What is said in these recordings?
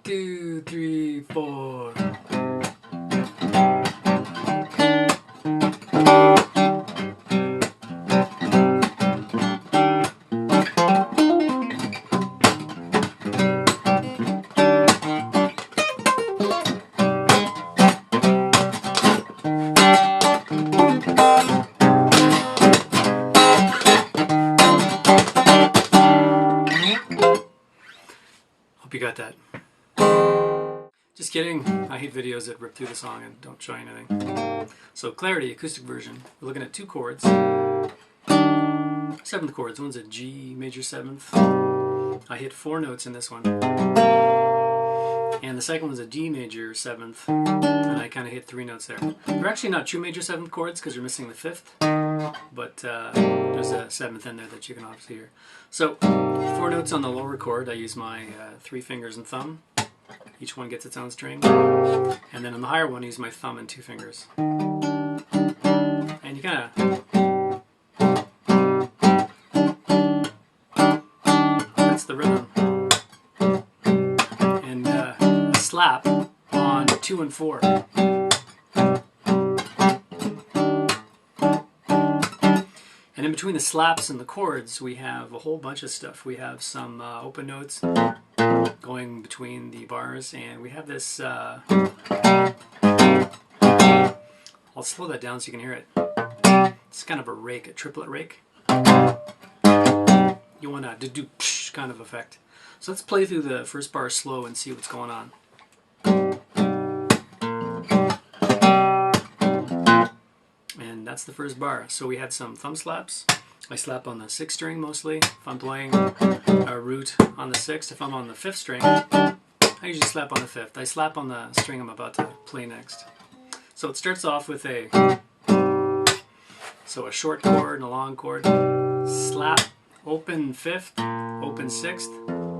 2, 3, 4. Hope you got that. Just kidding. I hate videos that rip through the song and don't show you anything. So Clarity, acoustic version. We're looking at 2 chords. 7th chords. One's a G major 7th. I hit 4 notes in this one. And the second one's a D major 7th. And I kind of hit 3 notes there. They're actually not true major 7th chords because you're missing the 5th. But there's a 7th in there that you can obviously hear. So 4 notes on the lower chord. I use my 3 fingers and thumb. Each one gets its own string. And then on the higher one, I use my thumb and 2 fingers. And you kind of... That's the rhythm. And a slap on 2 and 4. And in between the slaps and the chords, we have a whole bunch of stuff. We have some open notes going between the bars, and we have this, I'll slow that down so you can hear it. It's kind of a rake, a triplet rake. You want to do psh kind of effect. So let's play through the first bar slow and see what's going on. And that's the first bar. So we had some thumb slaps. I slap on the 6th string mostly. If I'm playing a root on the 6th, if I'm on the 5th string, I usually slap on the 5th. I slap on the string I'm about to play next. So it starts off with a short chord and a long chord, slap, open 5th, open 6th,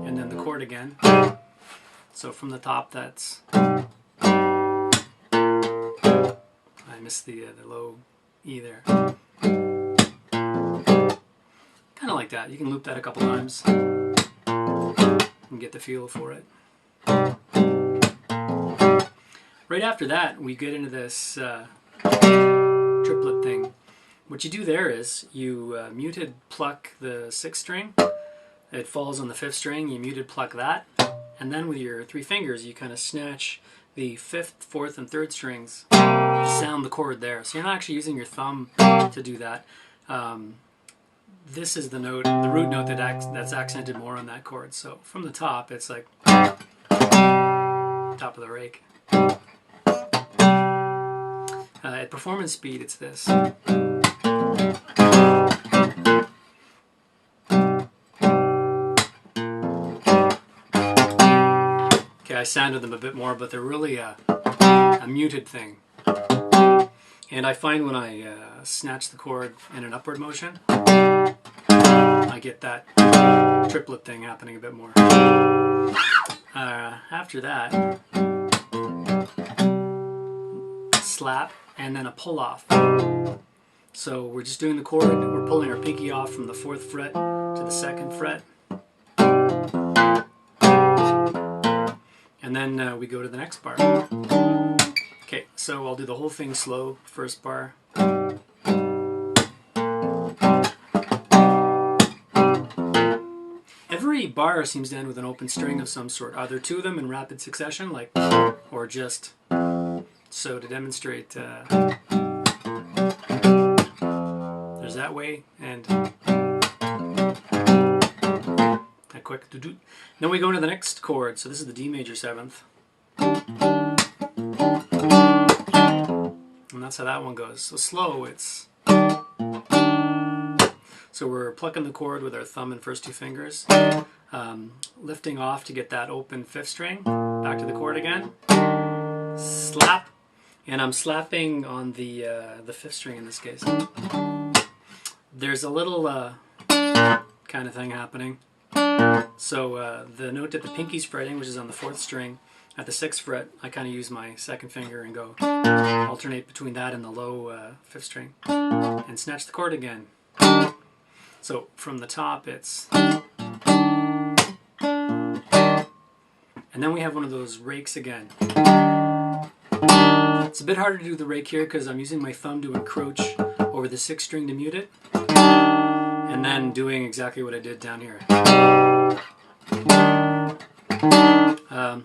and then the chord again. So from the top, that's... I missed the low E there. Kind of like that. You can loop that a couple times and get the feel for it. Right after that, we get into this triplet thing. What you do there is you muted pluck the 6th string. It falls on the 5th string. You muted pluck that. And then with your 3 fingers, you kind of snatch the 5th, 4th, and 3rd strings. Sound the chord there. So you're not actually using your thumb to do that. This is the note, the root note that's accented more on that chord. So from the top, it's like top of the rake. At performance speed, it's this. Okay, I sounded them a bit more, but they're really a muted thing. And I find when I snatch the chord in an upward motion, I get that triplet thing happening a bit more. After that, slap and then a pull off. So we're just doing the chord, we're pulling our pinky off from the 4th fret to the 2nd fret. And then we go to the next bar. Okay, so I'll do the whole thing slow, first bar. Every bar seems to end with an open string of some sort, either 2 of them in rapid succession, like, or just so to demonstrate. There's that way, and that quick. Then we go into the next chord. So this is the D major 7th, and that's how that one goes. So slow, it's. So we're plucking the chord with our thumb and first 2 fingers, lifting off to get that open 5th string, back to the chord again, slap, and I'm slapping on the 5th string in this case. There's a little kind of thing happening. So the note that the pinky's fretting, which is on the 4th string, at the 6th fret, I kind of use my 2nd finger and go alternate between that and the low 5th string, and snatch the chord again. So from the top it's, and And then we have one of those rakes again. It's a bit harder to do the rake here because I'm using my thumb to encroach over the 6th string to mute it, and then doing exactly what I did down here.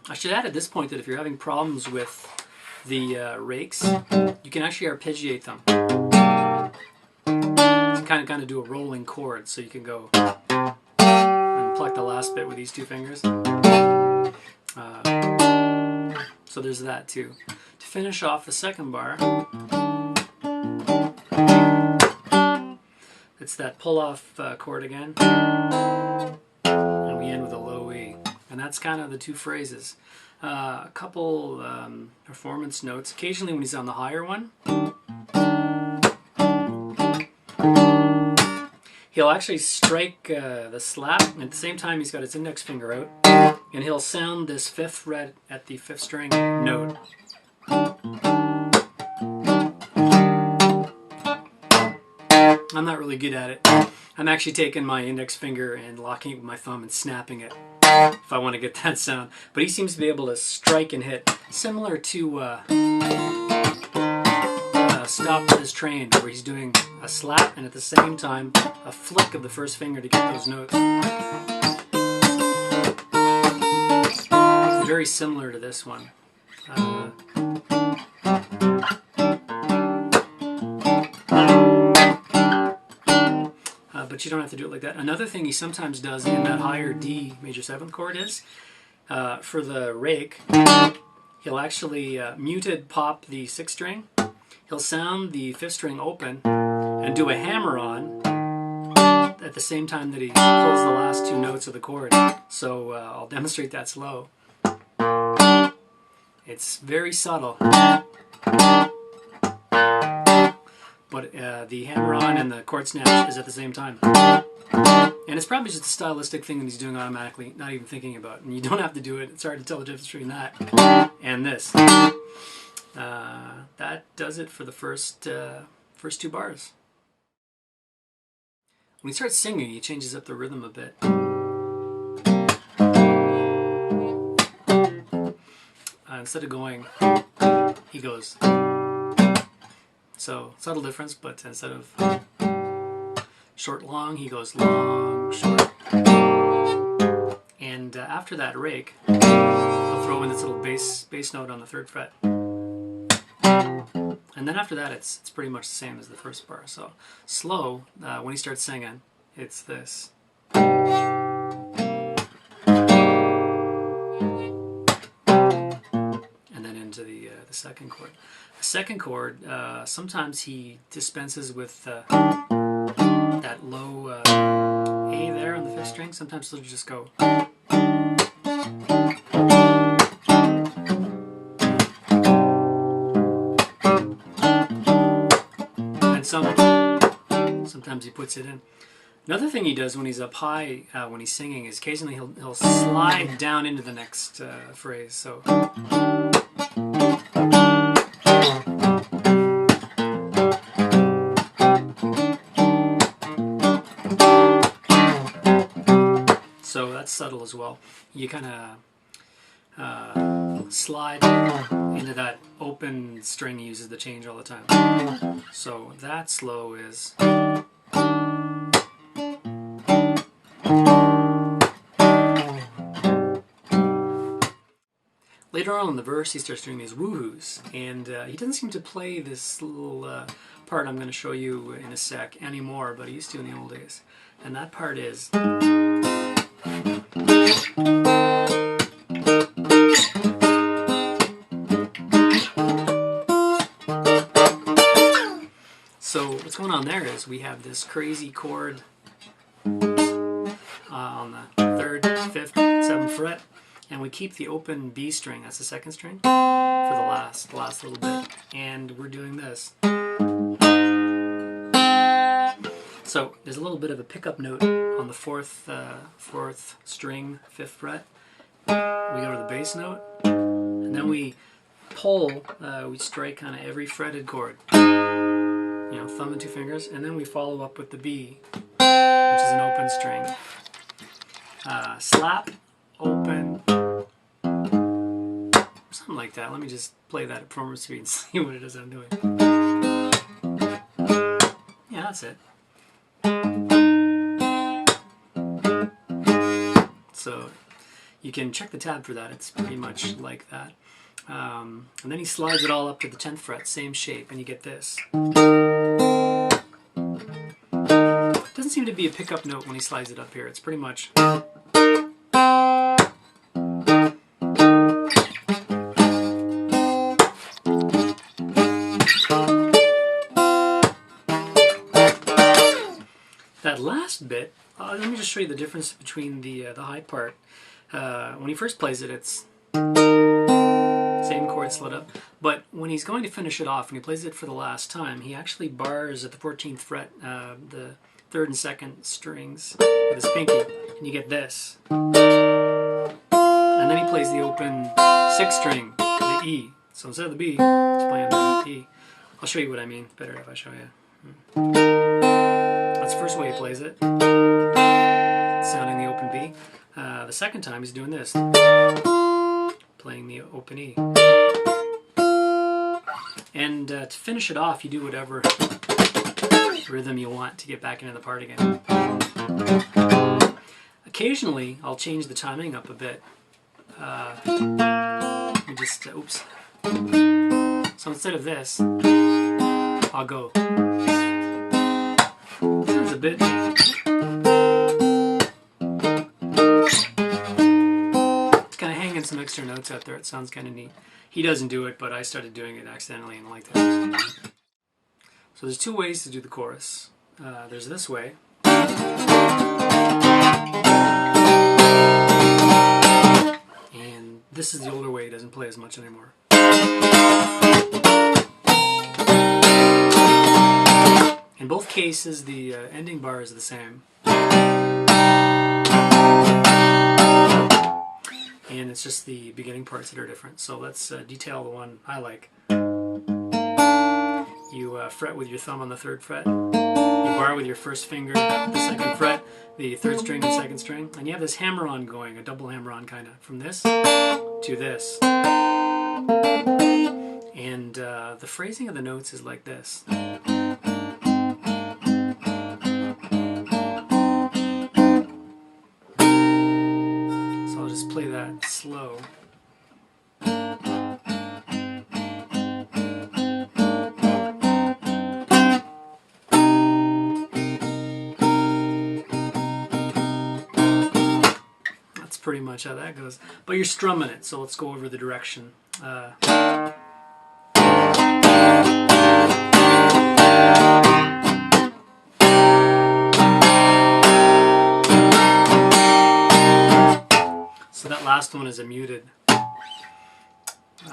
I should add at this point that if you're having problems with the rakes, you can actually arpeggiate them. You can kind of do a rolling chord, so you can go and pluck the last bit with these 2 fingers. So there's that too. To finish off the 2nd bar, it's that pull-off chord again, and we end with a low E. And that's kind of the 2 phrases. A couple performance notes. Occasionally when he's on the higher one, he'll actually strike the slap, and at the same time he's got his index finger out, and he'll sound this 5th fret at the 5th string note. I'm not really good at it. I'm actually taking my index finger and locking it with my thumb and snapping it if I want to get that sound. But he seems to be able to strike and hit, similar to Stop This Train, where he's doing a slap and at the same time a flick of the 1st finger to get those notes. It's very similar to this one. But you don't have to do it like that. Another thing he sometimes does in that higher D major 7th chord is, for the rake, he'll actually muted pop the 6th string. He'll sound the 5th string open and do a hammer-on at the same time that he pulls the last 2 notes of the chord. So I'll demonstrate that slow. It's very subtle, but the hammer-on and the chord snatch is at the same time. And it's probably just a stylistic thing that he's doing automatically, not even thinking about. And you don't have to do it. It's hard to tell the difference between that and this. That does it for the first 2 bars. When he starts singing, he changes up the rhythm a bit. Instead of going, he goes. So, subtle difference, but instead of short, long, he goes long, short. And after that rake, I'll throw in this little bass note on the 3rd fret. And then after that, it's pretty much the same as the first bar. So slow, when he starts singing, it's this. And then into the 2nd chord. The 2nd chord, sometimes he dispenses with that low A there on the 5th string. Sometimes he'll just go. And sometimes he puts it in. Another thing he does when he's up high, when he's singing, is occasionally he'll slide down into the next phrase. So. So that's subtle as well. You kind of slide into that open string he uses to change all the time. So that slow is. Later on in the verse, he starts doing these woohoos, and he doesn't seem to play this little part I'm going to show you in a sec anymore, but he used to in the old days. And that part is. So what's going on there is we have this crazy chord on the 3rd, 5th, 7th fret, and we keep the open B string, that's the 2nd string, for the last little bit, and we're doing this. So there's a little bit of a pickup note on the 4th string, 5th fret. We go to the bass note, and then we pull, we strike kind of every fretted chord. You know, thumb and 2 fingers, and then we follow up with the B, which is an open string. Slap, open, that. Let me just play that at performance speed and see what it is I'm doing. Yeah, that's it. So you can check the tab for that. It's pretty much like that. And then he slides it all up to the 10th fret, same shape, and you get this. Doesn't seem to be a pickup note when he slides it up here. It's pretty much... That last bit, let me just show you the difference between the high part. When he first plays it, it's same chord slid up, but when he's going to finish it off, when he plays it for the last time, he actually bars at the 14th fret, the 3rd and 2nd strings with his pinky, and you get this. And then he plays the open 6th string, the E. So instead of the B, he's playing the E. I'll show you what I mean. Better if I show you. That's the first way he plays it, sounding the open B. The second time he's doing this, playing the open E. And to finish it off, you do whatever rhythm you want to get back into the part again. Occasionally, I'll change the timing up a bit. Oops. So instead of this, I'll go. Sounds a bit... It's kind of hanging some extra notes out there. It sounds kind of neat. He doesn't do it, but I started doing it accidentally and liked it. So there's two ways to do the chorus. There's this way. And this is the older way. He doesn't play as much anymore. In both cases, the ending bar is the same. And it's just the beginning parts that are different. So let's detail the one I like. You fret with your thumb on the 3rd fret. You bar with your first finger, the 2nd fret, the 3rd string and 2nd string. And you have this hammer-on going, a double hammer-on kind of, from this to this. And the phrasing of the notes is like this. Play that slow. That's pretty much how that goes. But you're strumming it, so let's go over the direction. So that last one is a muted.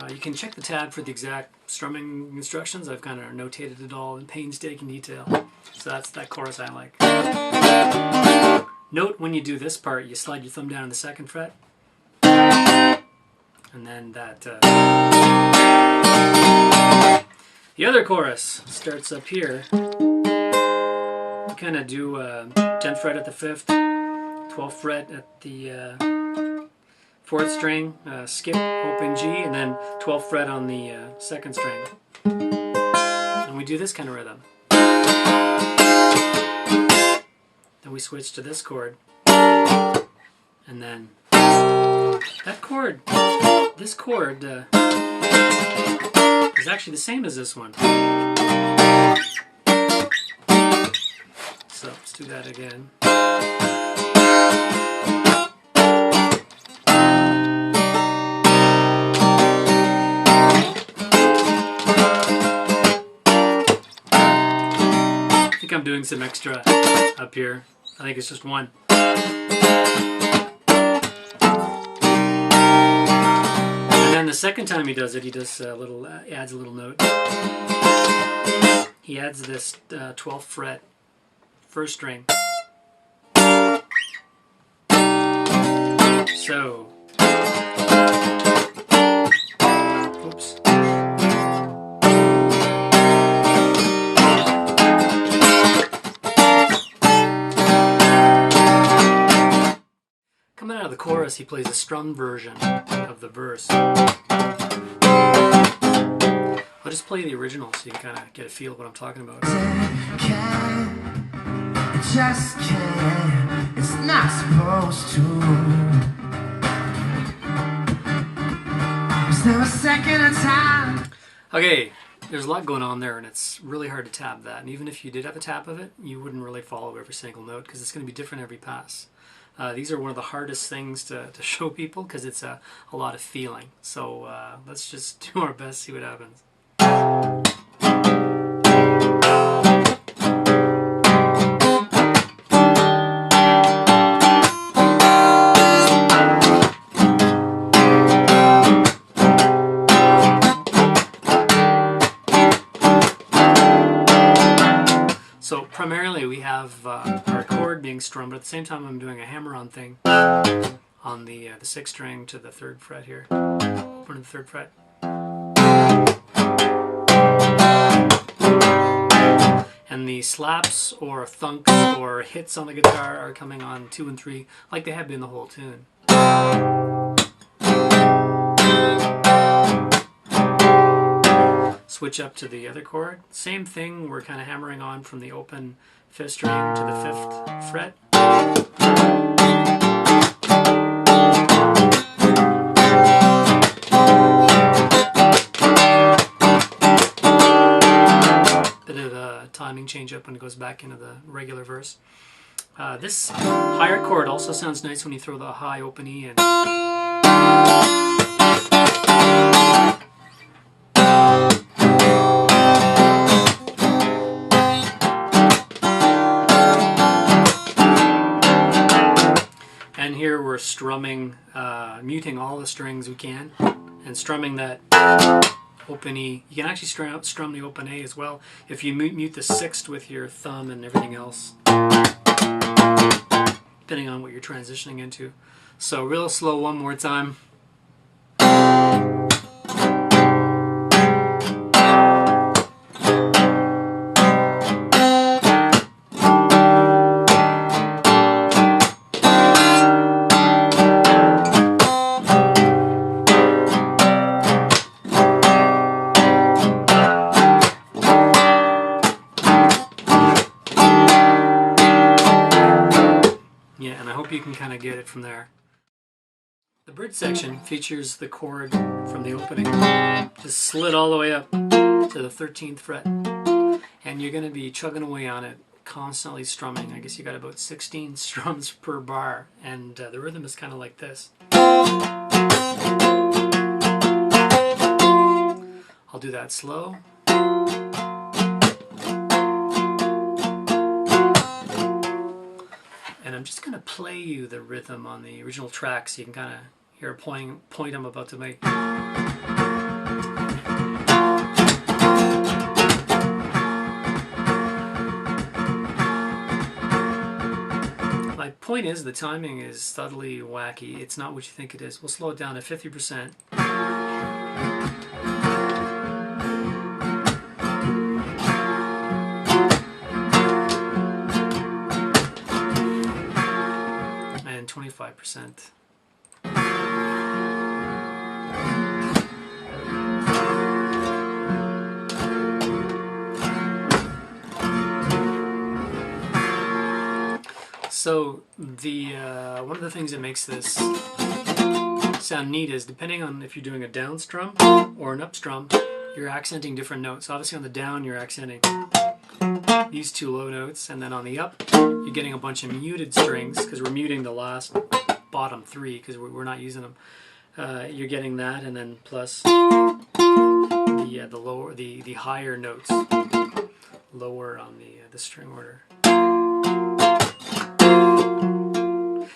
You can check the tab for the exact strumming instructions. I've kind of notated it all in painstaking detail. So that's that chorus I like. Note when you do this part, you slide your thumb down on the 2nd fret. And then that... The other chorus starts up here. You kind of do 10th fret at the 5th, 12th fret at the... 4th string, skip, open G, and then 12th fret on the 2nd string. And we do this kind of rhythm. Then we switch to this chord. And then that chord, this chord is actually the same as this one. So let's do that again. I'm doing some extra up here. I think it's just one. And then the second time he does it, he does a little, adds a little note. He adds this 12th fret 1st string. So, oops. Coming out of the chorus, he plays a strummed version of the verse. I'll just play the original so you can kind of get a feel of what I'm talking about. It just can't, it's not supposed to. Is there a second of time? Okay, there's a lot going on there, and it's really hard to tab that. And even if you did have a tab of it, you wouldn't really follow every single note because it's going to be different every pass. These are one of the hardest things to show people because it's a lot of feeling. So let's just do our best, see what happens. So primarily we have our chord being strummed, but at the same time I'm doing a hammer-on thing on the 6th string to the 3rd fret here, open to the 3rd fret. And the slaps or thunks or hits on the guitar are coming on 2 and 3 like they have been the whole tune. Switch up to the other chord. Same thing, we're kind of hammering on from the open 5th string to the 5th fret. Bit of a timing change up when it goes back into the regular verse. This higher chord also sounds nice when you throw the high open E in. And here we're strumming, muting all the strings we can, and strumming that open E. You can actually strum the open A as well if you mute the 6th with your thumb and everything else, depending on what you're transitioning into. So real slow one more time. You can kind of get it from there. The bridge section features the chord from the opening, just slid all the way up to the 13th fret, and you're going to be chugging away on it, constantly strumming. I guess you got about 16 strums per bar, and the rhythm is kind of like this. I'll do that slow. And I'm just going to play you the rhythm on the original track so you can kind of hear a point I'm about to make. My point is the timing is subtly wacky. It's not what you think it is. We'll slow it down to 50%. And 25%. So the one of the things that makes this sound neat is depending on if you're doing a down strum or an up strum, you're accenting different notes. Obviously on the down you're accenting these two low notes, and then on the up you're getting a bunch of muted strings because we're muting the last bottom three because we're not using them. You're getting that, and then plus the lower the higher notes lower on the string order.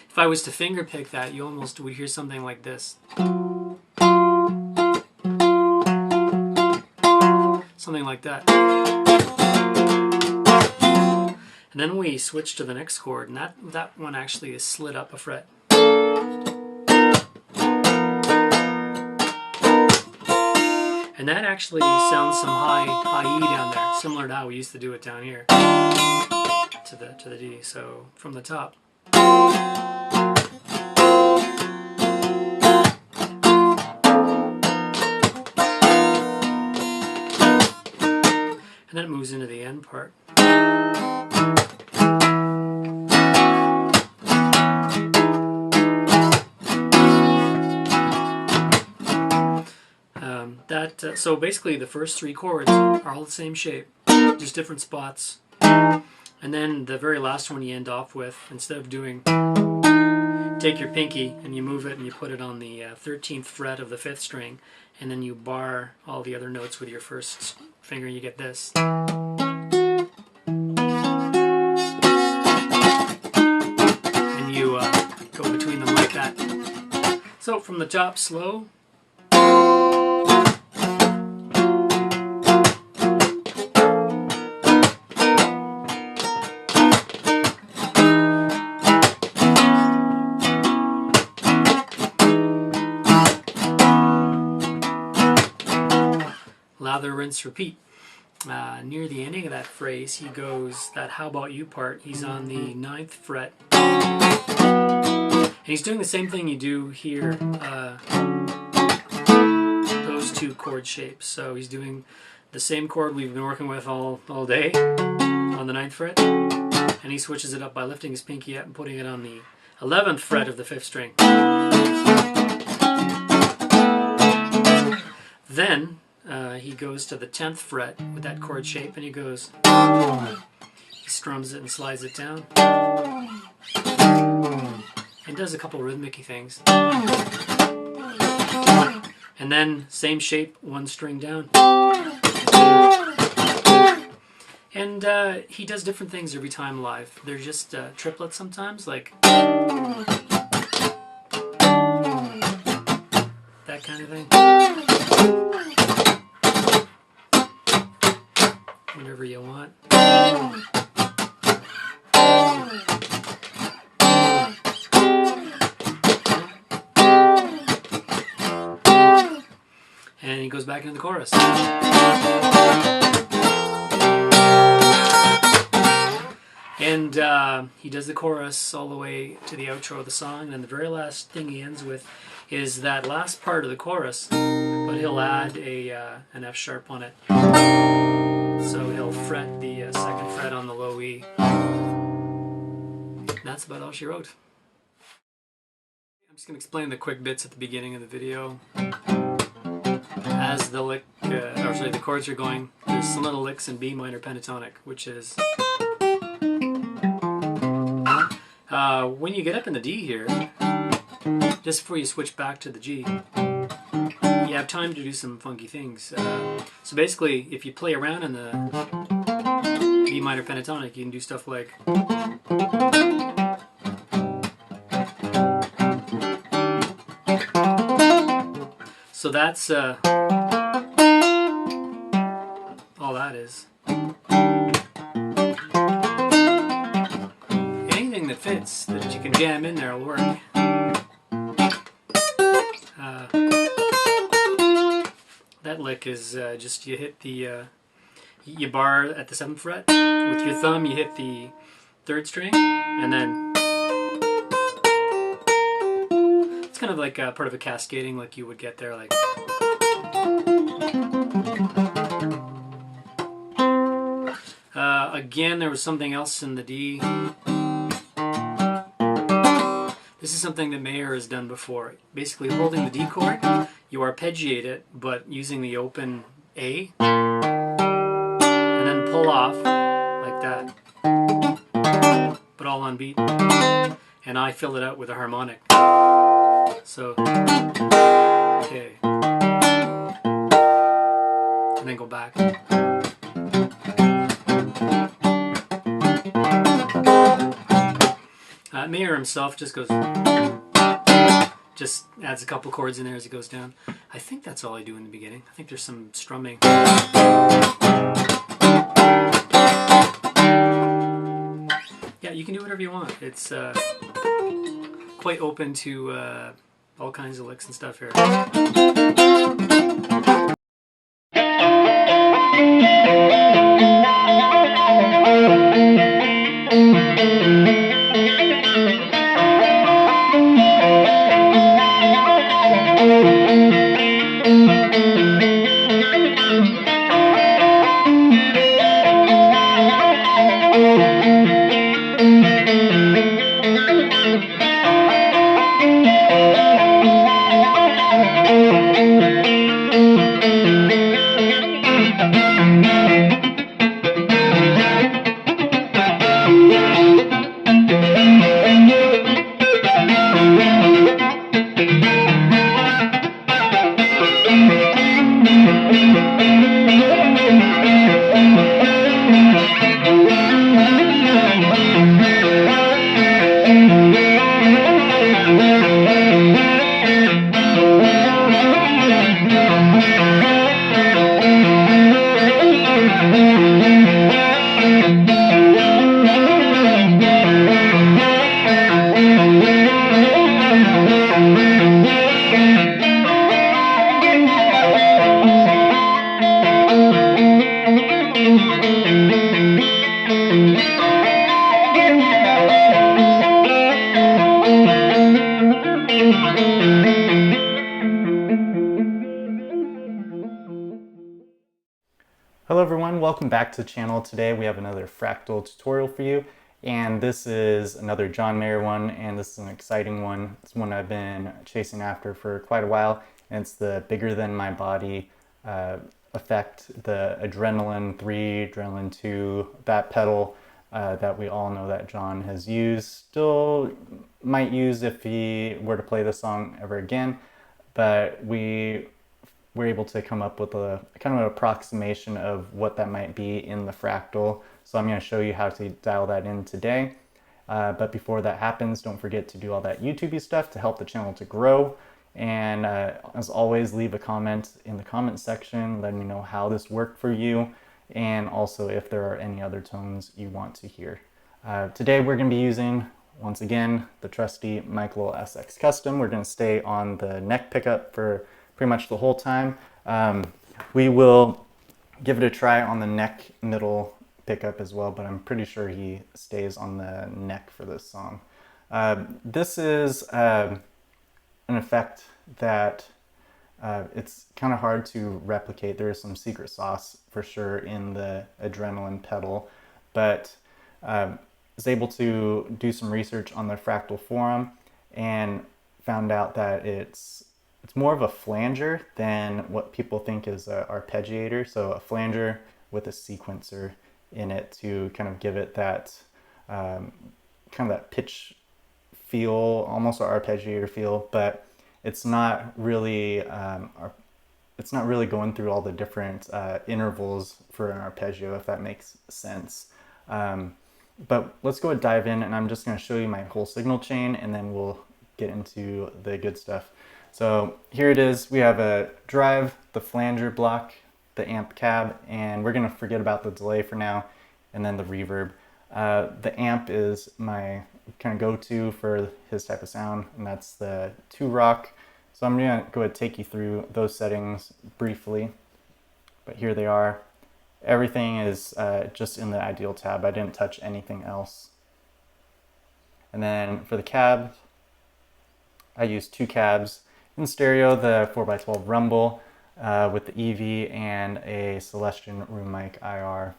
If I was to finger pick that, you almost would hear something like this. Something like that. And then we switch to the next chord, and that one actually is slid up a fret. And that actually sounds some high E down there, similar to how we used to do it down here to the D. So from the top. then it moves into the end part. So basically the first 3 chords are all the same shape, just different spots. And then the very last one you end off with, instead of doing, take your pinky and you move it and you put it on the 13th fret of the 5th string, and then you bar all the other notes with your first finger, you get this. And you go between them like that. So from the top, slow. Lather, rinse, repeat. Near the ending of that phrase, he goes, that how about you part, he's on the 9th fret. And he's doing the same thing you do here, those 2 chord shapes. So he's doing the same chord we've been working with all day on the 9th fret. And he switches it up by lifting his pinky up and putting it on the 11th fret of the 5th string. Then he goes to the 10th fret with that chord shape, and he goes, he strums it and slides it down, and does a couple rhythmic-y things. And then same shape, 1 string down. And he does different things every time live. They're just triplets sometimes, like that kind of thing. Whatever you want. And he goes back into the chorus. And he does the chorus all the way to the outro of the song, and the very last thing he ends with is that last part of the chorus, but he'll add an F sharp on it. So he'll fret the 2nd fret on the low E. That's about all she wrote. I'm just going to explain the quick bits at the beginning of the video. As the the chords are going, there's some little licks in B minor pentatonic, which is when you get up in the D here, just before you switch back to the G, you have time to do some funky things. So basically, if you play around in the B minor pentatonic, you can do stuff like so that's all that is. Anything that fits, that you can jam in there will work. That lick is just you hit the you bar at the 7th fret with your thumb. You hit the 3rd string, and then it's kind of like part of a cascading, like you would get there, like. Again, there was something else in the D. This is something that Mayer has done before. Basically, holding the D chord, you arpeggiate it, but using the open A, and then pull off like that, but all on beat. And I fill it out with a harmonic. So, okay, and then go back. Mayer himself just goes, just adds a couple chords in there as he goes down. I think that's all I do in the beginning. I think there's some strumming. Yeah, you can do whatever you want. It's quite open to all kinds of licks and stuff here. welcome back to the channel. Today we have another fractal tutorial for you, and this is another John Mayer one, and this is an exciting one. It's one I've been chasing after for quite a while, and it's the bigger than my body effect, the Adrenaline 3, Adrenaline 2, that pedal that we all know that John has used, still might use if he were to play the song ever again, but we're able to come up with a kind of an approximation of what that might be in the fractal. So I'm going to show you how to dial that in today. But before that happens, don't forget to do all that YouTube-y stuff to help the channel to grow. And as always, leave a comment in the comment section letting me know how this worked for you, and also if there are any other tones you want to hear. Today we're going to be using, once again, the trusty Michael SX Custom. We're going to stay on the neck pickup for pretty much the whole time. We will give it a try on the neck middle pickup as well, but I'm pretty sure he stays on the neck for this song. This is an effect that it's kind of hard to replicate. There is some secret sauce for sure in the Adrenaline pedal, but I was able to do some research on the Fractal forum and found out that it's more of a flanger than what people think is an arpeggiator. So a flanger with a sequencer in it to kind of give it that kind of that pitch feel, almost an arpeggiator feel, but it's not really going through all the different intervals for an arpeggio, if that makes sense. But let's go and dive in, and I'm just going to show you my whole signal chain, and then we'll get into the good stuff. So here it is. We have a drive, the flanger block, the amp cab, and we're going to forget about the delay for now, and then the reverb. The amp is my kind of go-to for his type of sound, and that's the 2-rock. So I'm going to go ahead and take you through those settings briefly, but here they are. Everything is just in the ideal tab. I didn't touch anything else. And then for the cab, I used 2 cabs. In stereo, the 4x12 Rumble with the EV and a Celestion room mic IR.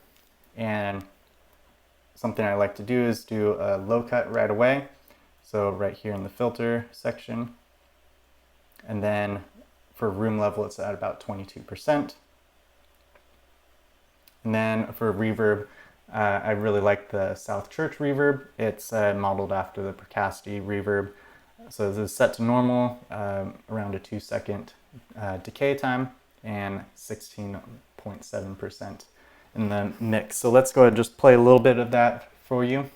And something I like to do is do a low cut right away. So right here in the filter section. And then for room level, it's at about 22%. And then for reverb, I really like the South Church reverb. It's modeled after the Precasti reverb. So this is set to normal, around a 2-second decay time, and 16.7% in the mix. So let's go ahead and just play a little bit of that for you.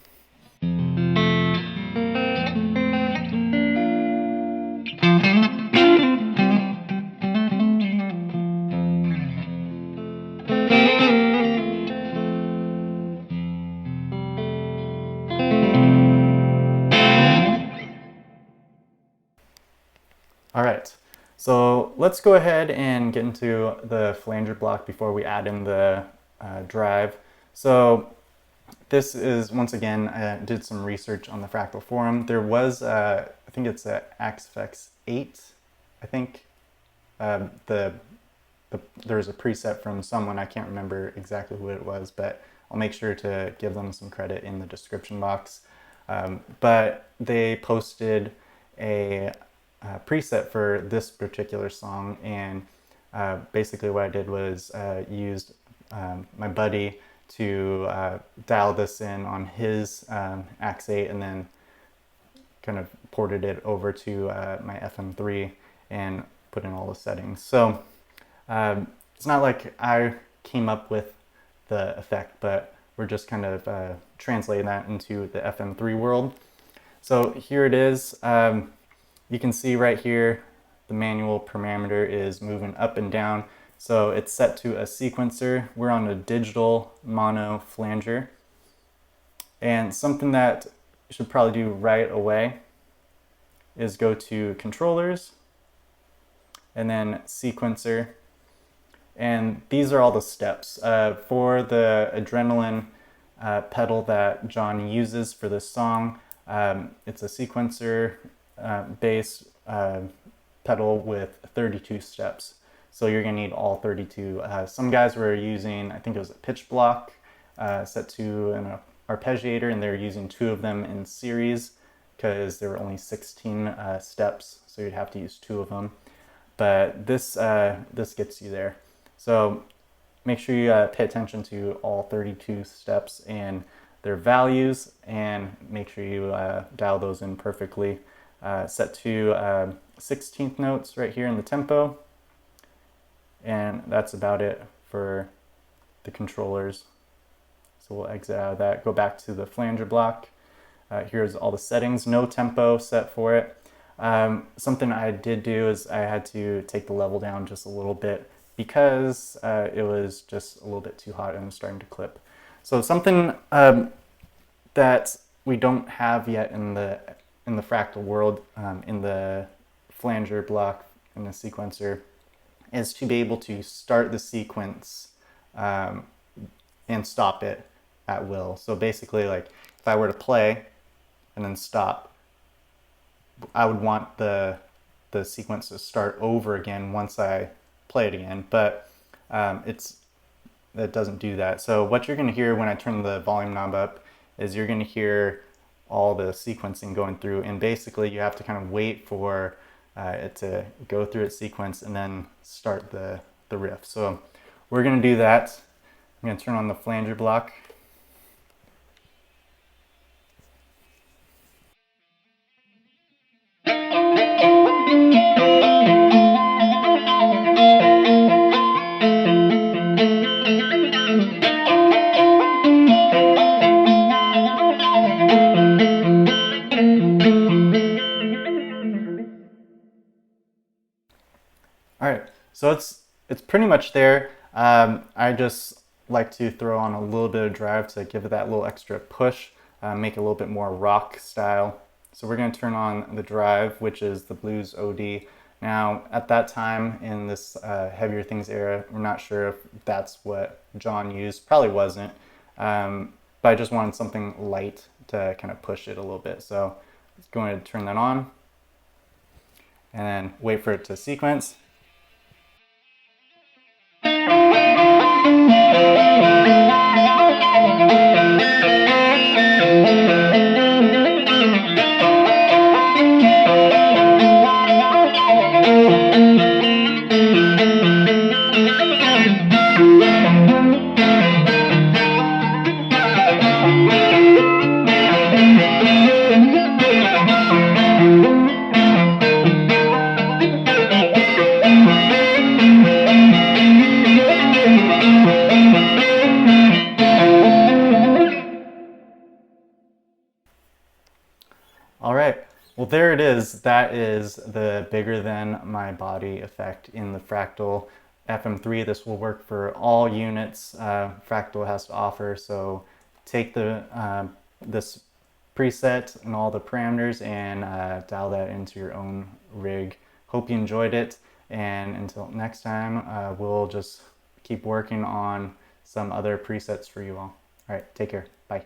All right, so let's go ahead and get into the flanger block before we add in the drive. So this is, once again, I did some research on the Fractal forum. There was, I think it's a Axfx 8, I think. There's a preset from someone, I can't remember exactly who it was, but I'll make sure to give them some credit in the description box. But they posted a preset for this particular song, and basically what I did was used my buddy to dial this in on his Axe 8, and then kind of ported it over to my FM3 and put in all the settings. So it's not like I came up with the effect, but we're just kind of translating that into the FM3 world. So here it is. You can see right here, the manual parameter is moving up and down. So it's set to a sequencer. We're on a digital mono flanger. And something that you should probably do right away is go to controllers and then sequencer. And these are all the steps. For the Adrenaline pedal that John uses for this song, it's a sequencer bass pedal with 32 steps. So you're gonna need all 32. Some guys were using, I think it was a pitch block set to an arpeggiator, and they're using 2 of them in series because there were only 16 steps, so you'd have to use 2 of them. But this gets you there. So make sure you pay attention to all 32 steps and their values, and make sure you dial those in perfectly. Set to 16th notes right here in the tempo, and that's about it for the controllers. So we'll exit out of that, go back to the flanger block. Here's all the settings, no tempo set for it. Something I did do is I had to take the level down just a little bit because it was just a little bit too hot and was starting to clip. So something that we don't have yet in the fractal world, in the flanger block, in the sequencer, is to be able to start the sequence and stop it at will. So basically, like if I were to play and then stop, I would want the sequence to start over again once I play it again, but it doesn't do that. So what you're going to hear when I turn the volume knob up is you're going to hear all the sequencing going through, and basically you have to kind of wait for it to go through its sequence and then start the riff. So we're going to do that. I'm going to turn on the flanger block. All right, so it's pretty much there. I just like to throw on a little bit of drive to give it that little extra push, make it a little bit more rock style. So we're going to turn on the drive, which is the Blues OD. Now, at that time in this Heavier Things era, we're not sure if that's what John used. Probably wasn't, but I just wanted something light to kind of push it a little bit. So I'm going to turn that on and then wait for it to sequence. All right, well there it is. That is the bigger than my body effect in the Fractal FM3. This will work for all units Fractal has to offer. So take this preset and all the parameters and dial that into your own rig. Hope you enjoyed it, and until next time, we'll just keep working on some other presets for you all. All right, take care. Bye.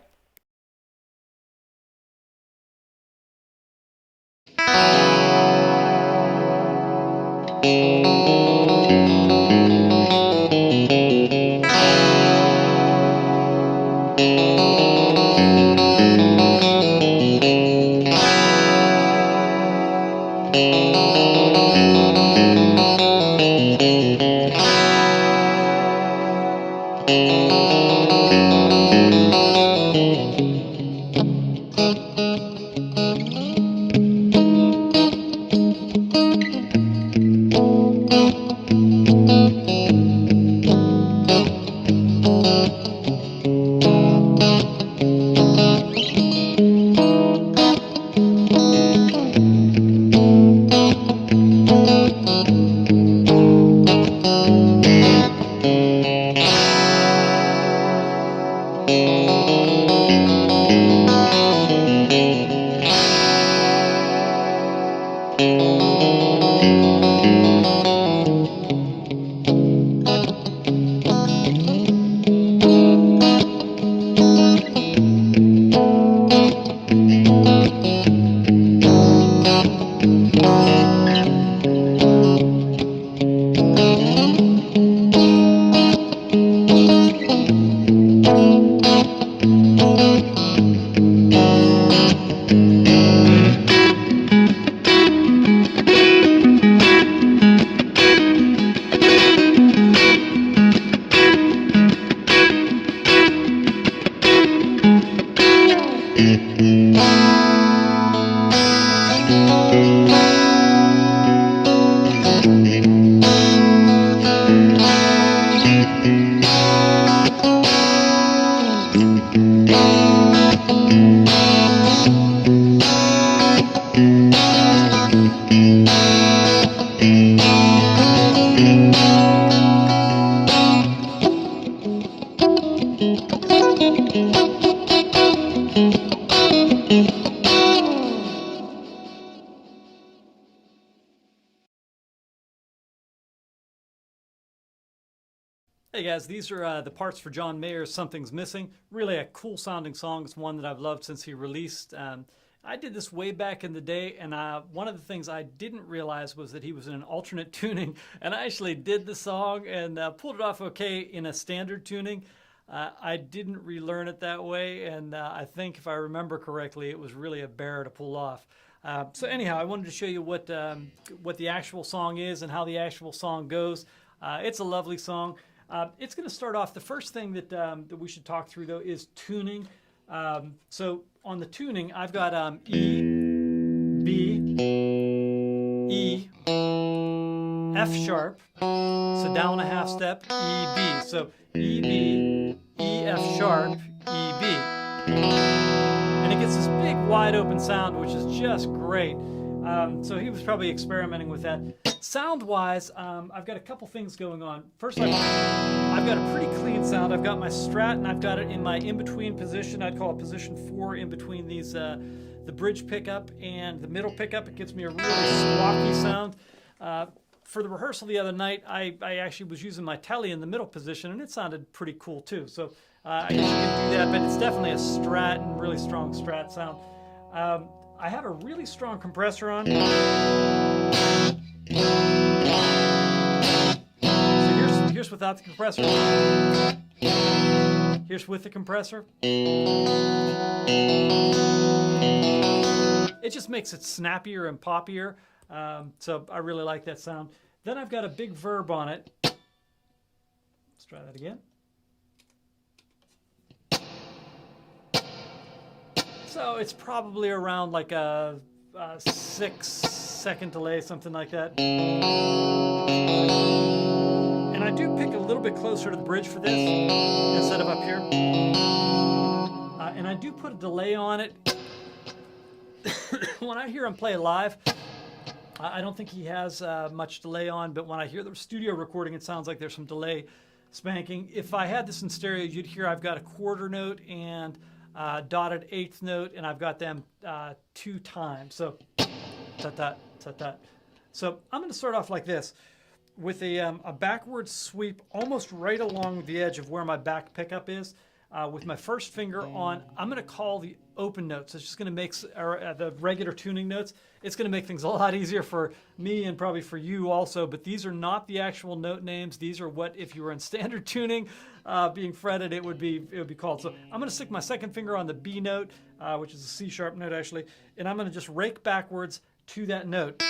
Hey guys, these are the parts for John Mayer's Something's Missing. Really a cool sounding song. It's one that I've loved since he released. I did this way back in the day, and one of the things I didn't realize was that he was in an alternate tuning, and I actually did the song and pulled it off okay in a standard tuning. I didn't relearn it that way, and I think if I remember correctly, it was really a bear to pull off. So anyhow, I wanted to show you what the actual song is and how the actual song goes. It's a lovely song. It's going to start off, the first thing that we should talk through though is tuning. So on the tuning, I've got E, B, E, F sharp, so down a half step, E, B. So E, B, E, F sharp, E, B. And it gets this big wide open sound, which is just great. So he was probably experimenting with that. Sound-wise, I've got a couple things going on. First, I've got a pretty clean sound. I've got my Strat, and I've got it in my in-between position. I'd call it position 4 in between these, the bridge pickup and the middle pickup. It gives me a really squawky sound. For the rehearsal the other night, I actually was using my telly in the middle position, and it sounded pretty cool too. So I guess you can do that, but it's definitely a Strat and really strong Strat sound. I have a really strong compressor on. So here's without the compressor. Here's with the compressor. It just makes it snappier and poppier. So I really like that sound. Then I've got a big verb on it. Let's try that again. So it's probably around like a 6-second delay, something like that. And I do pick a little bit closer to the bridge for this instead of up here. And I do put a delay on it. When I hear him play live, I don't think he has much delay on, but when I hear the studio recording, it sounds like there's some delay spanking. If I had this in stereo, you'd hear I've got a quarter note and dotted eighth note, and I've got them 2 times. So, ta-ta. So I'm going to start off like this, with a backward sweep almost right along the edge of where my back pickup is. With my first finger on, I'm going to call the open notes. It's just going to make the regular tuning notes. It's going to make things a lot easier for me and probably for you also, but these are not the actual note names. These are what, if you were in standard tuning, being fretted, it would be called. So I'm going to stick my second finger on the B note, which is a C sharp note actually, and I'm going to just rake backwards to that note.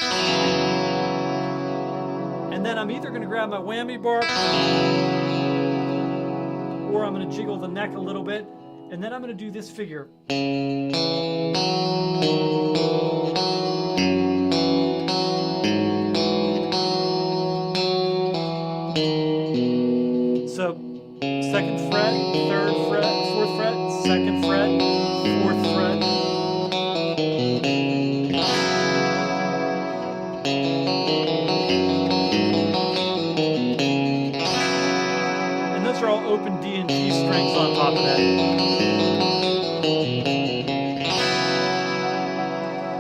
And then I'm either going to grab my whammy bar, or I'm going to jiggle the neck a little bit, and then I'm going to do this figure. So, 2nd fret, 3rd fret, 4th fret, 2nd fret, 4th fret. And those are all open D and G strings on top of that.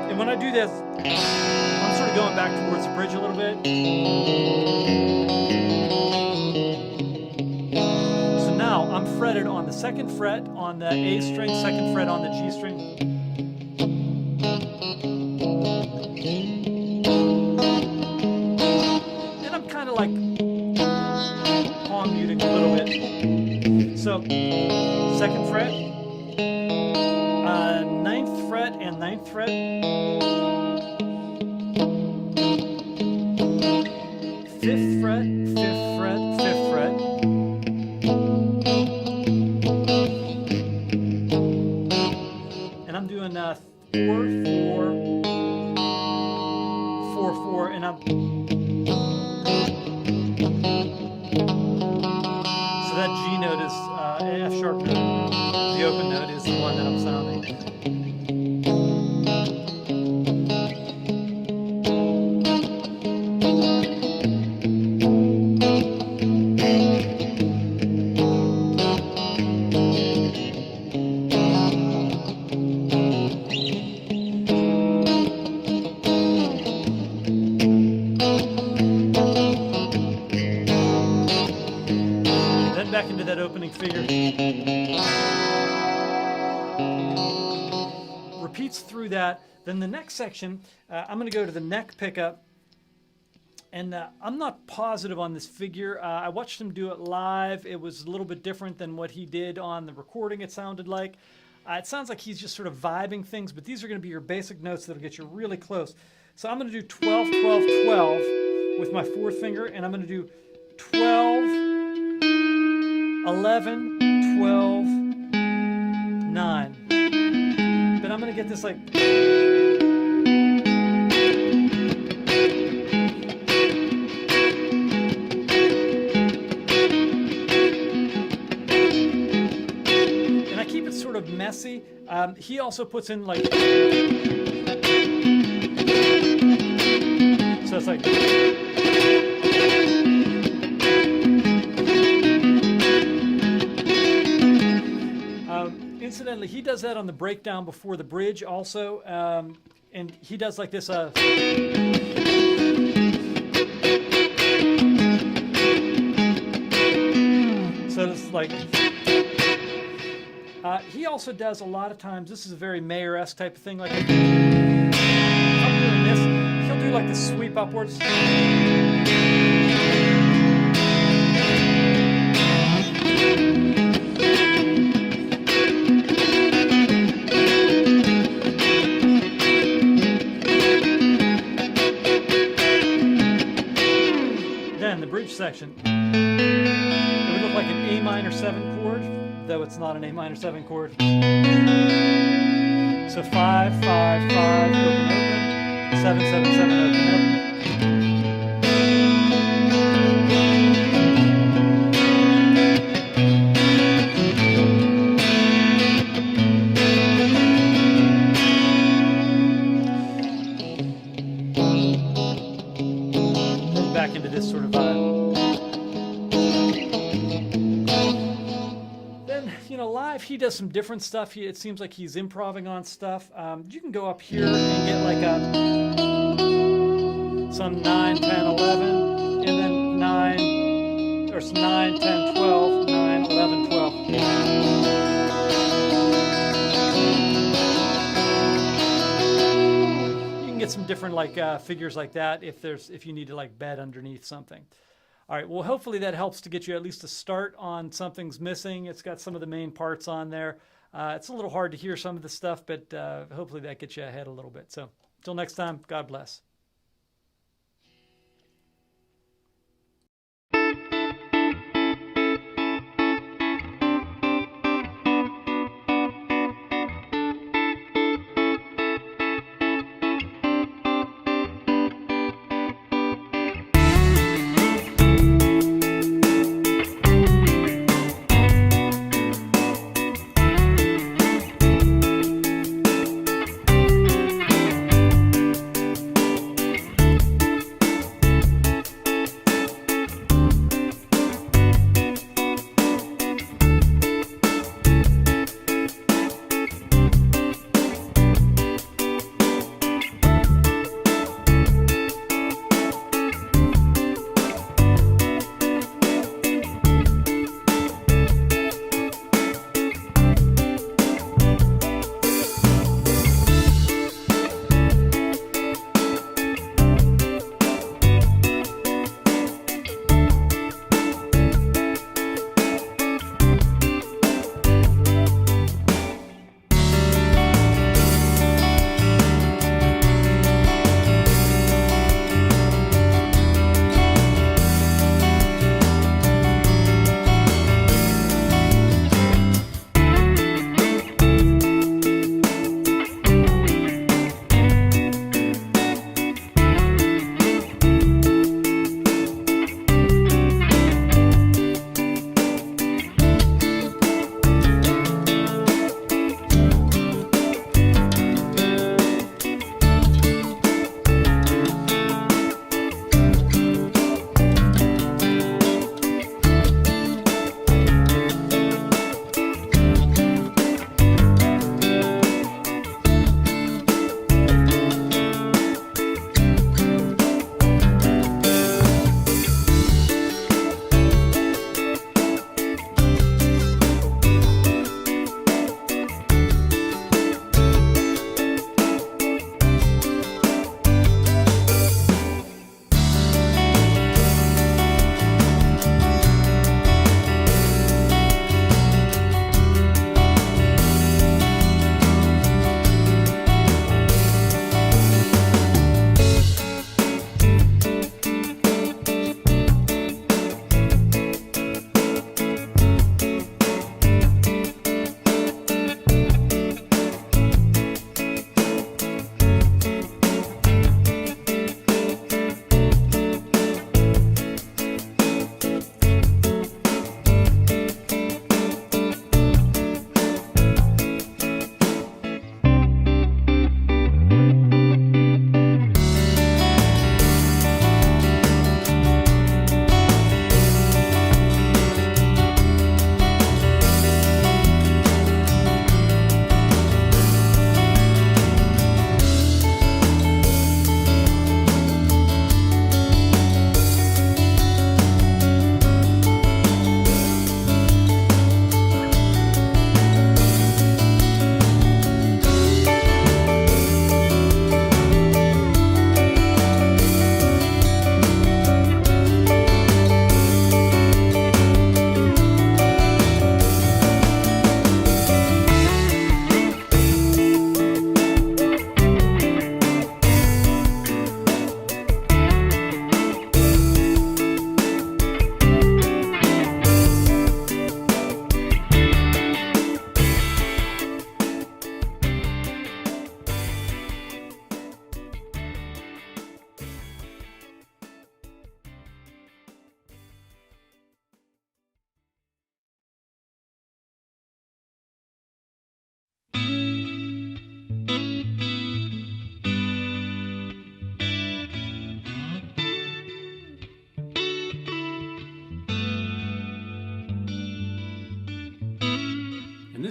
And when I do this, I'm sort of going back towards the bridge a little bit. So now I'm fretted on the 2nd fret on the A string, 2nd fret on the G string. And I'm kind of like palm muting a little bit. So 2nd fret, 9th fret and 9th fret. 5th fret, 5th fret, 5th fret. And I'm doing 4, 4, 16th figure. Repeats through that. Then the next section, I'm going to go to the neck pickup. And I'm not positive on this figure. I watched him do it live. It was a little bit different than what he did on the recording, it sounded like. It sounds like he's just sort of vibing things, but these are going to be your basic notes that'll get you really close. So I'm going to do 12, 12, 12 with my fourth finger, and I'm going to do 12, 11, 12, 9. But I'm going to get this like... sort of messy. He also puts in like, so it's like, incidentally, he does that on the breakdown before the bridge also, and he does like this so it's like, he also does a lot of times, this is a very Mayer-esque type of thing, like if I'm doing this, he'll do like the sweep upwards. Then the bridge section, it would look like an A minor 7 chord, though it's not an A minor 7 chord. So 5, 5, 5, open, open, 7, 7, 7, open, open. Then back into this sort of vibe. Live, he does some different stuff. It seems like he's improvising on stuff. You can go up here and get like some 9, 10, 11, and then 9, or 9, 10, 12, 9, 11, 12. You can get some different like figures like that if you need to like bed underneath something. All right, well, hopefully that helps to get you at least a start on Something's Missing. It's got some of the main parts on there. It's a little hard to hear some of the stuff, but hopefully that gets you ahead a little bit. So until next time, God bless.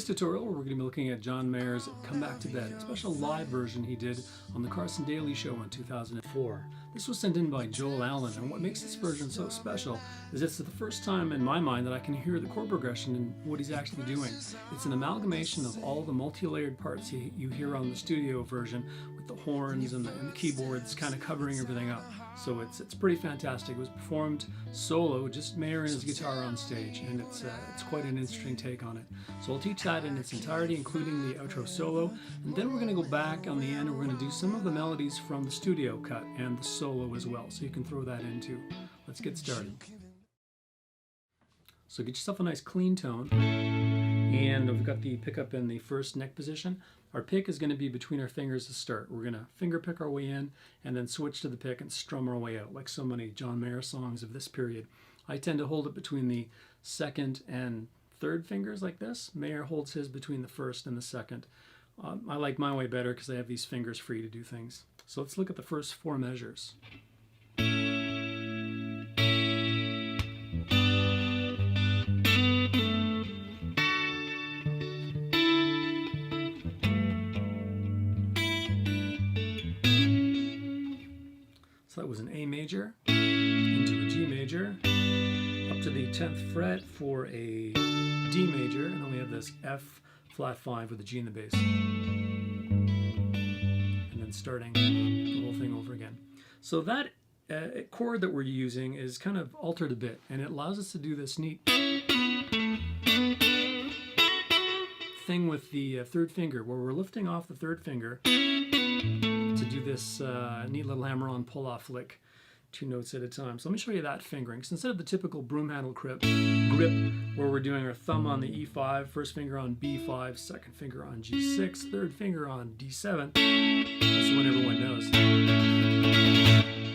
tutorial, we're going to be looking at John Mayer's Come Back to Bed, a special live version he did on the Carson Daly Show in 2004. This was sent in by Joel Allen, and what makes this version so special is it's the first time in my mind that I can hear the chord progression and what he's actually doing. It's an amalgamation of all the multi-layered parts you hear on the studio version with the horns and the keyboards kind of covering everything up. So it's pretty fantastic. It was performed solo, just Mayer and his guitar on stage, and it's quite an interesting take on it. So I'll teach that in its entirety, including the outro solo, and then we're going to go back on the end and we're going to do some of the melodies from the studio cut and the solo as well, so you can throw that in too. Let's get started. So get yourself a nice clean tone, and we've got the pickup in the first neck position. Our pick is going to be between our fingers to start. We're going to finger pick our way in and then switch to the pick and strum our way out, like so many John Mayer songs of this period. I tend to hold it between the second and third fingers like this. Mayer holds his between the first and the second. I like my way better because I have these fingers free to do things. So let's look at the first four measures. So that was an A major, into a G major, up to the 10th fret for a D major, and then we have this F flat 5 with a G in the bass. And then starting the whole thing over again. So that chord that we're using is kind of altered a bit, and it allows us to do this neat thing with the third finger, where we're lifting off the third finger to do this neat little hammer-on pull-off lick, 2 notes at a time. So let me show you that fingering. So instead of the typical broom handle grip, where we're doing our thumb on the E5, first finger on B5, second finger on G6, third finger on D7, that's the one everyone knows.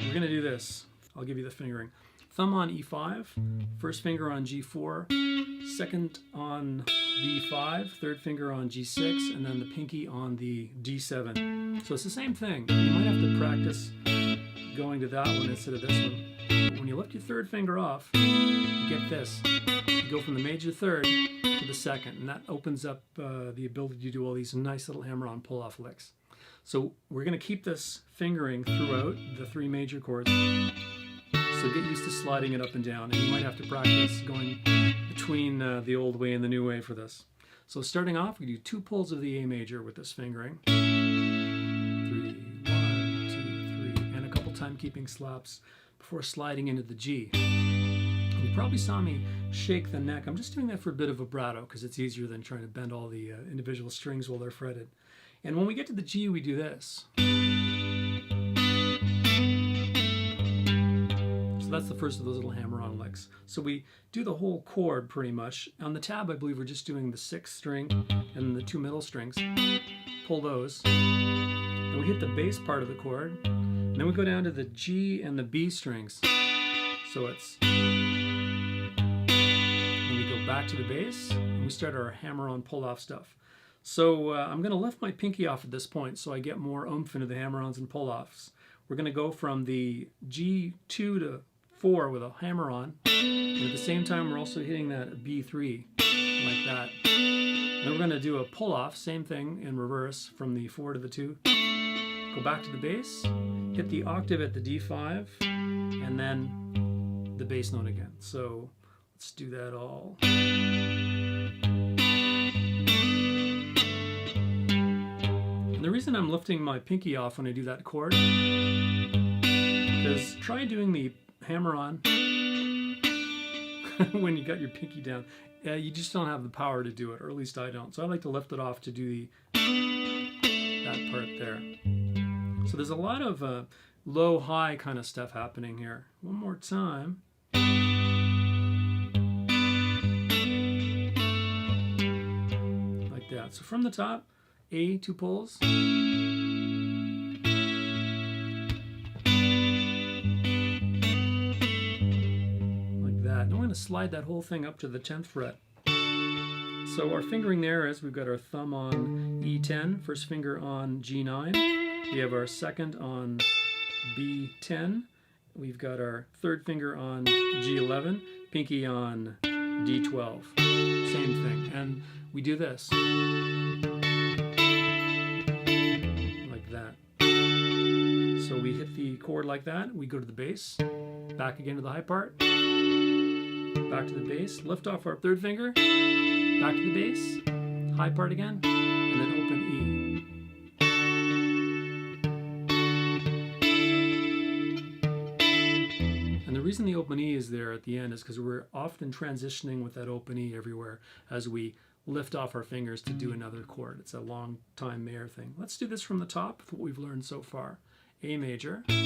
We're going to do this. I'll give you the fingering. Thumb on E5, first finger on G4, second on B5, third finger on G6, and then the pinky on the D7. So it's the same thing. You might have to practice going to that one instead of this one. But when you lift your third finger off, you get this. You go from the major third to the second, and that opens up the ability to do all these nice little hammer-on pull-off licks. So we're going to keep this fingering throughout the 3 major chords. So get used to sliding it up and down, and you might have to practice going between the old way and the new way for this. So starting off, we do 2 pulls of the A major with this fingering. 3, 1, 2, 3, and a couple time-keeping slaps before sliding into the G. You probably saw me shake the neck. I'm just doing that for a bit of vibrato because it's easier than trying to bend all the individual strings while they're fretted. And when we get to the G, we do this. That's the first of those little hammer-on licks. So we do the whole chord pretty much. On the tab, I believe we're just doing the 6th string and the 2 middle strings. Pull those. And we hit the bass part of the chord. And then we go down to the G and the B strings. So it's... Then we go back to the bass, and we start our hammer-on pull-off stuff. So I'm going to lift my pinky off at this point so I get more oomph into the hammer-ons and pull-offs. We're going to go from the G2 to 4 with a hammer on, and at the same time we're also hitting that B3 like that. Then we're going to do a pull off, same thing in reverse, from the 4 to the 2. Go back to the bass, hit the octave at the D5, and then the bass note again. So let's do that all. And the reason I'm lifting my pinky off when I do that chord is try doing the hammer on when you got your pinky down. You just don't have the power to do it, or at least I don't. So I like to lift it off to do that part there. So there's a lot of low-high kind of stuff happening here. One more time. Like that. So from the top, A, 2 pulls. Slide that whole thing up to the 10th fret. So our fingering there is we've got our thumb on E10, first finger on G9, we have our second on B10, we've got our third finger on G11, pinky on D12. same thing. And we do this. Like that. So we hit the chord like that, we go to the bass, back again to the high part, back to the bass, lift off our third finger, back to the bass, high part again, and then open E. And the reason the open E is there at the end is because we're often transitioning with that open E everywhere as we lift off our fingers to do another chord. It's a long time Mayer thing. Let's do this from the top with what we've learned so far. A major. And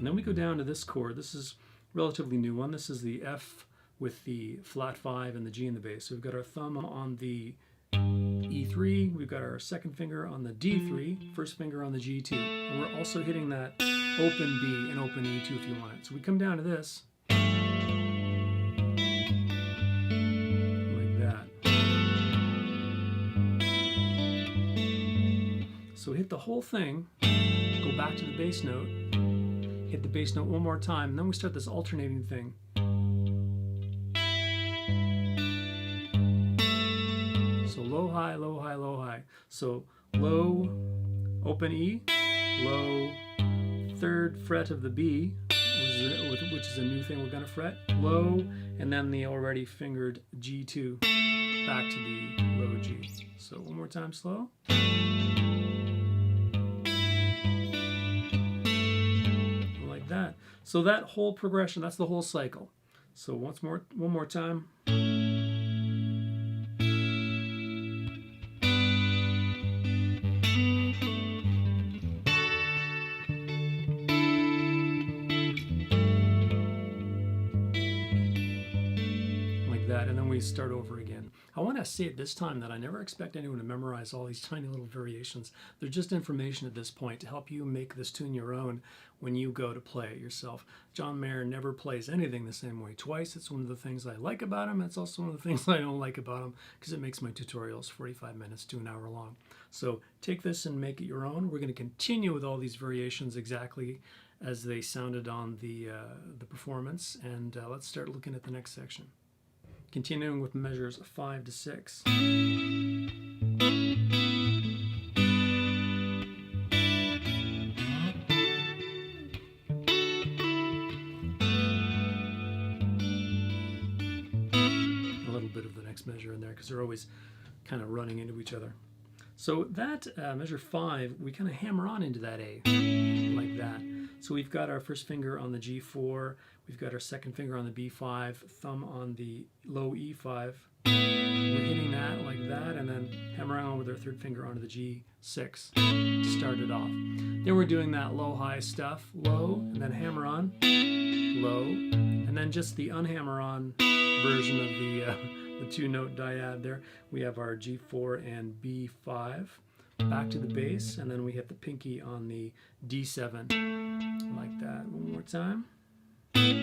then we go down to this chord. This is a relatively new one. This is the F with the flat 5 and the G in the bass. So we've got our thumb on the E3, we've got our second finger on the D3, first finger on the G2. And we're also hitting that open B and open E2 if you want it. So we come down to this. Like that. So hit the whole thing, go back to the bass note, hit the bass note one more time, and then we start this alternating thing. So low, high, low, high, low, high. So low, open E, low, third fret of the B, which is a new thing we're going to fret, low, and then the already fingered G2 back to the low G. So one more time slow. Like that. So that whole progression, that's the whole cycle. So one more time. And then we start over again. I want to say at this time that I never expect anyone to memorize all these tiny little variations. They're just information at this point to help you make this tune your own when you go to play it yourself. John Mayer never plays anything the same way twice. It's one of the things I like about him. It's also one of the things I don't like about him because it makes my tutorials 45 minutes to an hour long. So take this and make it your own. We're going to continue with all these variations exactly as they sounded on the performance, and let's start looking at the next section. Continuing with measures 5 to 6. A little bit of the next measure in there because they're always kind of running into each other. So that measure 5, we kind of hammer on into that A, like that. So we've got our first finger on the G4, we've got our second finger on the B5, thumb on the low E5. We're hitting that like that, and then hammering on with our third finger onto the G6 to start it off. Then we're doing that low-high stuff, low, and then hammer on, low, and then just the unhammer on version of the two-note dyad there. We have our G4 and B5. Back to the bass, and then we hit the pinky on the D7, like that. One more time. And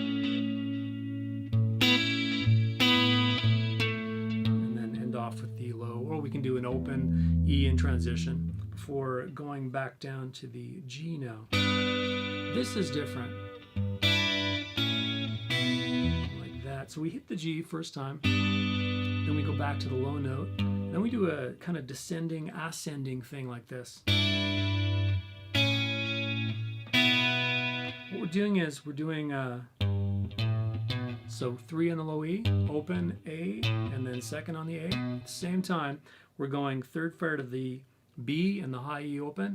then end off with the low, or we can do an open E in transition before going back down to the G now. This is different. Like that. So we hit the G first time, then we go back to the low note. Then we do a kind of descending, ascending thing like this. What we're doing is we're doing, so 3 on the low E, open A, and then second on the A. At the same time, we're going third fret of the B and the high E open,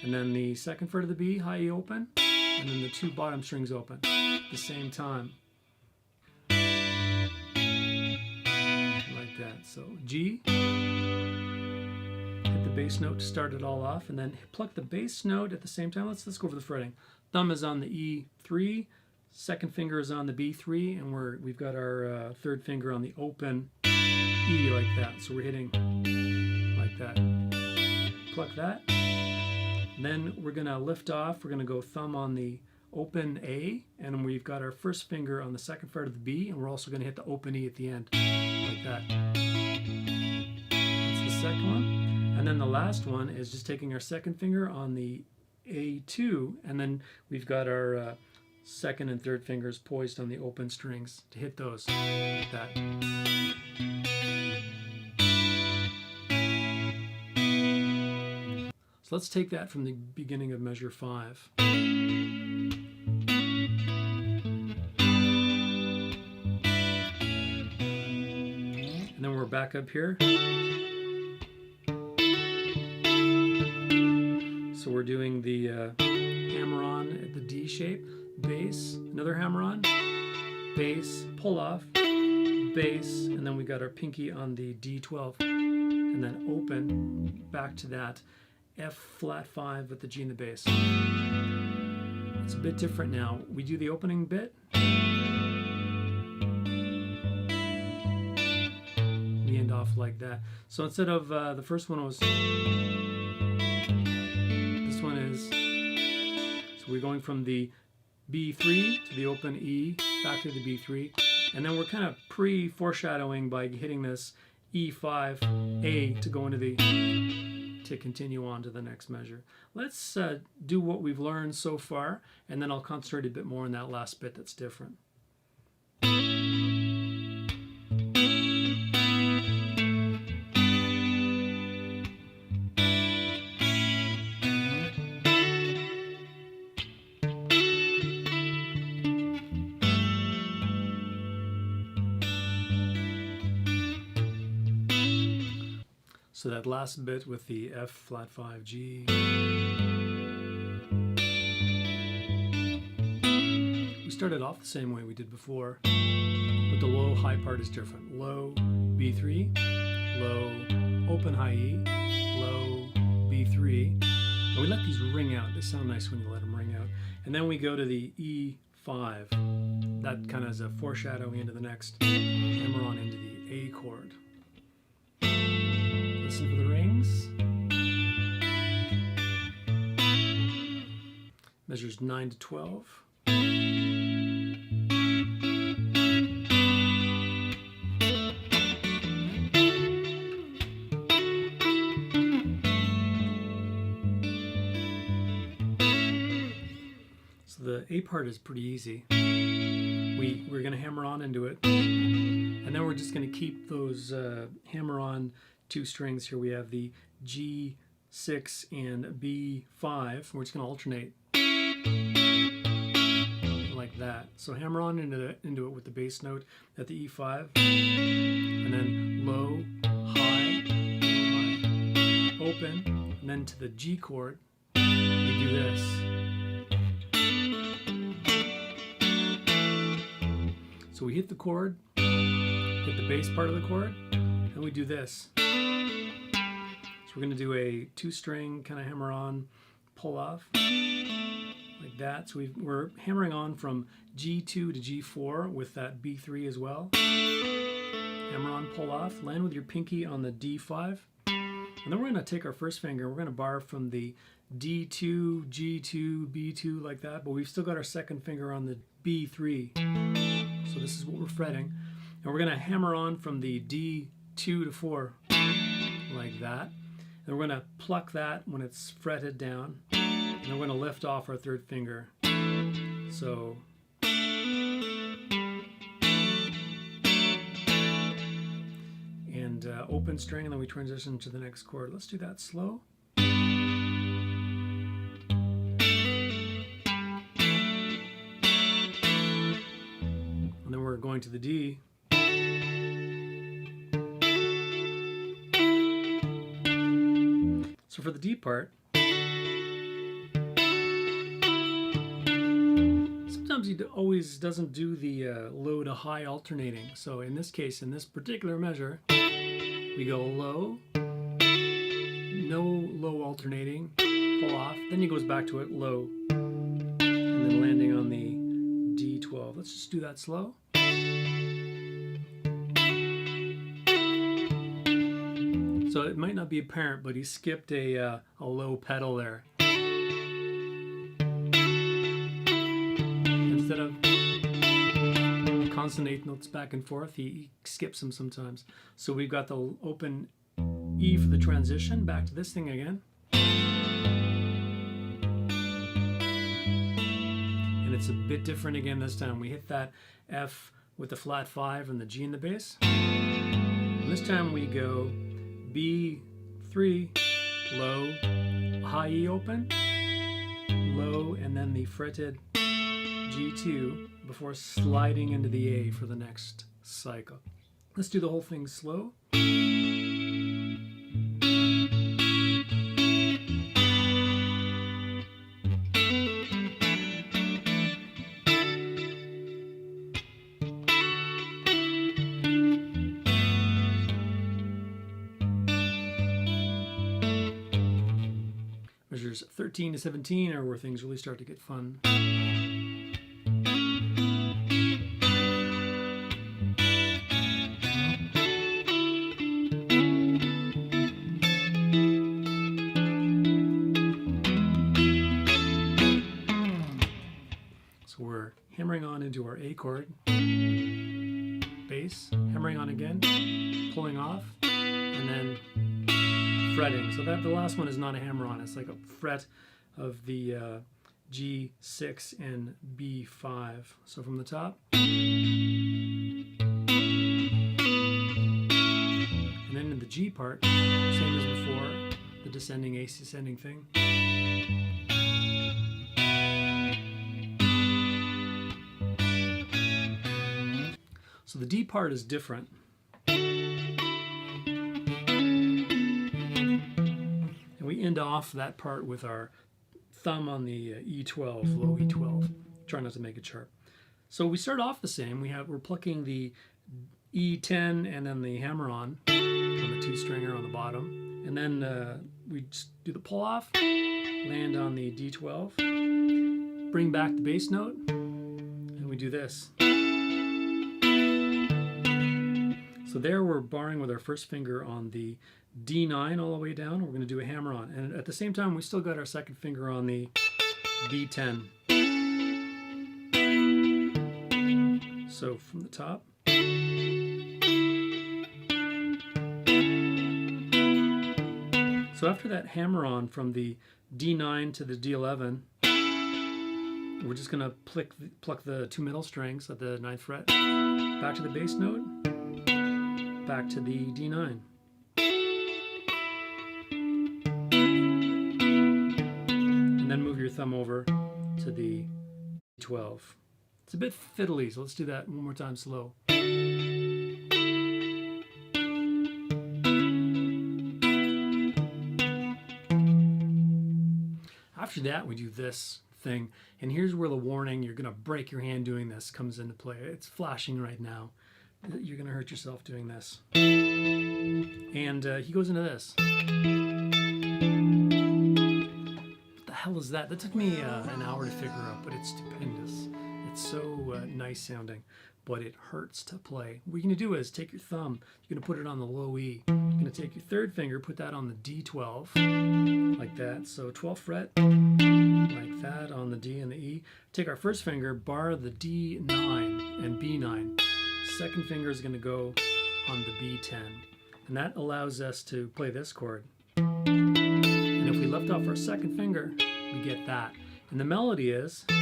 and then the second fret of the B, high E open, and then the 2 bottom strings open at the same time. That. So G, hit the bass note to start it all off, and then pluck the bass note at the same time. Let's go over the fretting. Thumb is on the E3, second finger is on the B3, and we've got our third finger on the open E like that. So we're hitting like that. Pluck that. And then we're gonna lift off. We're gonna go thumb on the open A, and we've got our first finger on the second fret of the B, and we're also gonna hit the open E at the end. Like that. That's the second one. And then the last one is just taking our second finger on the A2, and then we've got our second and third fingers poised on the open strings to hit those like that. So let's take that from the beginning of measure 5. And then we're back up here. So we're doing the hammer-on at the D shape, bass, another hammer-on, bass, pull-off, bass, and then we got our pinky on the D12, and then open back to that F flat 5 with the G in the bass. It's a bit different now. We do the opening bit. We end off like that. So instead of the first one was... This one is... So we're going from the B3 to the open E, back to the B3. And then we're kind of pre-foreshadowing by hitting this E5 A to go into the... to continue on to the next measure. Let's do what we've learned so far, and then I'll concentrate a bit more on that last bit that's different. So that last bit with the F flat 5 G. We started off the same way we did before, but the low high part is different. Low B3, low open high E, low B3. And we let these ring out. They sound nice when you let them ring out. And then we go to the E5. That kind of is a foreshadowing into the next hammer on into the A chord. Listen for the rings. Measures 9 to 12. So the A part is pretty easy. We're going to hammer on into it, and then we're just going to keep those hammer on two strings here. We have the G6 and B5. We're just going to alternate like that. So hammer on into it with the bass note at the E5, and then low, high, open, and then to the G chord, we do this. So we hit the chord, hit the bass part of the chord, and we do this. So we're going to do a 2-string kind of hammer on, pull off, like that. So we're hammering on from G2 to G4 with that B3 as well. Hammer on, pull off, land with your pinky on the D5. And then we're going to take our first finger, we're going to bar from the D2, G2, B2 like that, but we've still got our second finger on the B3. So this is what we're fretting. And we're going to hammer on from the D2 to 4 like that. And we're going to pluck that when it's fretted down. And then we're going to lift off our third finger. So and open string, and then we transition to the next chord. Let's do that slow. And then we're going to the D. So for the D part, sometimes he always doesn't do the low to high alternating. So in this case, in this particular measure, we go low, no low alternating, pull off, then he goes back to it low, and then landing on the D12. Let's just do that slow. So it might not be apparent, but he skipped a low pedal there. Instead of consonant notes back and forth, he skips them sometimes. So we've got the open E for the transition, back to this thing again. And it's a bit different again this time. We hit that F with the flat 5 and the G in the bass. And this time we go B3, low, high E open, low, and then the fretted G2 before sliding into the A for the next cycle. Let's do the whole thing slow. Measures 13 to 17 are where things really start to get fun. So we're hammering on into our A chord, bass, hammering on again, pulling off, and then fretting. So that the last one is not a hammer on, it's like a fret of the G6 and B5. So from the top, and then in the G part, same as before, the descending A ascending thing. So the D part is different. We end off that part with our thumb on the E12, low E12. Try not to make it sharp. So we start off the same. We're plucking the E10 and then the hammer on the 2-stringer on the bottom. And then we just do the pull off, land on the D12, bring back the bass note, and we do this. So there we're barring with our first finger on the D9 all the way down. We're going to do a hammer on. And at the same time, we still got our second finger on the B10. So from the top. So after that hammer on from the D9 to the D11, we're just going to pluck the 2 middle strings at the 9th fret, back to the bass note, back to the D9. And then move your thumb over to the 12. It's a bit fiddly, so let's do that one more time slow. After that, we do this thing, and here's where the warning, you're gonna break your hand doing this, comes into play. It's flashing right now. You're gonna hurt yourself doing this. And he goes into this. What the hell is that? That took me an hour to figure out, but it's stupendous. It's so nice sounding, but it hurts to play. What you're gonna do is take your thumb, you're gonna put it on the low E. You're gonna take your 3rd finger, put that on the D12, like that. So 12th fret, like that on the D and the E. Take our first finger, bar the D9 and B9. 2nd finger is gonna go on the B10. And that allows us to play this chord. And if we left off our 2nd finger, we get that. And the melody is like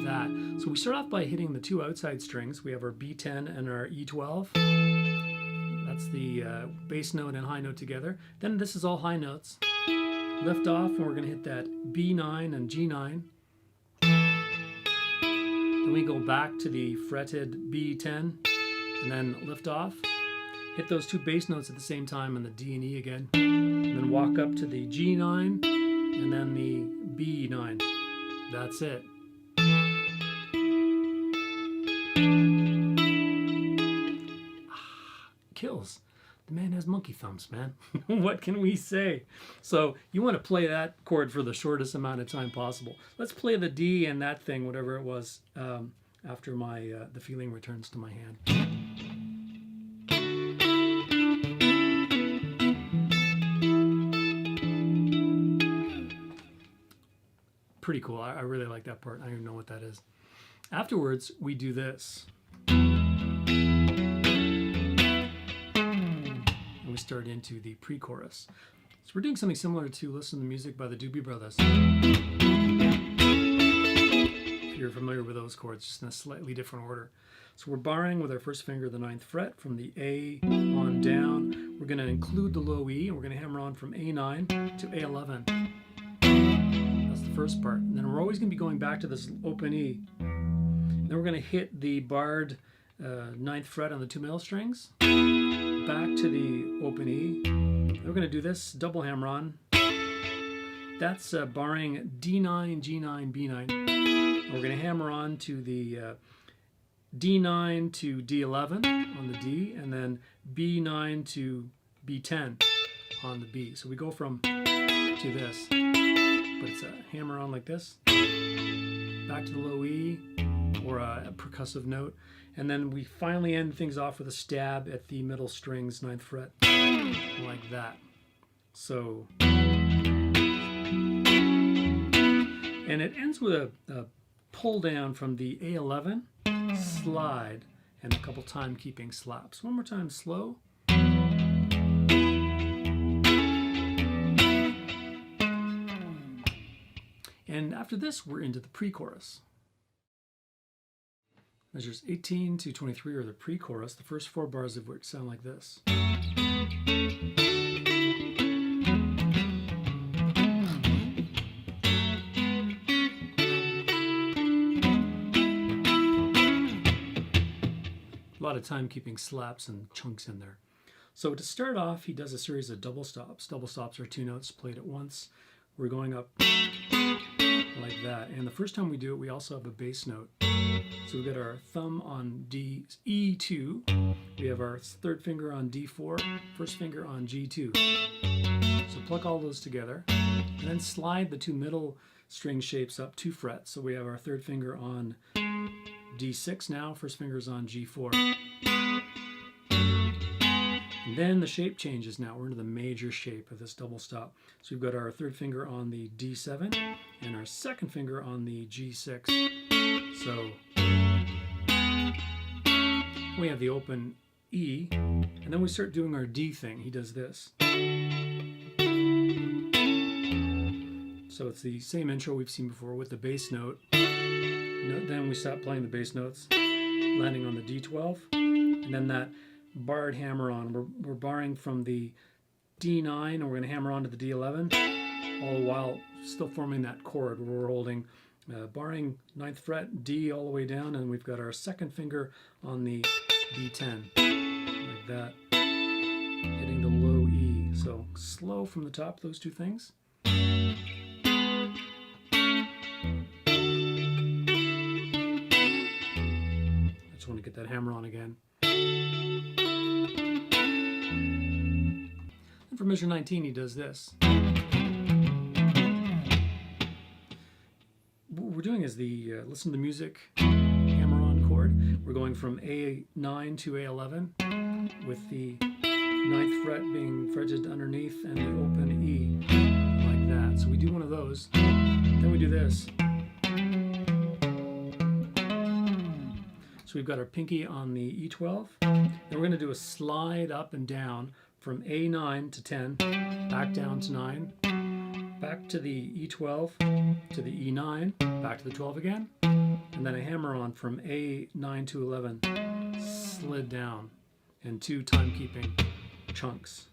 that. So we start off by hitting the 2 outside strings. We have our B10 and our E12. That's the bass note and high note together. Then this is all high notes. Lift off, and we're gonna hit that B9 and G9. Then we go back to the fretted B10 and then lift off. Hit those 2 bass notes at the same time on the D and E again. And then walk up to the G9 and then the B9. That's it. Kills. The man has monkey thumbs, man. What can we say? So you want to play that chord for the shortest amount of time possible. Let's play the D and that thing, whatever it was, after the feeling returns to my hand. Pretty cool. I really like that part. I don't even know what that is. Afterwards, we do this. we start into the pre-chorus. So we're doing something similar to Listen to the Music by the Doobie Brothers. If you're familiar with those chords, just in a slightly different order. So we're barring with our first finger the 9th fret from the A on down. We're going to include the low E, and we're going to hammer on from A9 to A11. That's the first part. And then we're always going to be going back to this open E. Then we're going to hit the barred 9th fret on the 2 middle strings, back to the open E. Then we're going to do this double hammer on. That's barring D9, G9, B9. And we're going to hammer on to the D9 to D11 on the D, and then B9 to B10 on the B. So we go from to this, but it's a hammer on like this, back to the low E, or a percussive note, and then we finally end things off with a stab at the middle strings, 9th fret, like that. So, and it ends with a pull down from the A11, slide, and a couple time-keeping slaps. One more time, slow. And after this, we're into the pre-chorus. Measures 18 to 23 are the pre-chorus, the first 4 bars of which sound like this. A lot of time-keeping slaps and chunks in there. So to start off, he does a series of double stops. Double stops are 2 notes played at once. We're going up like that. And the first time we do it, we also have a bass note. So we've got our thumb on D, E2. We have our 3rd finger on D4, first finger on G2. So pluck all those together, and then slide the 2 middle string shapes up 2 frets. So we have our 3rd finger on D6 now, first finger's on G4. And then the shape changes now. We're into the major shape of this double stop. So we've got our 3rd finger on the D7 and our 2nd finger on the G6. So we have the open E, and then we start doing our D thing. He does this. So it's the same intro we've seen before with the bass note. Then we stop playing the bass notes, landing on the D12, and then that barred hammer on. We're barring from the D9, and we're going to hammer on to the D11, all the while still forming that chord where we're holding barring 9th fret, D all the way down, and we've got our 2nd finger on the B10, like that, hitting the low E. So slow from the top, those 2 things. I just want to get that hammer on again. And for measure 19, he does this. What we're doing is the listen to the music hammer-on chord. We're going from A9 to A11 with the 9th fret being fretted underneath and the open E, like that. So we do one of those, then we do this. So we've got our pinky on the E12, then we're going to do a slide up and down from A9 to 10, back down to 9, back to the E12, to the E9, back to the 12 again, and then a hammer on from A9 to 11, slid down, and 2 time-keeping chunks.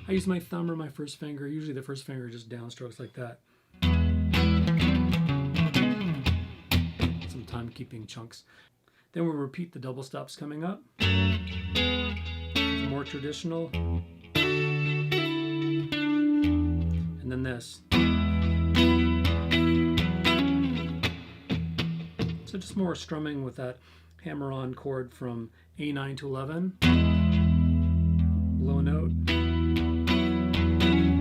I use my thumb or my first finger, usually the first finger just downstrokes like that. Some time-keeping chunks. Then we'll repeat the double stops coming up. More traditional. And then this. So just more strumming with that hammer-on chord from A9 to 11. Low note.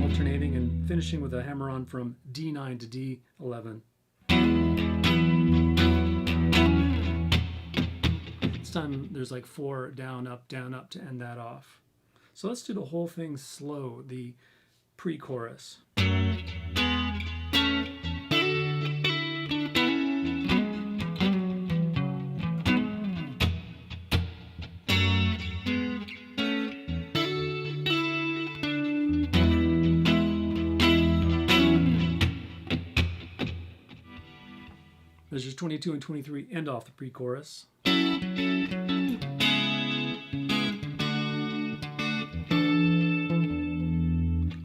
Alternating and finishing with a hammer-on from D9 to D11. This time there's like 4 down, up to end that off. So let's do the whole thing slow, the pre-chorus. Measures 22 and 23 end off the pre-chorus. So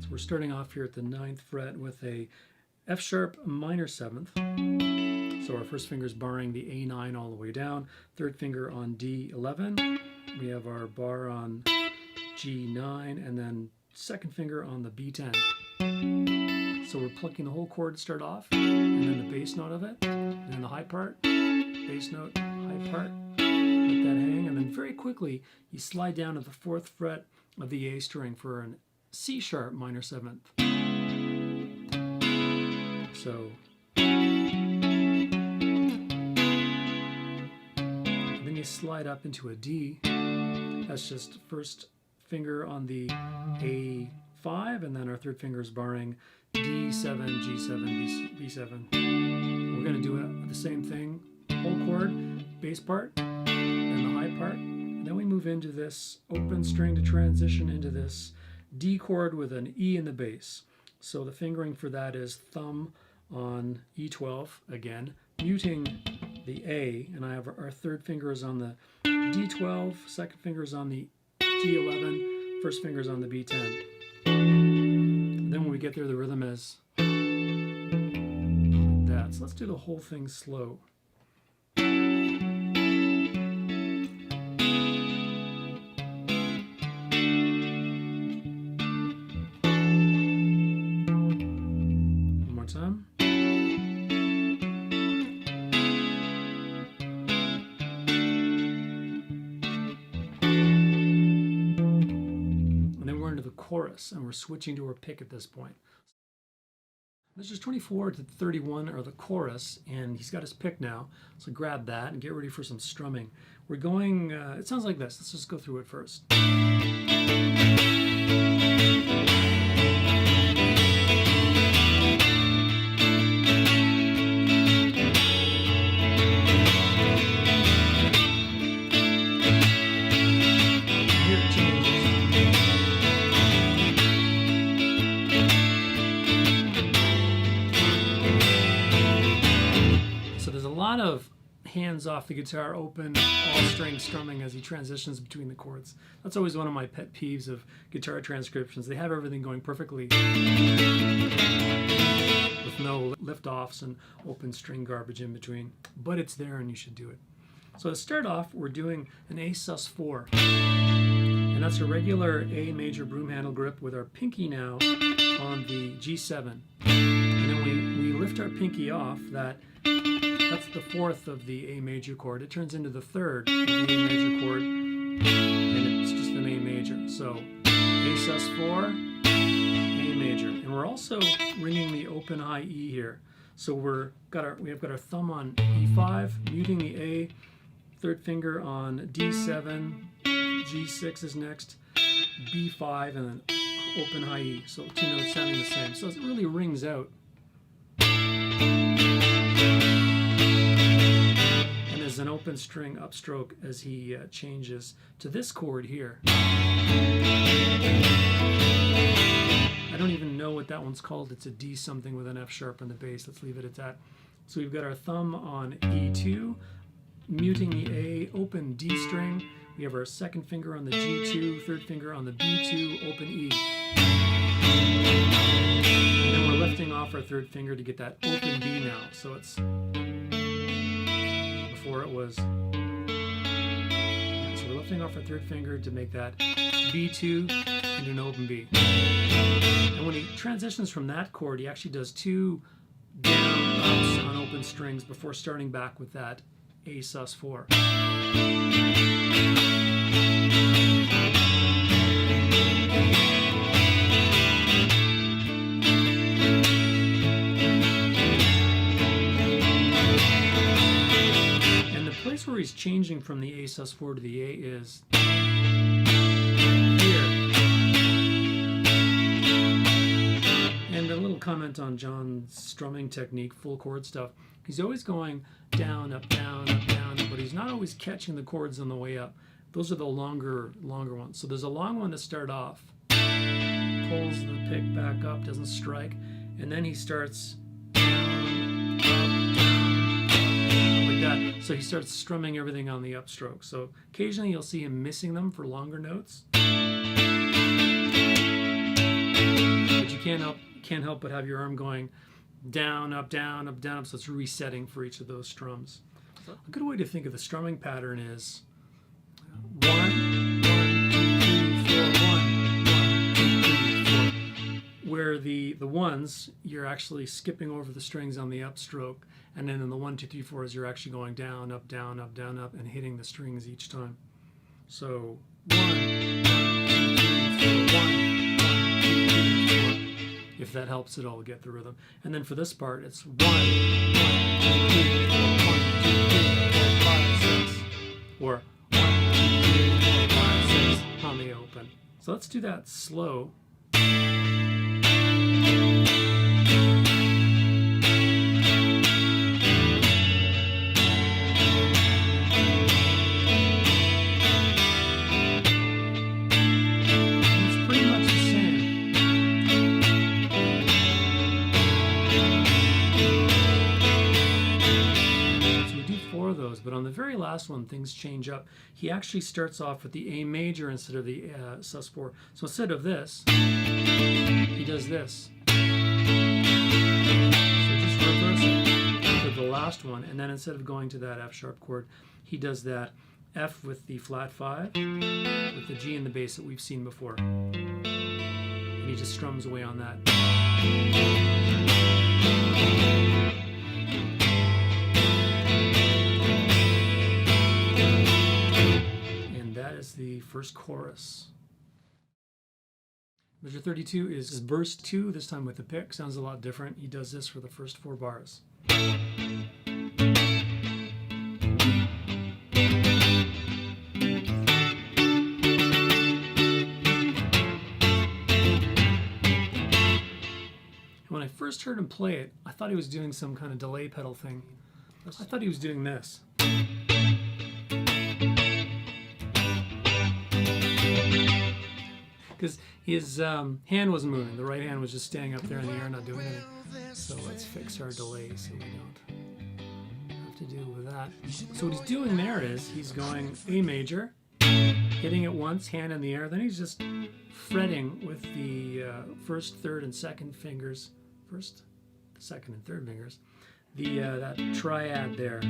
we're starting off here at the 9th fret with a F sharp minor 7th. So our first finger is barring the A9 all the way down. Third finger on D11. We have our bar on G9, and then second finger on the B10. So we're plucking the whole chord to start off, and then the bass note of it, and then the high part, bass note, high part, let that hang, and then very quickly you slide down to the 4th fret of the A string for an C sharp minor 7th. So then you slide up into a D. That's just first finger on the A5, and then our third finger is barring D7, G7, B7. We're going to do the same thing, whole chord, bass part, and the high part. And then we move into this open string to transition into this D chord with an E in the bass. So the fingering for that is thumb on E12 again, muting the A, and I have our third finger is on the D12, second finger is on the G11, first finger is on the B10. Then when we get there, the rhythm is that. So let's do the whole thing slow. One more time. Chorus, and we're switching to our pick at this point. Measures 24 to 31 are the chorus, and he's got his pick now, so grab that and get ready for some strumming. We're going, it sounds like this. Let's just go through it first. Of hands off the guitar, open, all string strumming as he transitions between the chords. That's always one of my pet peeves of guitar transcriptions. They have everything going perfectly with no lift-offs and open string garbage in between, but it's there and you should do it. So to start off, we're doing an A sus4, and that's a regular A major broom handle grip with our pinky now on the G7, and then we lift our pinky off. That's the 4th of the A major chord. It turns into the 3rd of the A major chord, and it's just an A major. So A sus4, A major, and we're also ringing the open high E here. So we have got our thumb on E5, muting the A, third finger on D7, G6 is next, B5, and then open high E. So 2 notes sounding the same. So it really rings out. There's an open string upstroke as he changes to this chord here. I don't even know what that one's called. It's a D something with an F sharp on the bass. Let's leave it at that. So we've got our thumb on E2, muting the A, open D string. We have our second finger on the G2, third finger on the B2, open E. And then we're lifting off our third finger to get that open B now. So it's before it was. So we're lifting off our third finger to make that B2 into an open B. And when he transitions from that chord, he actually does 2 down ups on open strings before starting back with that A sus4. Where he's changing from the A sus4 to the A is here. And a little comment on John's strumming technique, full chord stuff. He's always going down, up, down, but he's not always catching the chords on the way up. Those are the longer ones. So there's a long one to start off, pulls the pick back up, doesn't strike, and then he starts down, up, down, So he starts strumming everything on the upstroke. So occasionally you'll see him missing them for longer notes. But you can't help but have your arm going down, up, down, up, down, up. So it's resetting for each of those strums. So a good way to think of the strumming pattern is 1, 1, 2, 3, 4, 1, 1, 2, 3, 4. Where the ones, you're actually skipping over the strings on the upstroke, and then in the 1, 2, 3, 4s, you're actually going down, up, down, up, down, up, and hitting the strings each time. So 1, 1, 2, 3, 4, 1, 1, 2, 3, 4. If that helps at all get the rhythm. And then for this part, it's 1, 1, 2, 3, 4, 1, 2, 3, 4, 5, 6, or 1, 2, 3, 4, 5, 6 on the open. So let's do that slow. But on the very last one, things change up. He actually starts off with the A major instead of the sus4. So instead of this, he does this. So just reverse it for the last one, and then instead of going to that F sharp chord, he does that F with the flat 5, with the G in the bass that we've seen before. And he just strums away on that. Is the first chorus. Measure 32 is verse 2, this time with the pick. Sounds a lot different. He does this for the first 4 bars. When I first heard him play it, I thought he was doing some kind of delay pedal thing. I thought he was doing this. Because his hand wasn't moving. The right hand was just staying up there in the air, not doing anything. So let's fix our delay so we don't have to deal with that. So what he's doing there is he's going A major, hitting it once, hand in the air. Then he's just fretting with the first, third, and second fingers. First, second, and third fingers. That triad there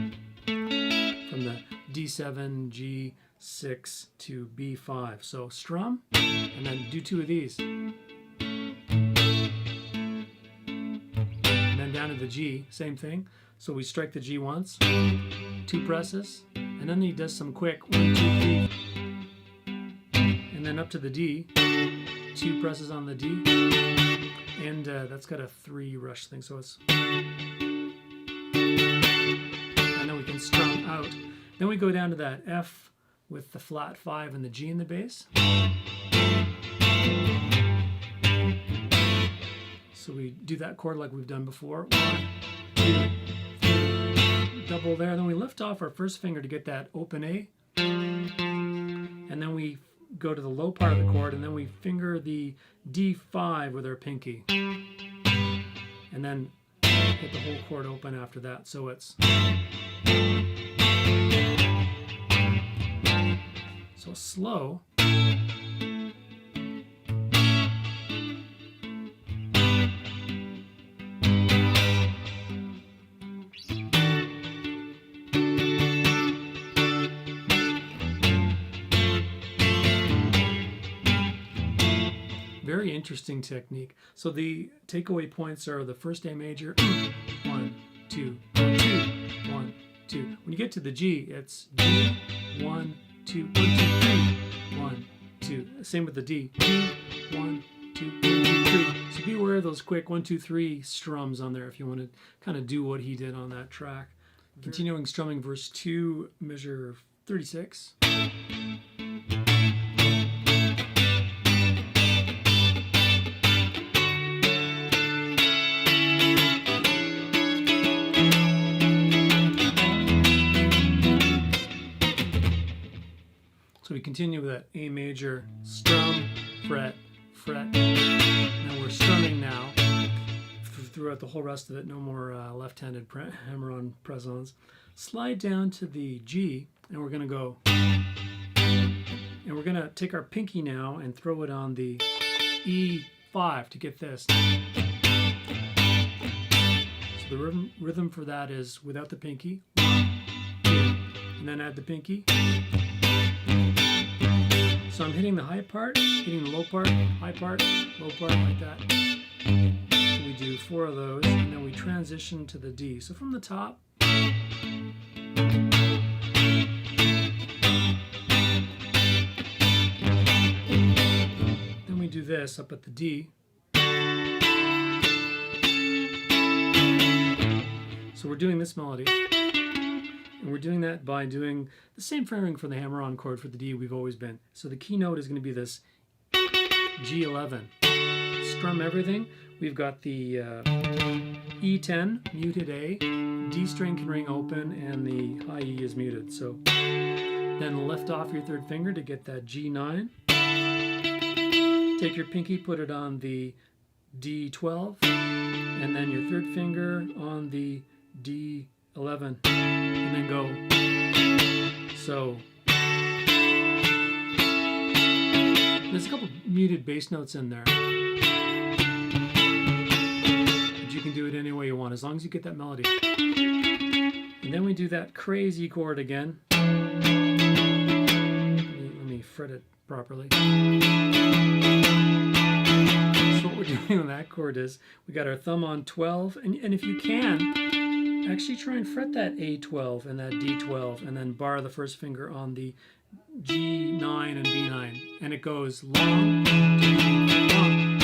from the D7, G6 to B5. So strum, and then do 2 of these. And then down to the G, same thing. So we strike the G once, 2 presses, and then he does some quick 1, 2, 3. And then up to the D, 2 presses on the D. And that's got a 3 rush thing, so it's... And then we can strum out. Then we go down to that F with the flat 5 and the G in the bass. So we do that chord like we've done before. 1, 2, 3. Double there. Then we lift off our first finger to get that open A. And then we go to the low part of the chord, and then we finger the D5 with our pinky. And then hit the whole chord open after that. So it's... So slow. Very interesting technique. So the takeaway points are the first A major, 1, 2, 1, 2, 1, 2. When you get to the G, it's G, 1, 2, 1, 2, 3, 1, 2. Same with the D. G, 1, 2, 1, 2, 3. So beware of those quick 1, 2, 3 strums on there if you want to kind of do what he did on that track. Continuing strumming verse 2, measure 36. So we continue with that A major, strum, fret, fret. Now we're strumming now throughout the whole rest of it. No more left-handed hammer-on press-ons. Slide down to the G, and we're going to go. And we're going to take our pinky now and throw it on the E5 to get this. So the rhythm for that is without the pinky. 1, 2, and then add the pinky. So I'm hitting the high part, hitting the low part, high part, low part, like that. So we do 4 of those, and then we transition to the D. So from the top, then we do this up at the D. So we're doing this melody. And we're doing that by doing the same fingering for the hammer-on chord for the D we've always been. So the key note is going to be this G11. Strum everything. We've got the E10, muted A, D string can ring open, and the high E is muted. So then lift off your third finger to get that G9. Take your pinky, put it on the D12, and then your third finger on the D11. And then go. So there's a couple muted bass notes in there, but you can do it any way you want as long as you get that melody. And then we do that crazy chord again. Let me fret it properly. So what we're doing on that chord is we got our thumb on 12, and if you can, actually try and fret that A12 and that D12 and then bar the first finger on the G9 and B9. And it goes long, long.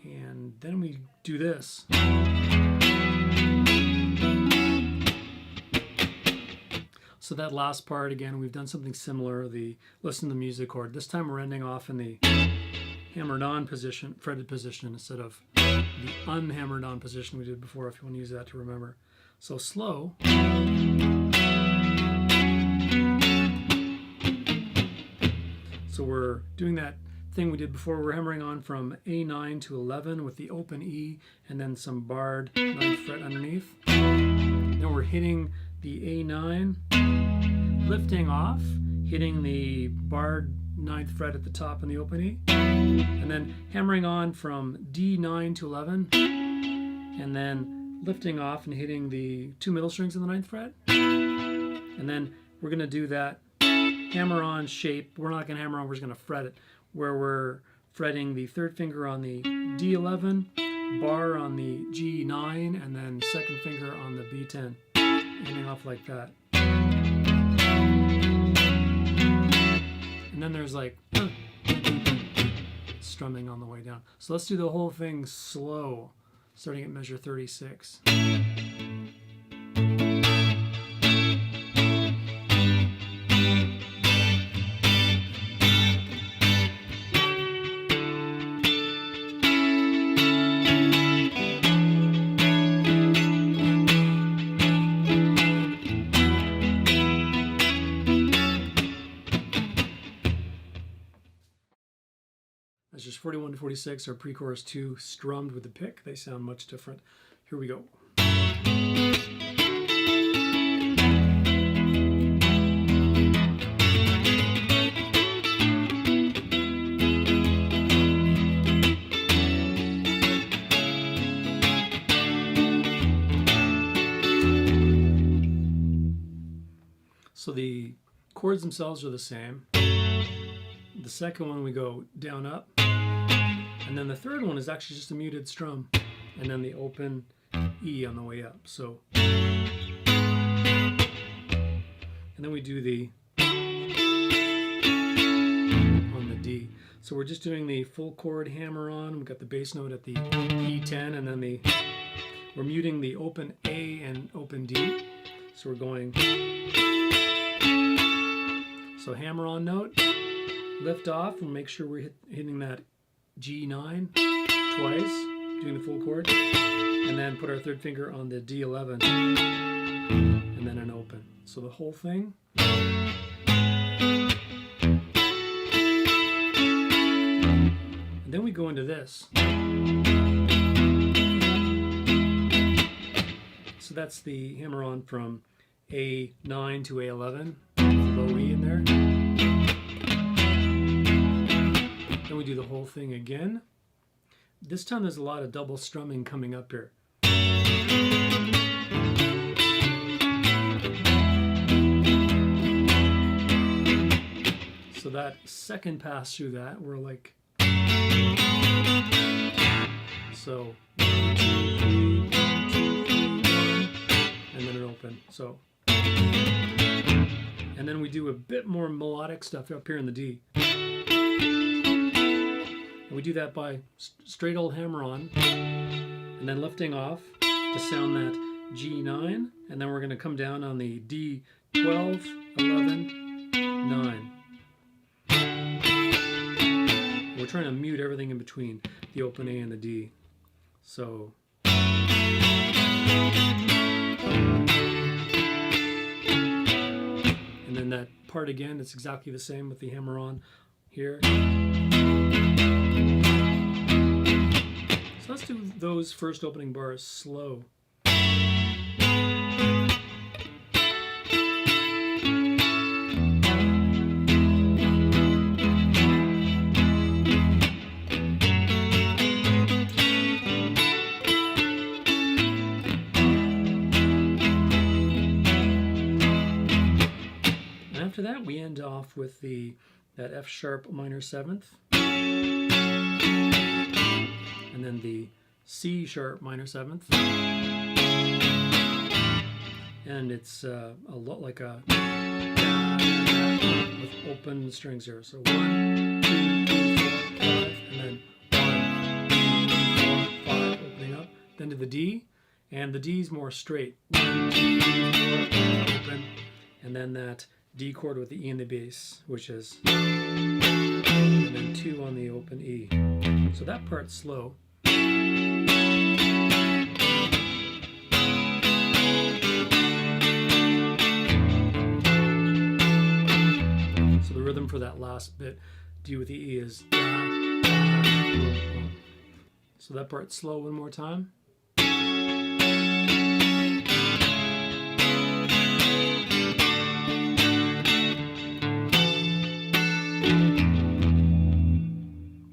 And then we do this. So that last part, again, we've done something similar, the listen to the music chord. This time we're ending off in the hammered on position, fretted position, instead of the unhammered on position we did before, if you want to use that to remember. So slow. So we're doing that thing we did before. We're hammering on from A9 to 11 with the open E and then some barred 9th fret underneath. Then we're hitting the A9, lifting off, hitting the barred 9th fret at the top and the open E, and then hammering on from D9 to 11, and then lifting off and hitting the 2 middle strings on the 9th fret. And then we're going to do that hammer on shape. We're not going to hammer on, we're just going to fret it, where we're fretting the third finger on the D11, bar on the G9, and then second finger on the B10, ending off like that. And then there's like strumming on the way down. So let's do the whole thing slow, starting at measure 36. Measures 41 to 46 are pre-chorus 2 strummed with the pick. They sound much different. Here we go. So the chords themselves are the same. The second one we go down up, and then the third one is actually just a muted strum, and then the open E on the way up. So, and then we do the on the D. So we're just doing the full chord hammer on. We've got the bass note at the E10, and then we're muting the open A and open D. So we're going. So hammer on note. Lift off and make sure we're hitting that G9 twice, doing the full chord, and then put our third finger on the D11, and then an open. So the whole thing. And then we go into this. that's the hammer on from A9 to A11, low E in there. Then we do the whole thing again. This time there's a lot of double strumming coming up here. So that second pass through that, we're like, so 1, 2, 3, 1, 2, 3, 1, and then an open. So, and then we do a bit more melodic stuff up here in the D. And we do that by straight old hammer on, and then lifting off to sound that G9, and then we're going to come down on the D12, 11, 9. We're trying to mute everything in between the open A and the D. So and then that part again, it's exactly the same with the hammer on here. So let's do those first opening bars slow. After that, we end off with that F sharp minor 7th, and then the C sharp minor 7th, and it's a lot like a with open strings here. So 1, 2, 3, 4, 5, and then 1, 2, 3, 4, 5, opening up. Then to the D, and the D is more straight. 1, 2, 3, 4, open, and then that D chord with the E in the bass, which is, and then 2 on the open E. So that part's slow. So the rhythm for that last bit, D with the E, is da, da. So that part's slow one more time.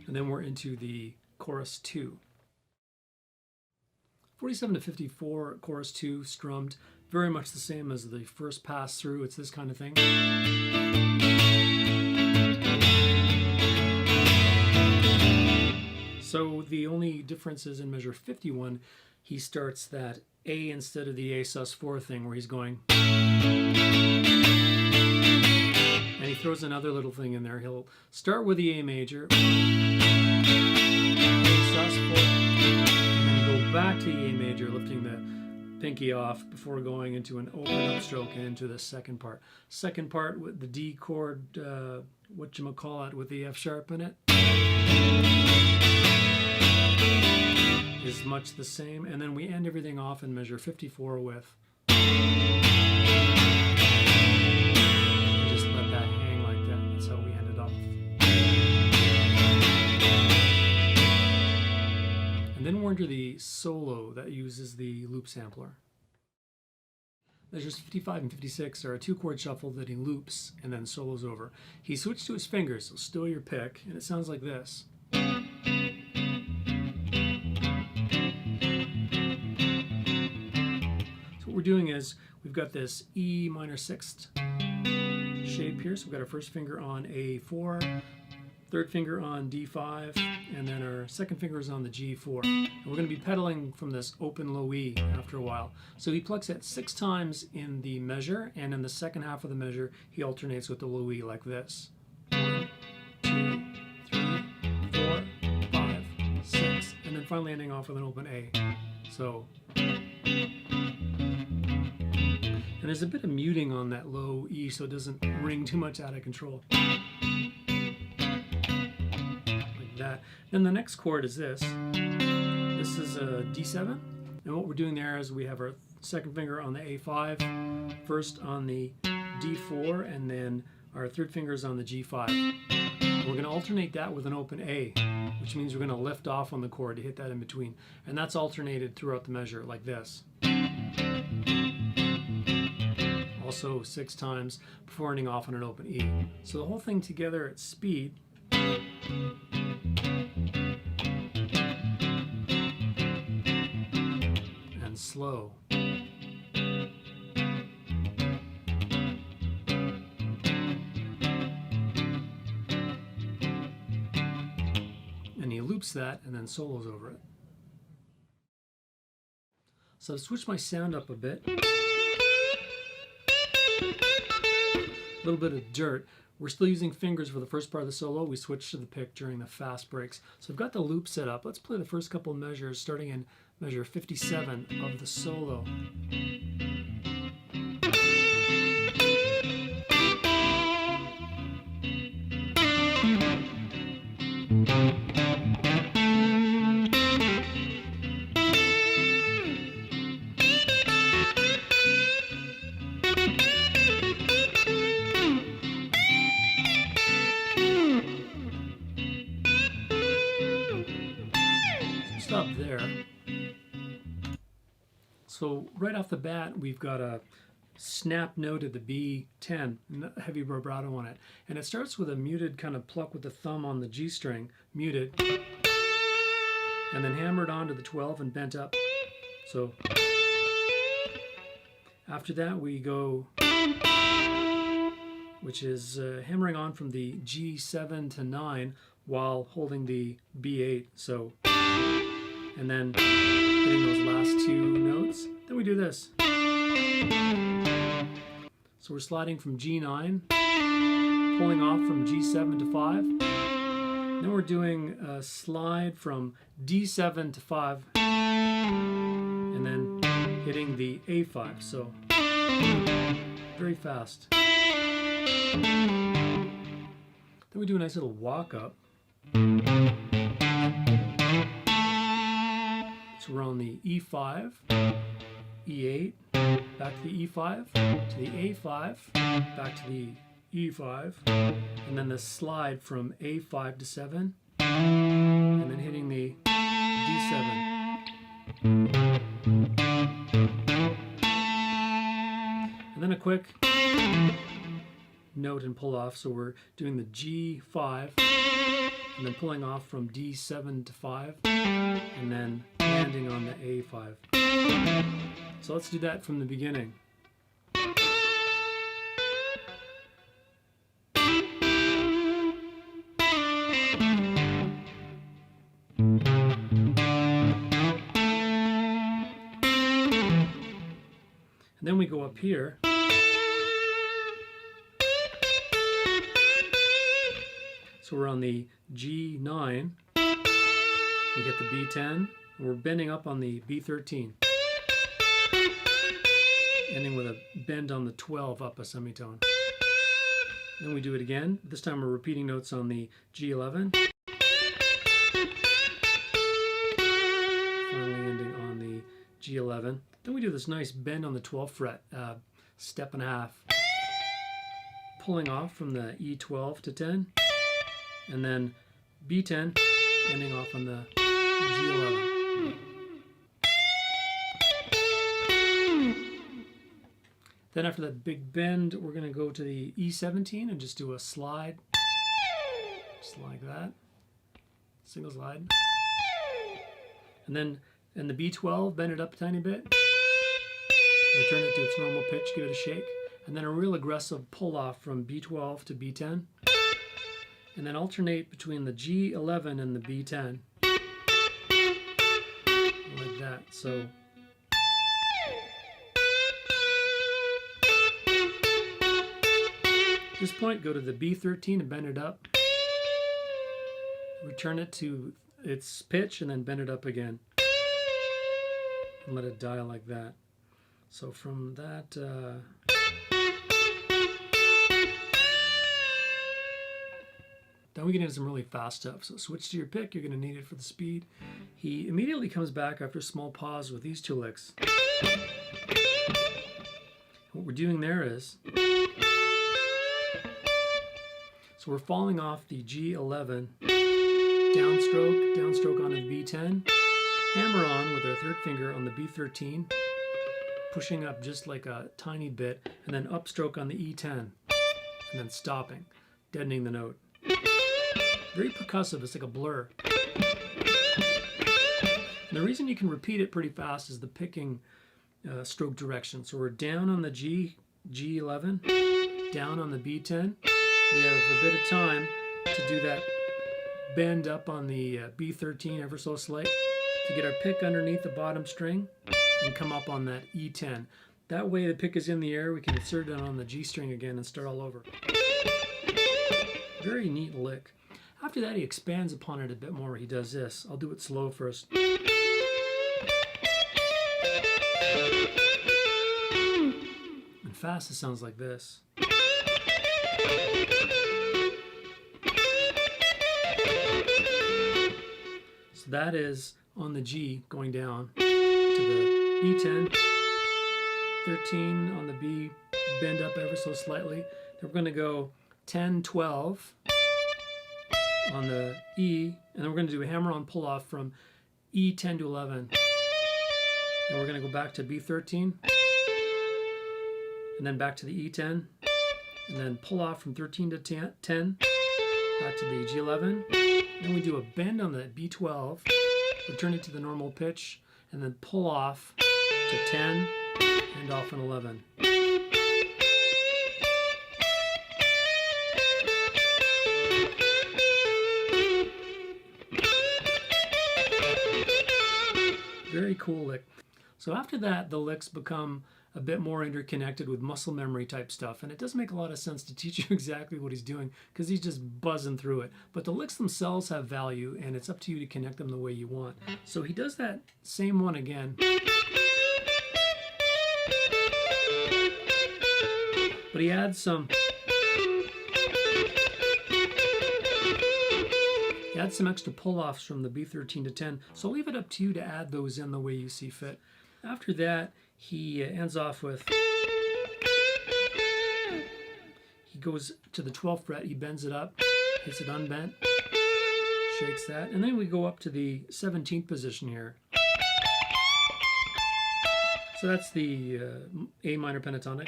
And then we're into the chorus 2. 47 to 54, chorus 2, strummed, very much the same as the first pass through. It's this kind of thing. So the only difference is in measure 51, he starts that A instead of the A sus4 thing where he's going. And he throws another little thing in there. He'll start with the A major, A sus4, and then go back to the A major, lifting the pinky off before going into an open upstroke and into the second part. Second part with the D chord, whatchamacallit, with the F sharp in it, is much the same. And then we end everything off in measure 54 with, just let that hang like that. That's how we end it off. And then we're into the solo that uses the loop sampler. Measures 55 and 56 are a 2-chord shuffle that he loops and then solos over. He switched to his fingers, so still your pick, and it sounds like this. So what we're doing is we've got this E minor 6th shape here. So we've got our first finger on A4, third finger on D5, and then our second finger is on the G4. And we're going to be pedaling from this open low E after a while. So he plucks it 6 times in the measure, and in the second half of the measure, he alternates with the low E like this. 1, 2, 3, 4, 5, 6, and then finally ending off with an open A. So, and there's a bit of muting on that low E so it doesn't ring too much out of control. That. Then the next chord is this. This is a D7, and what we're doing there is we have our second finger on the A5, first on the D4, and then our third finger is on the G5. And we're going to alternate that with an open A, which means we're going to lift off on the chord to hit that in between, and that's alternated throughout the measure like this. Also 6 times before ending off on an open E. So the whole thing together at speed. And slow. And he loops that and then solos over it. So I've switched my sound up a bit. A little bit of dirt. We're still using fingers for the first part of the solo. We switch to the pick during the fast breaks. So I've got the loop set up. Let's play the first couple of measures starting in measure 57 of the solo. Stop there. So right off the bat, we've got a snap note at the B10, heavy vibrato on it. And it starts with a muted kind of pluck with the thumb on the G string, muted, and then hammered onto the 12 and bent up. So after that we go, which is hammering on from the G7 to 9 while holding the B8. So, and then hitting those last 2 notes. Then we do this. So we're sliding from G9, pulling off from G7 to 5. Then we're doing a slide from D7 to 5, and then hitting the A5. So very fast. Then we do a nice little walk up. So we're on the E5, E8, back to the E5, to the A5, back to the E5, and then the slide from A5 to 7, and then hitting the D7. And then a quick note and pull off. So we're doing the G5, and then pulling off from D7 to 5, and then landing on the A5. So let's do that from the beginning. And then we go up here. So we're on the G9, we get the B10, and we're bending up on the B13, ending with a bend on the 12 up a semitone. Then we do it again. This time we're repeating notes on the G11, finally ending on the G11. Then we do this nice bend on the 12th fret, step and a half, pulling off from the E12 to 10, and then B10, ending off on the G11. Then after that big bend, we're going to go to the E17 and just do a slide, just like that, single slide. And then in the B12, bend it up a tiny bit, return it to its normal pitch, give it a shake, and then a real aggressive pull off from B12 to B10. And then alternate between the G11 and the B10. Like that. So at this point, go to the B13 and bend it up. Return it to its pitch and then bend it up again. And let it die like that. So from that... Then we get into some really fast stuff. So switch to your pick, you're going to need it for the speed. He immediately comes back after a small pause with these 2 licks. What we're doing there is, so we're falling off the G11, downstroke onto the B10, hammer on with our 3rd finger on the B13, pushing up just like a tiny bit, and then upstroke on the E10, and then stopping, deadening the note. Very percussive, it's like a blur. And the reason you can repeat it pretty fast is the picking stroke direction. So we're down on the G11, down on the B10. We have a bit of time to do that bend up on the B13 ever so slight to get our pick underneath the bottom string and come up on that E10. That way the pick is in the air, we can insert it on the G string again and start all over. Very neat lick. After that he expands upon it a bit more. He does this. I'll do it slow first. And fast it sounds like this. So that is on the G going down to the B10, 13 on the B, bend up ever so slightly. Then we're going to go 10, 12 on the E, and then we're going to do a hammer-on pull-off from E10 to 11. And we're going to go back to B13, and then back to the E10, and then pull off from 13 to 10, back to the G11. Then we do a bend on the B12, return it to the normal pitch, and then pull off to 10 and off an 11. Very cool lick. So after that, the licks become a bit more interconnected with muscle memory type stuff, and it does make a lot of sense to teach you exactly what he's doing because he's just buzzing through it. But the licks themselves have value, and it's up to you to connect them the way you want. So he does that same one again, but he adds some extra pull-offs from the B13 to 10, so I'll leave it up to you to add those in the way you see fit. After that, he ends off with, he goes to the 12th fret, he bends it up, hits it unbent, shakes that, and then we go up to the 17th position here. So that's the A minor pentatonic,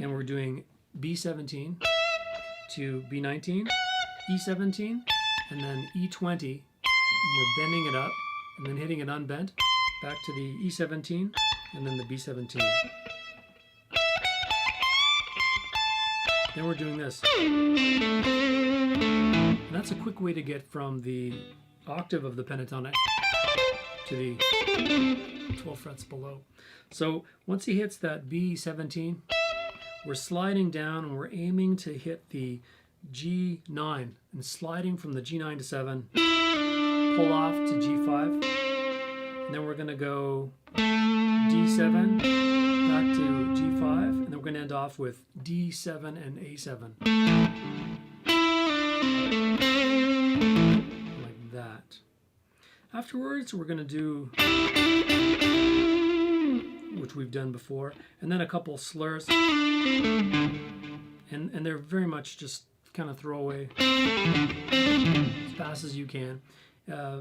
and we're doing B17 to B19, E17, and then E20. We're bending it up and then hitting it unbent, back to the E17 and then the B17. Then we're doing this. And that's a quick way to get from the octave of the pentatonic to the 12 frets below. So once he hits that B17, we're sliding down and we're aiming to hit the G9 and sliding from the G9 to 7, pull off to G5, and then we're going to go D7 back to G5, and then we're going to end off with D7 and A7. Like that. Afterwards, we're going to do, which we've done before, and then a couple slurs, and they're very much just kind of throwaway as fast as you can,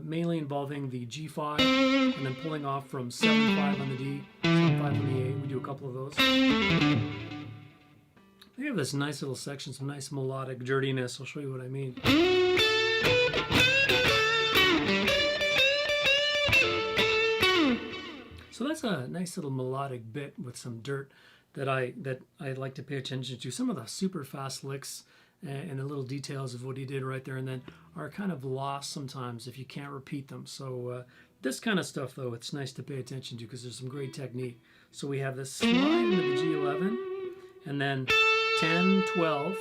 mainly involving the G5 and then pulling off from 7-5 on the D, 7-5 on the A. We do a couple of those. They have this nice little section, some nice melodic dirtiness. I'll show you what I mean. So that's a nice little melodic bit with some dirt that I like to pay attention to. Some of the super fast licks and the little details of what he did right there and then are kind of lost sometimes if you can't repeat them. So this kind of stuff, though, it's nice to pay attention to because there's some great technique. So we have this slide into the G11 and then 10, 12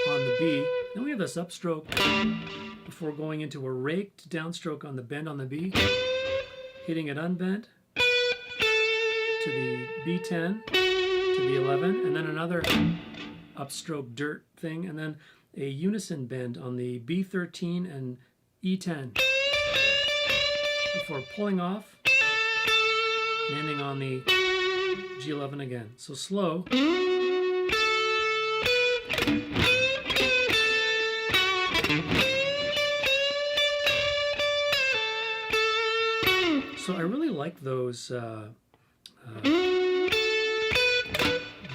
on the B. Then we have this upstroke before going into a raked downstroke on the bend on the B, hitting it unbent to the B10 to the 11, and then another upstroke dirt thing, and then a unison bend on the B13 and E10 before pulling off and ending on the G11 again. So slow. So I really like those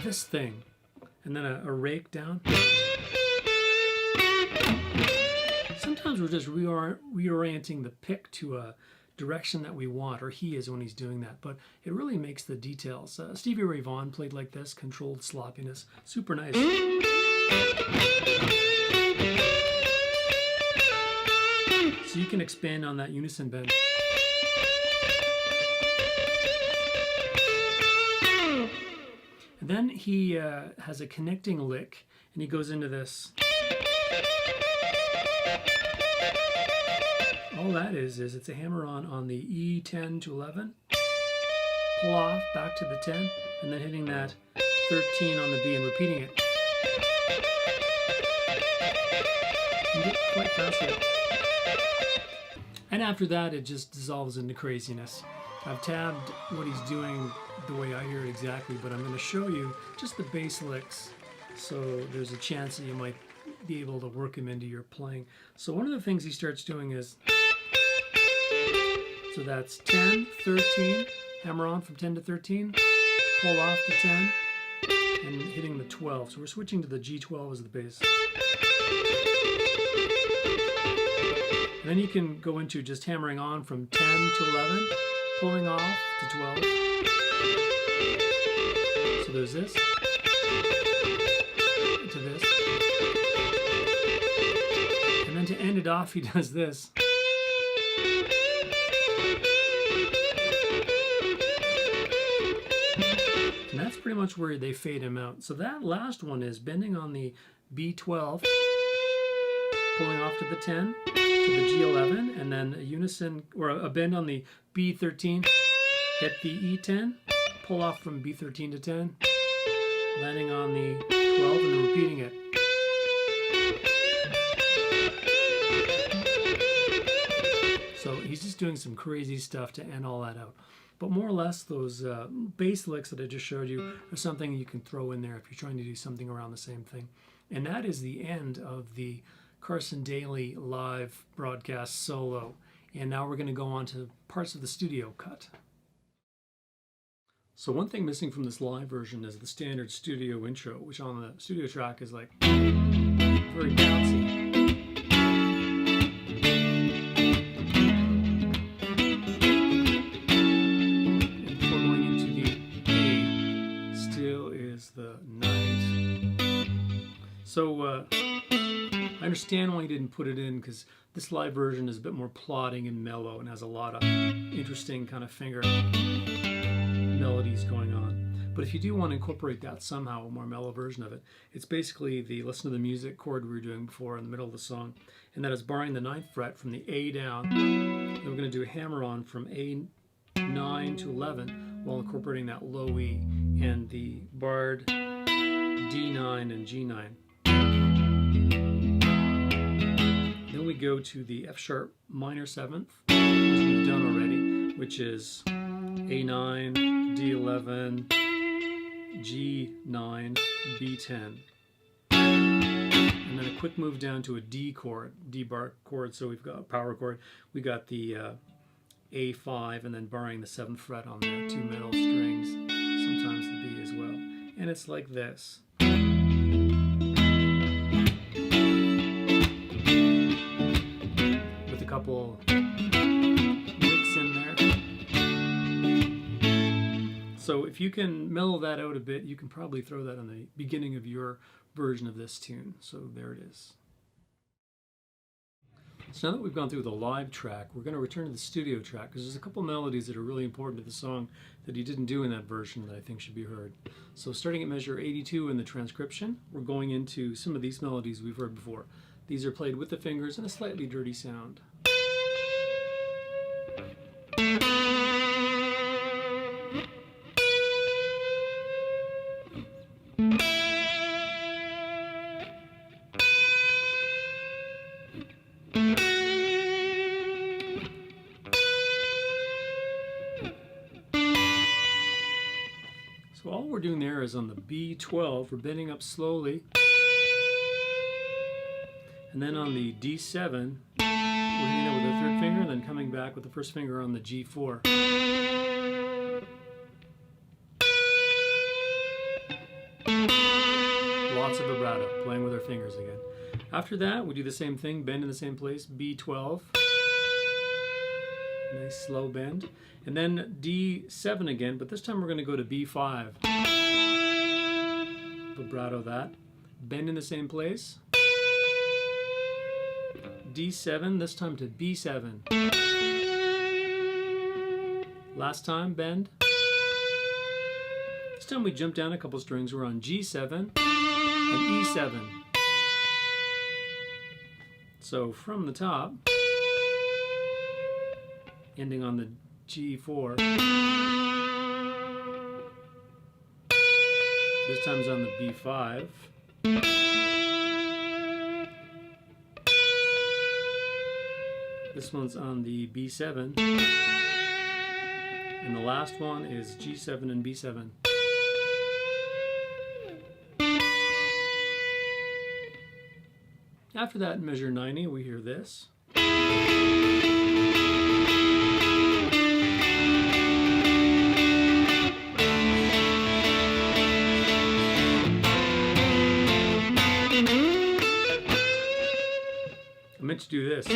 this thing, and then a rake down. Sometimes we're just reorienting the pick to a direction that we want, or he is when he's doing that, but it really makes the details. Stevie Ray Vaughan played like this, controlled sloppiness, super nice. So you can expand on that unison bend. And then he has a connecting lick, and he goes into this. All that is it's a hammer-on the E10 to 11, pull off, back to the 10, and then hitting that 13 on the B and repeating it. You get quite fast with it. And after that, it just dissolves into craziness. I've tabbed what he's doing the way I hear it exactly, but I'm going to show you just the bass licks, so there's a chance that you might be able to work him into your playing. So one of the things he starts doing is, so that's 10, 13, hammer on from 10 to 13, pull off to 10, and hitting the 12. So we're switching to the G12 as the bass. And then you can go into just hammering on from 10 to 11, pulling off to 12. So there's this, to this. And then to end it off, he does this. And that's pretty much where they fade him out. So that last one is bending on the B12, pulling off to the 10, to the G11, and then a unison, or a bend on the B13, hit the E10, pull off from B13 to 10, landing on the 12, and then repeating it. So he's just doing some crazy stuff to end all that out. But more or less, those bass licks that I just showed you are something you can throw in there if you're trying to do something around the same thing. And that is the end of the Carson Daly live broadcast solo. And now we're going to go on to parts of the studio cut. So one thing missing from this live version is the standard studio intro, which on the studio track is like very bouncy. The night. So I understand why he didn't put it in, because this live version is a bit more plodding and mellow and has a lot of interesting kind of finger melodies going on. But if you do want to incorporate that somehow, a more mellow version of it, it's basically the listen to the music chord we were doing before in the middle of the song, and that is barring the 9th fret from the A down. Then we're going to do a hammer on from A9 to 11 while incorporating that low E and the barred D9 and G9. Then we go to the F sharp minor 7th, as we've done already, which is A9, D11, G9, B10. And then a quick move down to a D chord, D bar chord, so we've got a power chord. We got the A5, and then barring the 7th fret on the 2 middle strings, sometimes the B as well. And it's like this. With a couple licks in there. So if you can mellow that out a bit, you can probably throw that on the beginning of your version of this tune. So there it is. So now that we've gone through the live track, we're going to return to the studio track, because there's a couple melodies that are really important to the song that he didn't do in that version that I think should be heard. So starting at measure 82 in the transcription, we're going into some of these melodies we've heard before. These are played with the fingers and a slightly dirty sound. So all we're doing there is on the B12, we're bending up slowly. And then on the D7, we're hitting it with the 3rd finger, and then coming back with the 1st finger on the G4. Lots of vibrato, playing with our fingers again. After that, we do the same thing, bend in the same place, B12. Nice slow bend. And then D7 again, but this time we're going to go to B5. Vibrato that. Bend in the same place. D7, this time to B7. Last time, bend. This time we jump down a couple strings. We're on G7 and E7. So from the top, ending on the G4. This time's on the B5. This one's on the B7. And the last one is G7 and B7. After that, measure 90, we hear this. I meant to do this.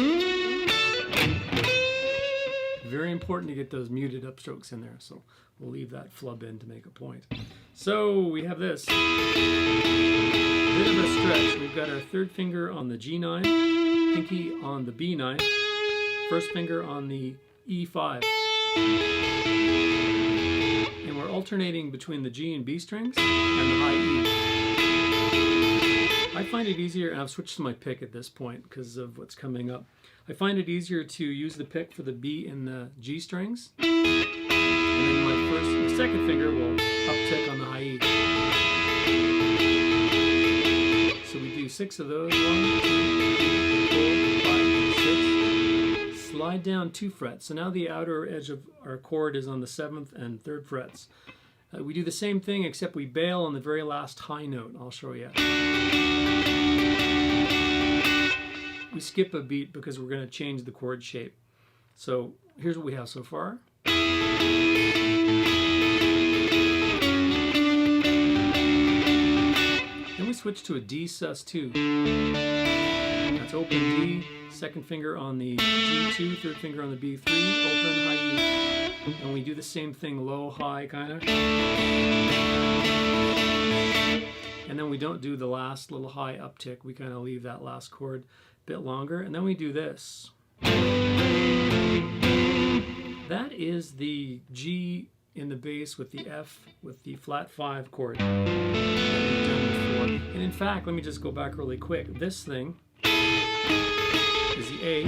Very important to get those muted upstrokes in there, so we'll leave that flub in to make a point. So we have this. Bit of a stretch. We've got our third finger on the G9, pinky on the B9, first finger on the E5. And we're alternating between the G and B strings and the high E. I find it easier, and I've switched to my pick at this point because of what's coming up. I find it easier to use the pick for the B and the G strings. And then my second finger will uptick on the high E. So we do 6 of those. 1, 2, 3, 4, 5, 6. Slide down 2 frets. So now the outer edge of our chord is on the 7th and 3rd frets. We do the same thing except we bail on the very last high note. I'll show you. We skip a beat because we're going to change the chord shape. So here's what we have so far. Then we switch to a D sus2. That's open D, second finger on the G2, third finger on the B3, open high E. And we do the same thing, low, high, kind of. And then we don't do the last little high uptick. We kind of leave that last chord a bit longer. And then we do this. That is the G in the bass with the F with the flat 5 chord that we've done before. And in fact, let me just go back really quick. This thing is the A.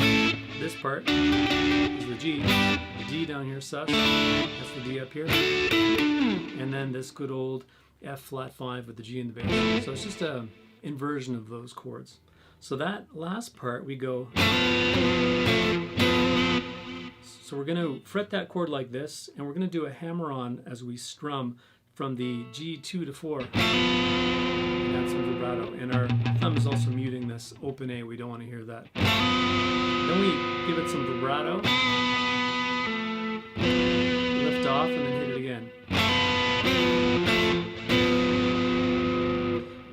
This part is the G. The D down here, sus. That's the D up here. And then this good old F flat 5 with the G in the bass. So it's just an inversion of those chords. So that last part we go. So we're going to fret that chord like this, and we're going to do a hammer-on as we strum from the G2 to 4. And add some vibrato. And our thumb is also muting this open A. We don't want to hear that. Then we give it some vibrato. Lift off and then hit it again.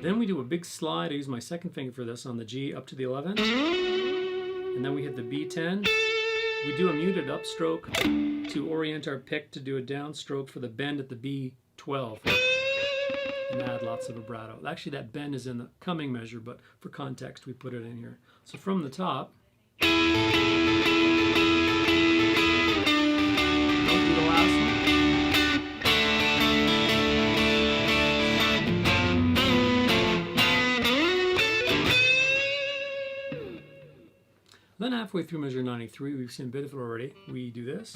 Then we do a big slide. I use my second finger for this on the G up to the 11th. And then we hit the B10. We do a muted upstroke to orient our pick to do a downstroke for the bend at the B12. And add lots of vibrato. Actually, that bend is in the coming measure, but for context, we put it in here. So from the top, I'll do the last one. Then halfway through measure 93, we've seen a bit of it already. We do this.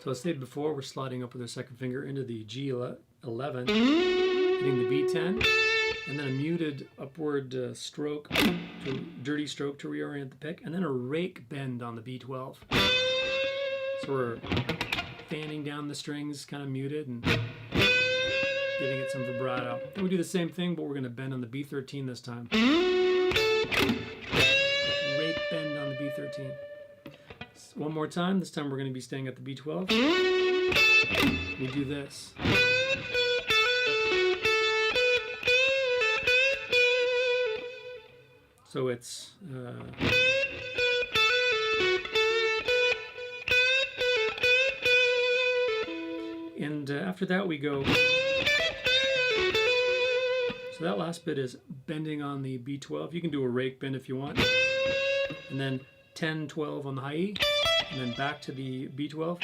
So as stated before, we're sliding up with our second finger into the G11, hitting the B10, and then a muted upward stroke, dirty stroke to reorient the pick, and then a rake bend on the B12. So we're fanning down the strings, kind of muted, and giving it some vibrato. Then we do the same thing, but we're going to bend on the B13 this time. Rake bend on the B13. One more time. This time we're going to be staying at the B12. We do this. So it's and after that we go. So that last bit is bending on the B12. You can do a rake bend if you want. And then 10, 12 on the high E, and then back to the B12.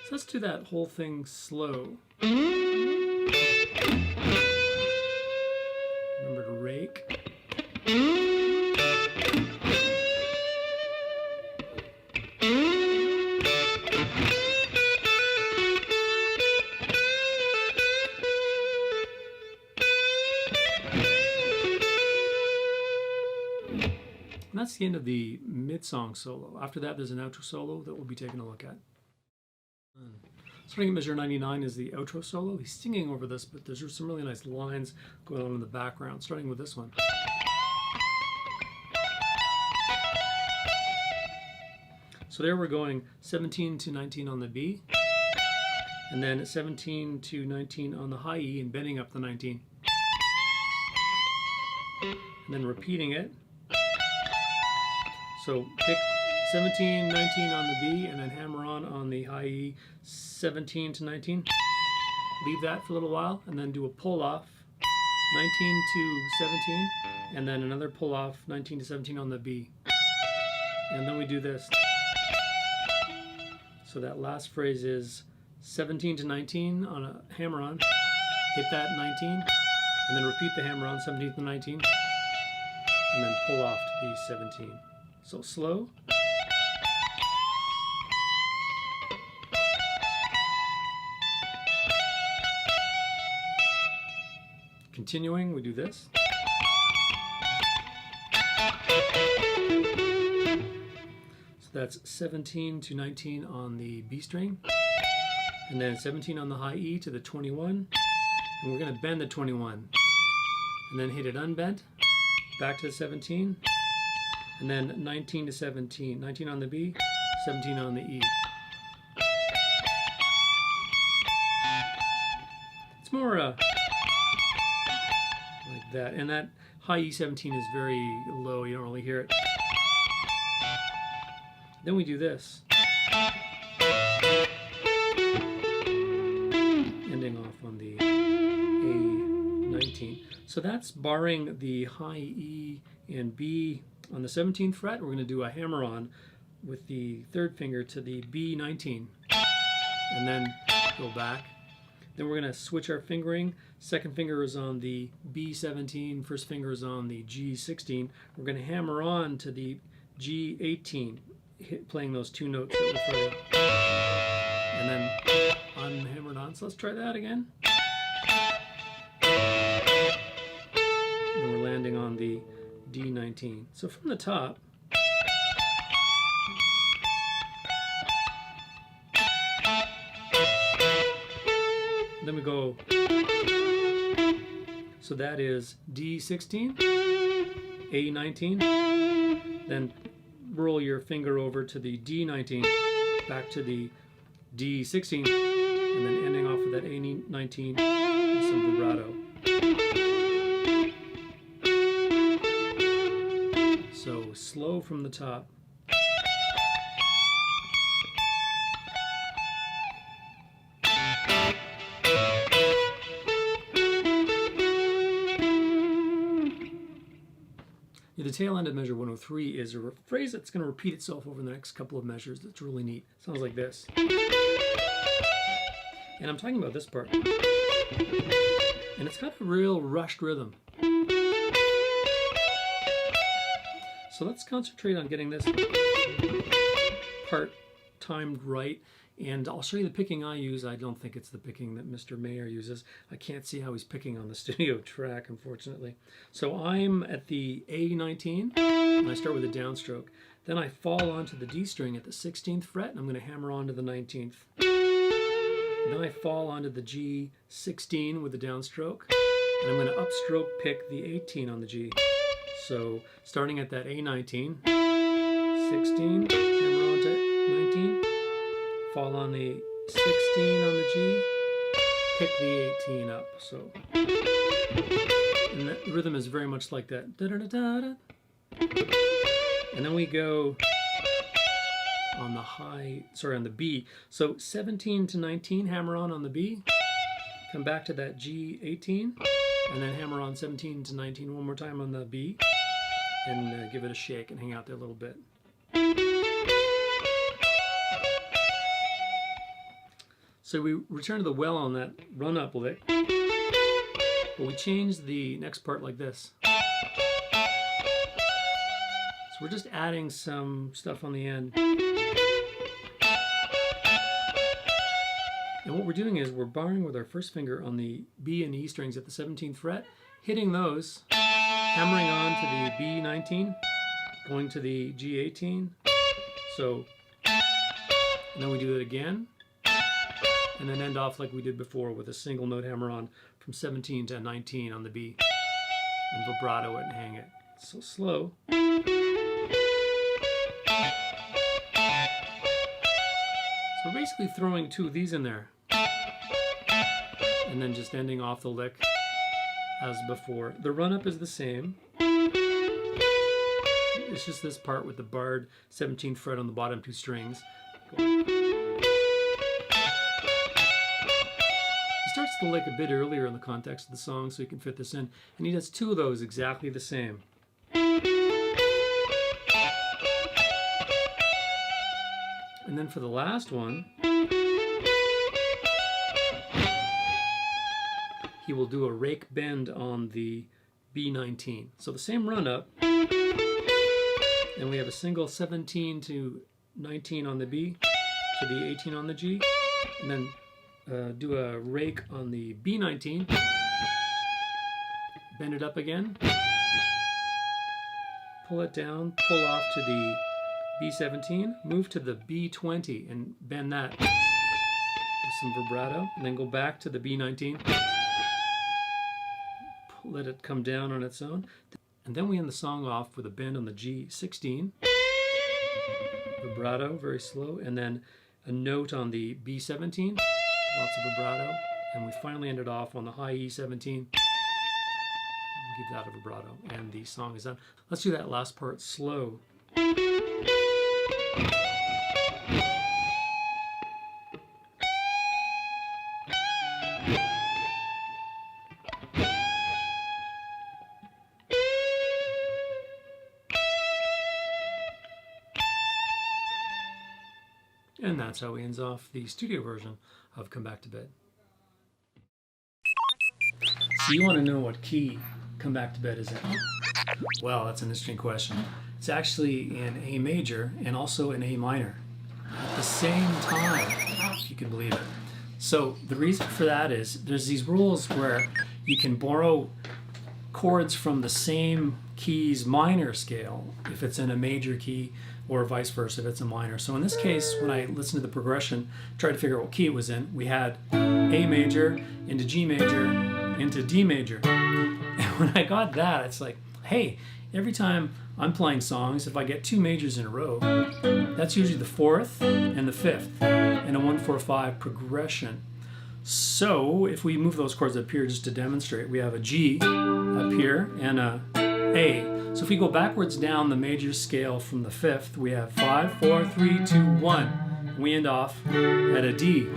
So let's do that whole thing slow. Remember to rake. And that's the end of the mid-song solo. After that, there's an outro solo that we'll be taking a look at. Starting at measure 99 is the outro solo. He's singing over this, but there's some really nice lines going on in the background, starting with this one. So there we're going 17 to 19 on the B, and then 17 to 19 on the high E and bending up the 19. And then repeating it. So pick 17, 19 on the B, and then hammer on the high E, 17 to 19. Leave that for a little while, and then do a pull off, 19 to 17, and then another pull off, 19 to 17 on the B. And then we do this. So that last phrase is 17 to 19 on a hammer on, hit that 19, and then repeat the hammer on 17 to 19, and then pull off to the 17. So slow. Continuing, we do this. So that's 17 to 19 on the B string, and then 17 on the high E to the 21, and we're going to bend the 21, and then hit it unbent, back to the 17, and then 19 to 17, 19 on the B, 17 on the E. It's more like that, and that high E17 is very low, you don't really hear it. Then we do this. Ending off on the A19. So that's barring the high E and B on the 17th fret. We're going to do a hammer on with the third finger to the B19 and then go back. Then we're going to switch our fingering. Second finger is on the B17, first finger is on the G16. We're going to hammer on to the G18, playing those two notes that we're playing. And then unhammered on. So let's try that again. And we're landing on the D19. So from the top, then we go, so that is D16, A19, then roll your finger over to the D19, back to the D16, and then ending off with that A19 with some vibrato. So slow from the top. The tail end of measure 103 is a phrase that's going to repeat itself over the next couple of measures. That's really neat. Sounds like this. And I'm talking about this part. And it's got a real rushed rhythm. So let's concentrate on getting this part timed right. And I'll show you the picking I use. I don't think it's the picking that Mr. Mayer uses. I can't see how he's picking on the studio track, unfortunately. So I'm at the A19, and I start with a downstroke. Then I fall onto the D string at the 16th fret, and I'm going to hammer on to the 19th. Then I fall onto the G16 with the downstroke, and I'm going to upstroke pick the 18 on the G. So starting at that A19, 16, hammer on to 19, fall on the 16 on the G, pick the 18 up. So, and the rhythm is very much like that. Da-da-da-da-da. And then we go on the on the B. So 17 to 19, hammer on the B, come back to that G18, and then hammer on 17 to 19 one more time on the B, and give it a shake and hang out there a little bit. So we return to the well on that run-up lick, but we change the next part like this. So we're just adding some stuff on the end. And what we're doing is we're barring with our first finger on the B and E strings at the 17th fret, hitting those, hammering on to the B19, going to the G18. So, and then we do it again, and then end off like we did before with a single note hammer on from 17 to 19 on the B, and vibrato it and hang it. So slow. So we're basically throwing two of these in there, and then just ending off the lick as before. The run-up is the same. It's just this part with the barred 17th fret on the bottom two strings. He starts the lick a bit earlier in the context of the song so he can fit this in, and he does two of those exactly the same. And then for the last one, he will do a rake bend on the B19. So the same run up, and we have a single 17 to 19 on the B to the 18 on the G, and then do a rake on the B19, bend it up again, pull it down, pull off to the B17, move to the B20 and bend that with some vibrato, and then go back to the B19, let it come down on its own, and then we end the song off with a bend on the G16, vibrato, very slow, and then a note on the B17, lots of vibrato, and we finally end it off on the high E17, give that a vibrato, and the song is done. Let's do that last part slow. And that's how he ends off the studio version of Come Back to Bed. So you want to know what key Come Back to Bed is in? Well, that's an interesting question. It's actually in A major and also in A minor at the same time, if you can believe it. So the reason for that is there's these rules where you can borrow chords from the same key's minor scale if it's in a major key, or vice versa if it's a minor. So in this case, when I listened to the progression, tried to figure out what key it was in, we had A major into G major into D major. And when I got that, it's like, hey, every time I'm playing songs, if I get two majors in a row, that's usually the fourth and the fifth in a 1-4-5 progression. So if we move those chords up here just to demonstrate, we have a G up here and a A. So if we go backwards down the major scale from the fifth, we have 5, 4, 3, 2, 1. We end off at a D.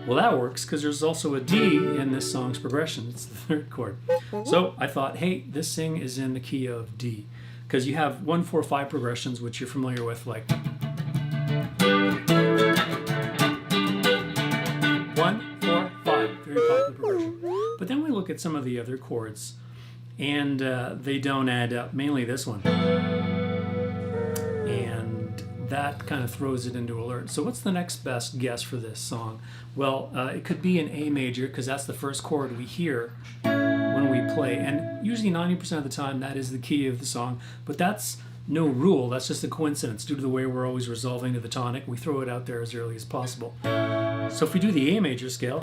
Well, that works because there's also a D in this song's progression. It's the third chord. So I thought, hey, this thing is in the key of D, because you have 1-4-5 progressions, which you're familiar with, like 1, 4, 5, very popular progression. But then we look at some of the other chords, and they don't add up, mainly this one. And that kind of throws it into alert. So what's the next best guess for this song? Well, it could be an A major, because that's the first chord we hear when we play. And usually 90% of the time that is the key of the song. But that's no rule. That's just a coincidence due to the way we're always resolving to the tonic. We throw it out there as early as possible. So if we do the A major scale,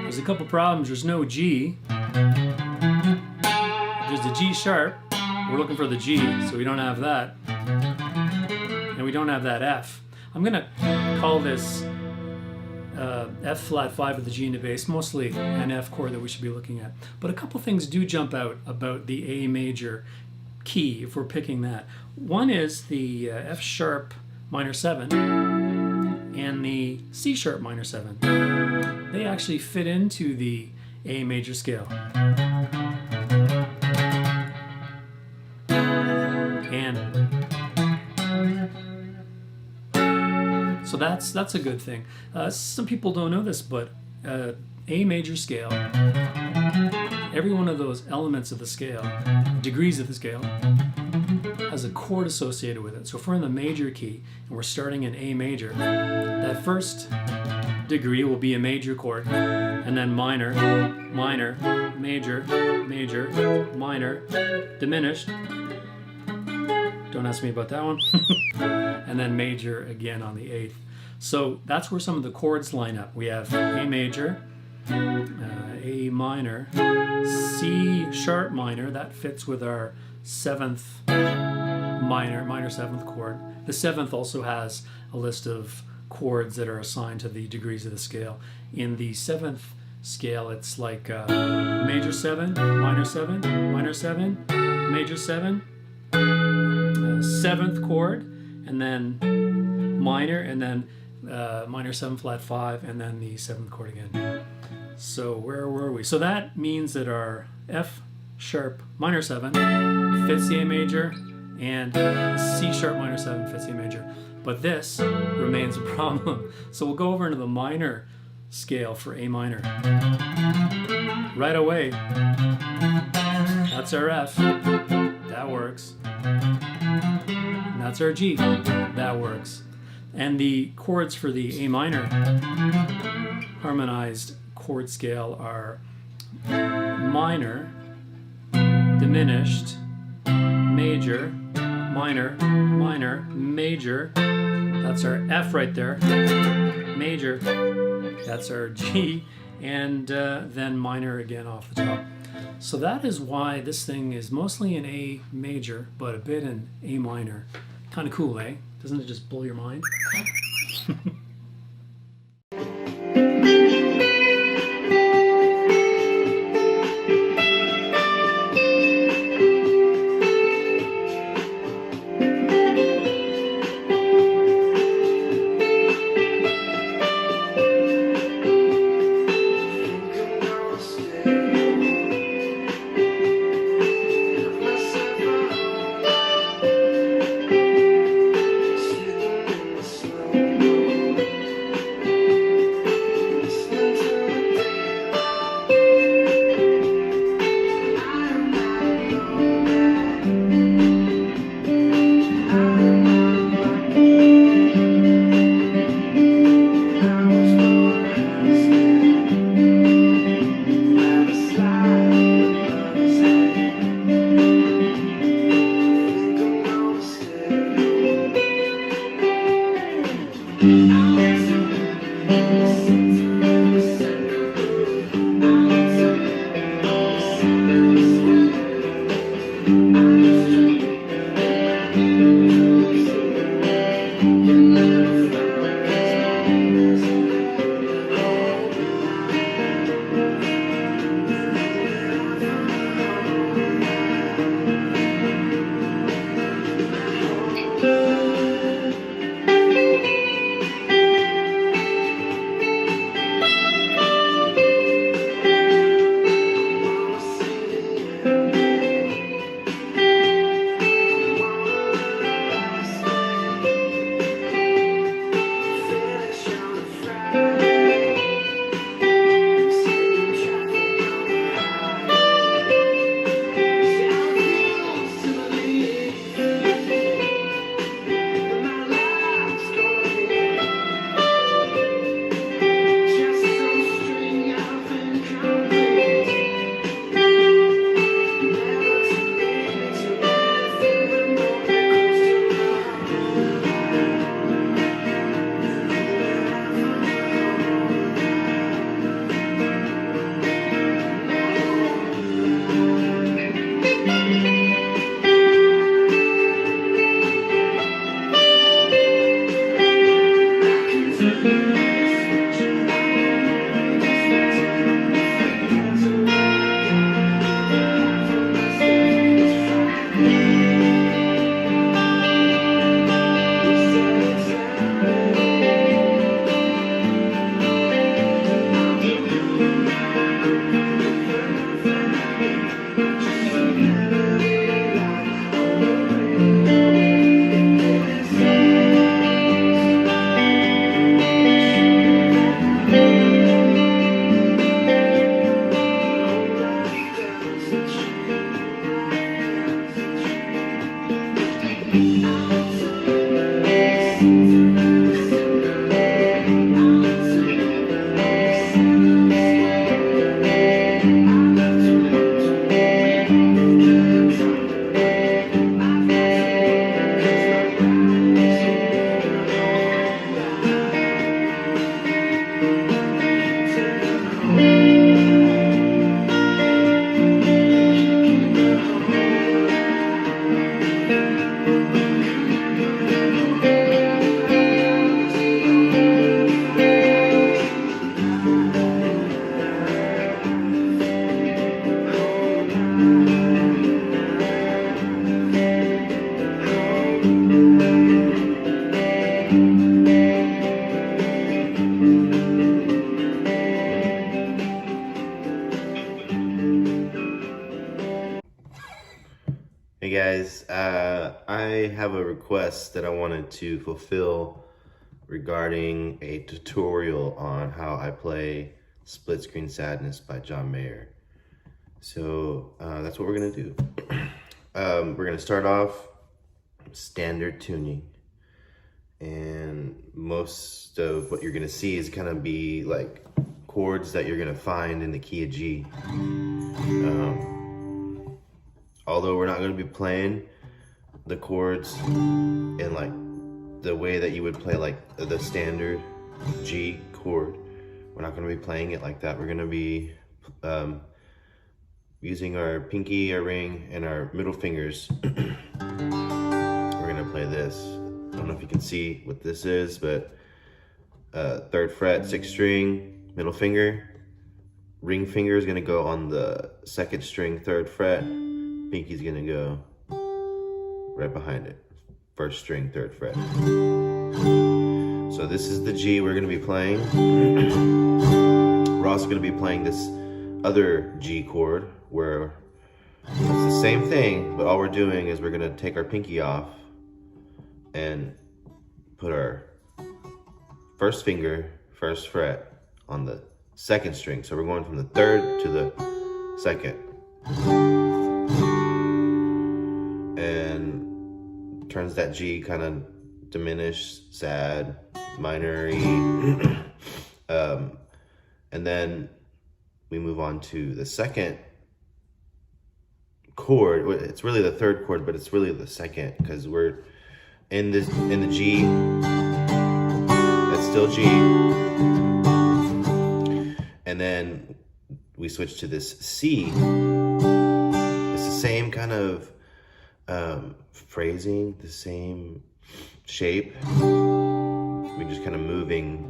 there's a couple problems. There's no G. There's the G sharp. We're looking for the G, so we don't have that. And we don't have that F. I'm going to call this F flat 5 with the G in the bass, mostly an F chord that we should be looking at. But a couple things do jump out about the A major key if we're picking that. One is the F sharp minor 7 and the C sharp minor 7. They actually fit into the A major scale. And so that's a good thing. Some people don't know this, but A major scale, every one of those elements of the scale, degrees of the scale, has a chord associated with it. So if we're in the major key and we're starting in A major, that first degree will be a major chord, and then minor, minor, major, major, minor, diminished. Don't ask me about that one. And then major again on the 8th. So that's where some of the chords line up. We have A major, A minor, C sharp minor. That fits with our 7th minor 7th chord. The 7th also has a list of chords that are assigned to the degrees of the scale. In the 7th scale, it's like major 7, minor 7, minor 7, major 7, 7th chord, and then minor, and then minor 7 flat 5, and then the 7th chord again. So where were we? So that means that our F sharp minor 7 fits the A major, and C sharp minor 7 fits the A major. But this remains a problem. So we'll go over into the minor scale for A minor. Right away, that's our F. That works. And that's our G. That works. And the chords for the A minor harmonized chord scale are minor, diminished, major, minor, minor, major. That's our F right there. Major. That's our G. And then minor again off the top. So that is why this thing is mostly in A major, but a bit in A minor. Kind of cool, eh? Doesn't it just blow your mind? Hey guys, I have a request that I wanted to fulfill regarding a tutorial on how I play Split Screen Sadness by John Mayer. So that's what we're gonna do. We're gonna start off standard tuning, and most of what you're gonna see is gonna be like chords that you're gonna find in the key of G. Although we're not going to be playing the chords in like the way that you would play like the standard G chord, we're not going to be playing it like that. We're going to be using our pinky, our ring, and our middle fingers. We're going to play this. I don't know if you can see what this is, but 3rd fret, 6th string, middle finger. Ring finger is going to go on the 2nd string, 3rd fret. Pinky's gonna go right behind it. 1st string, 3rd fret. So this is the G we're gonna be playing. We're also gonna be playing this other G chord where it's the same thing, but all we're doing is we're gonna take our pinky off and put our 1st finger, 1st fret on the 2nd string. So we're going from the 3rd to the 2nd. And turns that G kind of diminished, sad, minor-y. And then we move on to the 2nd chord. It's really the 3rd chord, but it's really the 2nd because we're in the G. That's still G. And then we switch to this C. It's the same kind of phrasing, the same shape. We're just kind of moving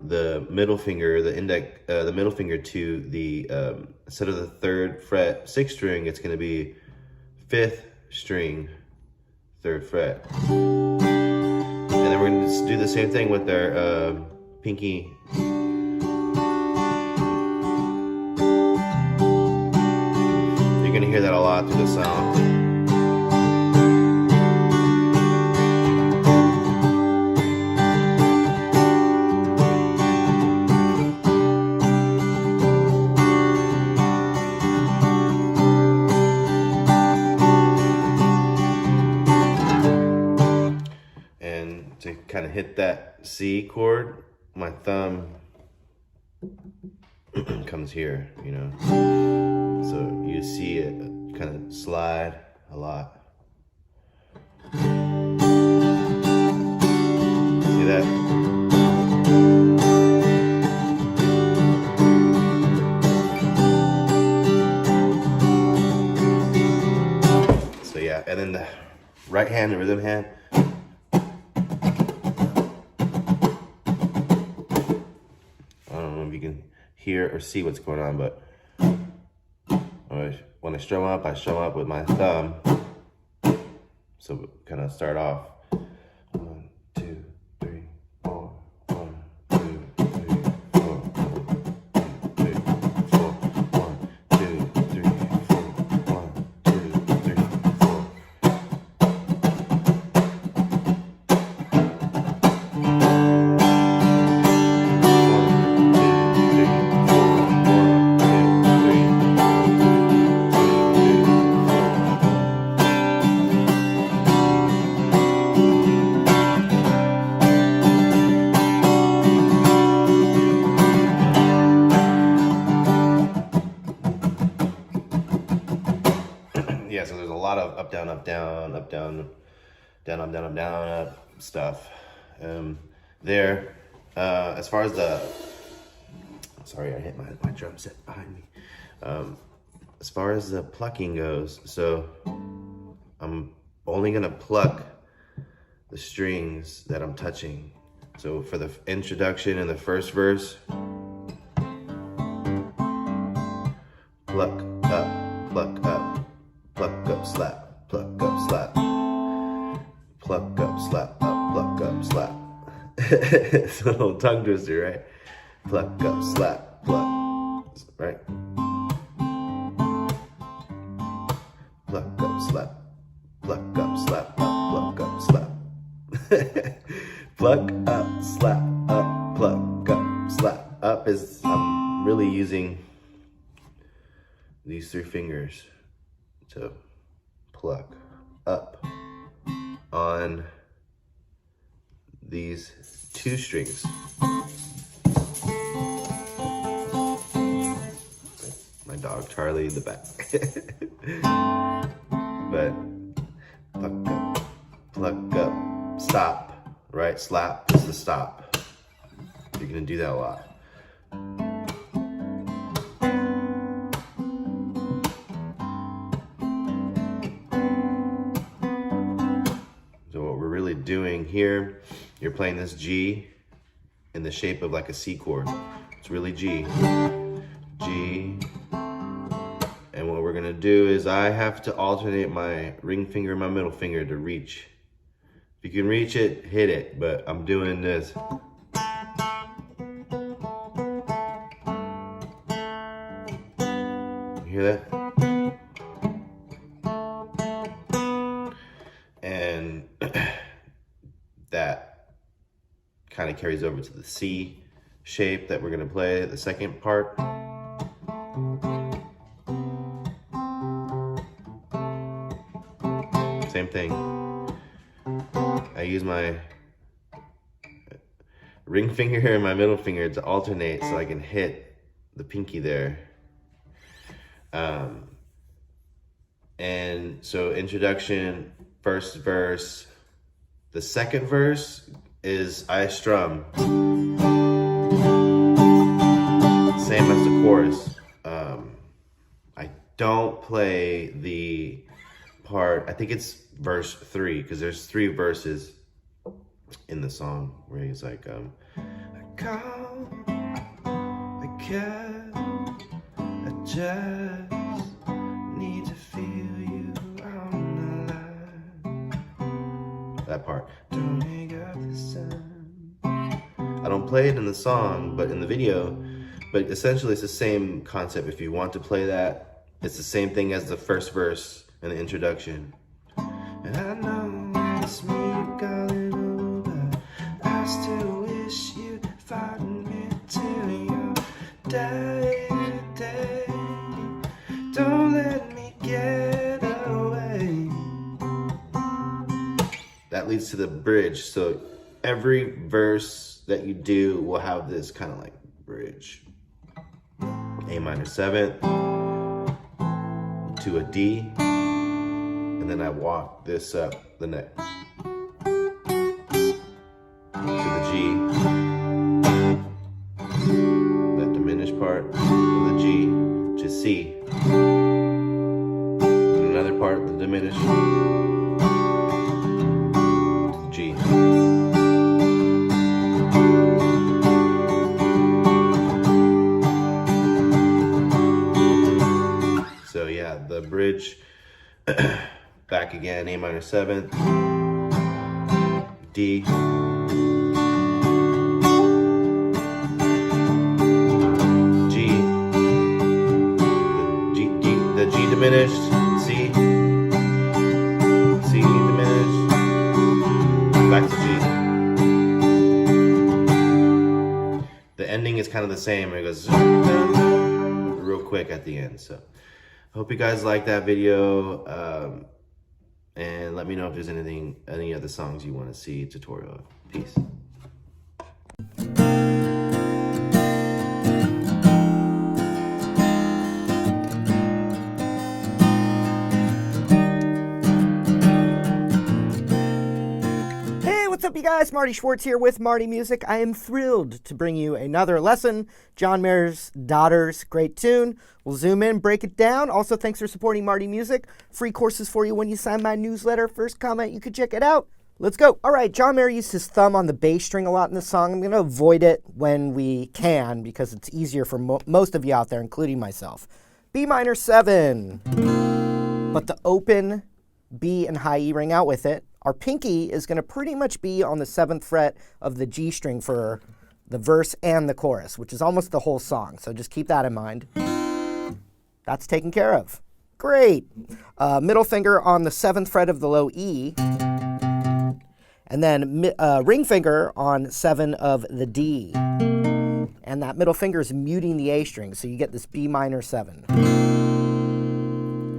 the middle finger, the middle finger to the instead of the 3rd fret 6th string, it's going to be 5th string 3rd fret. And then we're going to do the same thing with our pinky. You're going to hear that a lot through the song. To kind of hit that C chord, my thumb comes here, you know. So you see it kind of slide a lot. See that? So yeah, and then the right hand, the rhythm hand. You can hear or see what's going on, but when I strum up with my thumb. So kind of start off 1, 2, 3, 4, 1, 2, 3, 4, 1, 2, 3, 4, 1, 2, 3, 4, 1, 2, 3, 4. Yeah, so there's a lot of up, down, up, down, up, down, down, up, down, up, down, up stuff there. As far as the, sorry, I hit my drum set behind me. As far as the plucking goes, so I'm only gonna pluck the strings that I'm touching. So for the introduction in the first verse, pluck up, pluck up. Pluck up, slap, pluck up, slap. Pluck up, slap, up, pluck up, slap. It's a little tongue twister, right? Pluck up, slap, pluck, right? Pluck up, slap, pluck up, slap, pluck up, slap. Pluck up, slap, up, pluck up, slap. Up is, I'm really using these 3 fingers to pluck up on these 2 strings. My dog Charlie in the back. But pluck up, stop, right? Slap is the stop. You're gonna do that a lot. So what we're really doing here, you're playing this G in the shape of like a C chord. It's really G, G. And what we're gonna do is I have to alternate my ring finger and my middle finger to reach. If you can reach it, hit it, but I'm doing this. You hear that? And that kind of carries over to the C shape that we're gonna play, the second part. Same thing. I use my ring finger and my middle finger to alternate so I can hit the pinky there. And so introduction, first verse. The second verse is I strum. Same as the chorus. I don't play the part, I think it's verse 3, because there's 3 verses in the song where he's like, I call, I care, I just need to feel you on the line. That part. Don't hang up the sun. I don't play it in the song, but in the video, but essentially it's the same concept. If you want to play that, it's the same thing as the first verse and the introduction. And I know it's me calling over. I still wish you'd find me till your day to day. Don't let me get away. That leads to the bridge. So every verse that you do will have this kind of like bridge. A minor 7th to a D. And then I walk this up the neck to the G, that diminished part of the G to C, and another part of the diminished to the G. So yeah, the bridge. Back again, A minor 7th, D, G, the G diminished, C, C diminished, back to G. The ending is kind of the same, it goes real quick at the end. So I hope you guys like that video. And let me know if there's any other songs you want to see a tutorial of. Peace. Hey, what's up, you guys? Marty Schwartz here with Marty Music. I am thrilled to bring you another lesson. John Mayer's Daughters, great tune. We'll zoom in, break it down. Also, thanks for supporting Marty Music. Free courses for you when you sign my newsletter. First comment, you could check it out. Let's go. All right, John Mayer used his thumb on the bass string a lot in the song. I'm going to avoid it when we can because it's easier for most of you out there, including myself. B minor 7. But the open B and high E ring out with it Our pinky is going to pretty much be on the 7th fret of the G string for the verse and the chorus, which is almost the whole song. So just keep that in mind. That's taken care of. Great. Middle finger on the 7th fret of the low E. And then ring finger on 7 of the D. And that middle finger is muting the A string, so you get this B minor 7.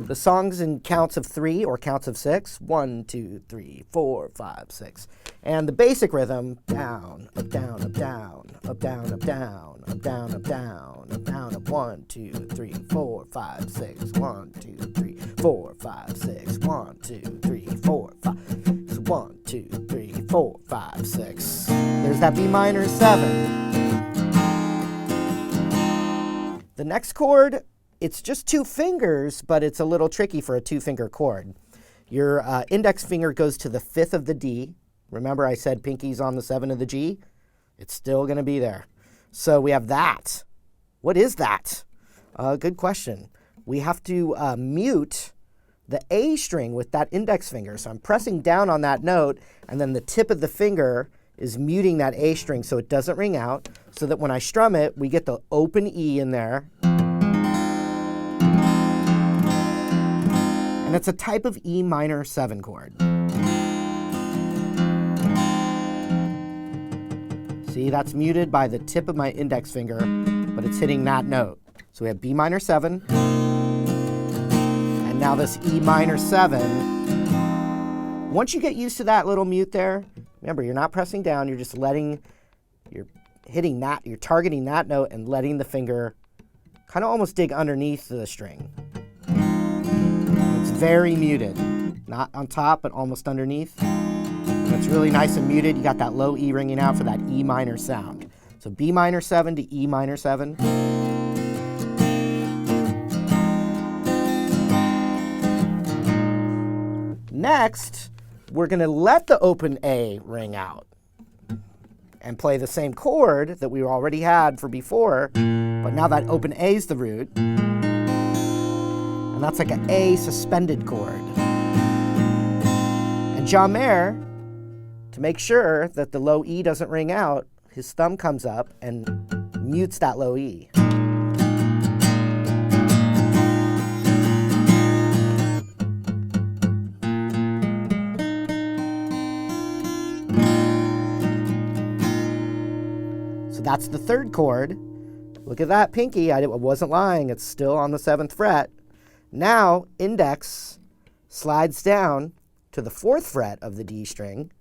The song's in counts of 3 or counts of 6. 1, 2, 3, 4, 5, 6. And the basic rhythm, down, up, down, up, down, up, down, up, down, up, down, up, down, up, down, up, 1, 2, 3, 4, 5, 6. 1, 2, 3, 4, 5, 6. 1, 2, 3, 4, 5. 1, 2, 3, 4, 5, 6. There's that B minor 7. The next chord, it's just 2 fingers, but it's a little tricky for a 2-finger chord. Your index finger goes to the 5th of the D. Remember I said pinky's on the 7 of the G? It's still going to be there. So we have that. What is that? Good question. We have to mute the A string with that index finger. So I'm pressing down on that note, and then the tip of the finger is muting that A string so it doesn't ring out, so that when I strum it, we get the open E in there. And it's a type of E minor 7 chord. See, that's muted by the tip of my index finger, but it's hitting that note. So we have B minor 7. And now this E minor 7. Once you get used to that little mute there, remember, you're not pressing down, you're just you're hitting that, you're targeting that note and letting the finger kind of almost dig underneath the string. It's very muted. Not on top, but almost underneath. And it's really nice and muted. You got that low E ringing out for that E minor sound. So B minor 7 to E minor 7. Next, we're going to let the open A ring out and play the same chord that we already had for before, but now that open A is the root, and that's like an A suspended chord. And John Mayer, to make sure that the low E doesn't ring out, his thumb comes up and mutes that low E. That's the 3rd chord. Look at that pinky. I wasn't lying. It's still on the 7th fret. Now, index slides down to the 4th fret of the D string,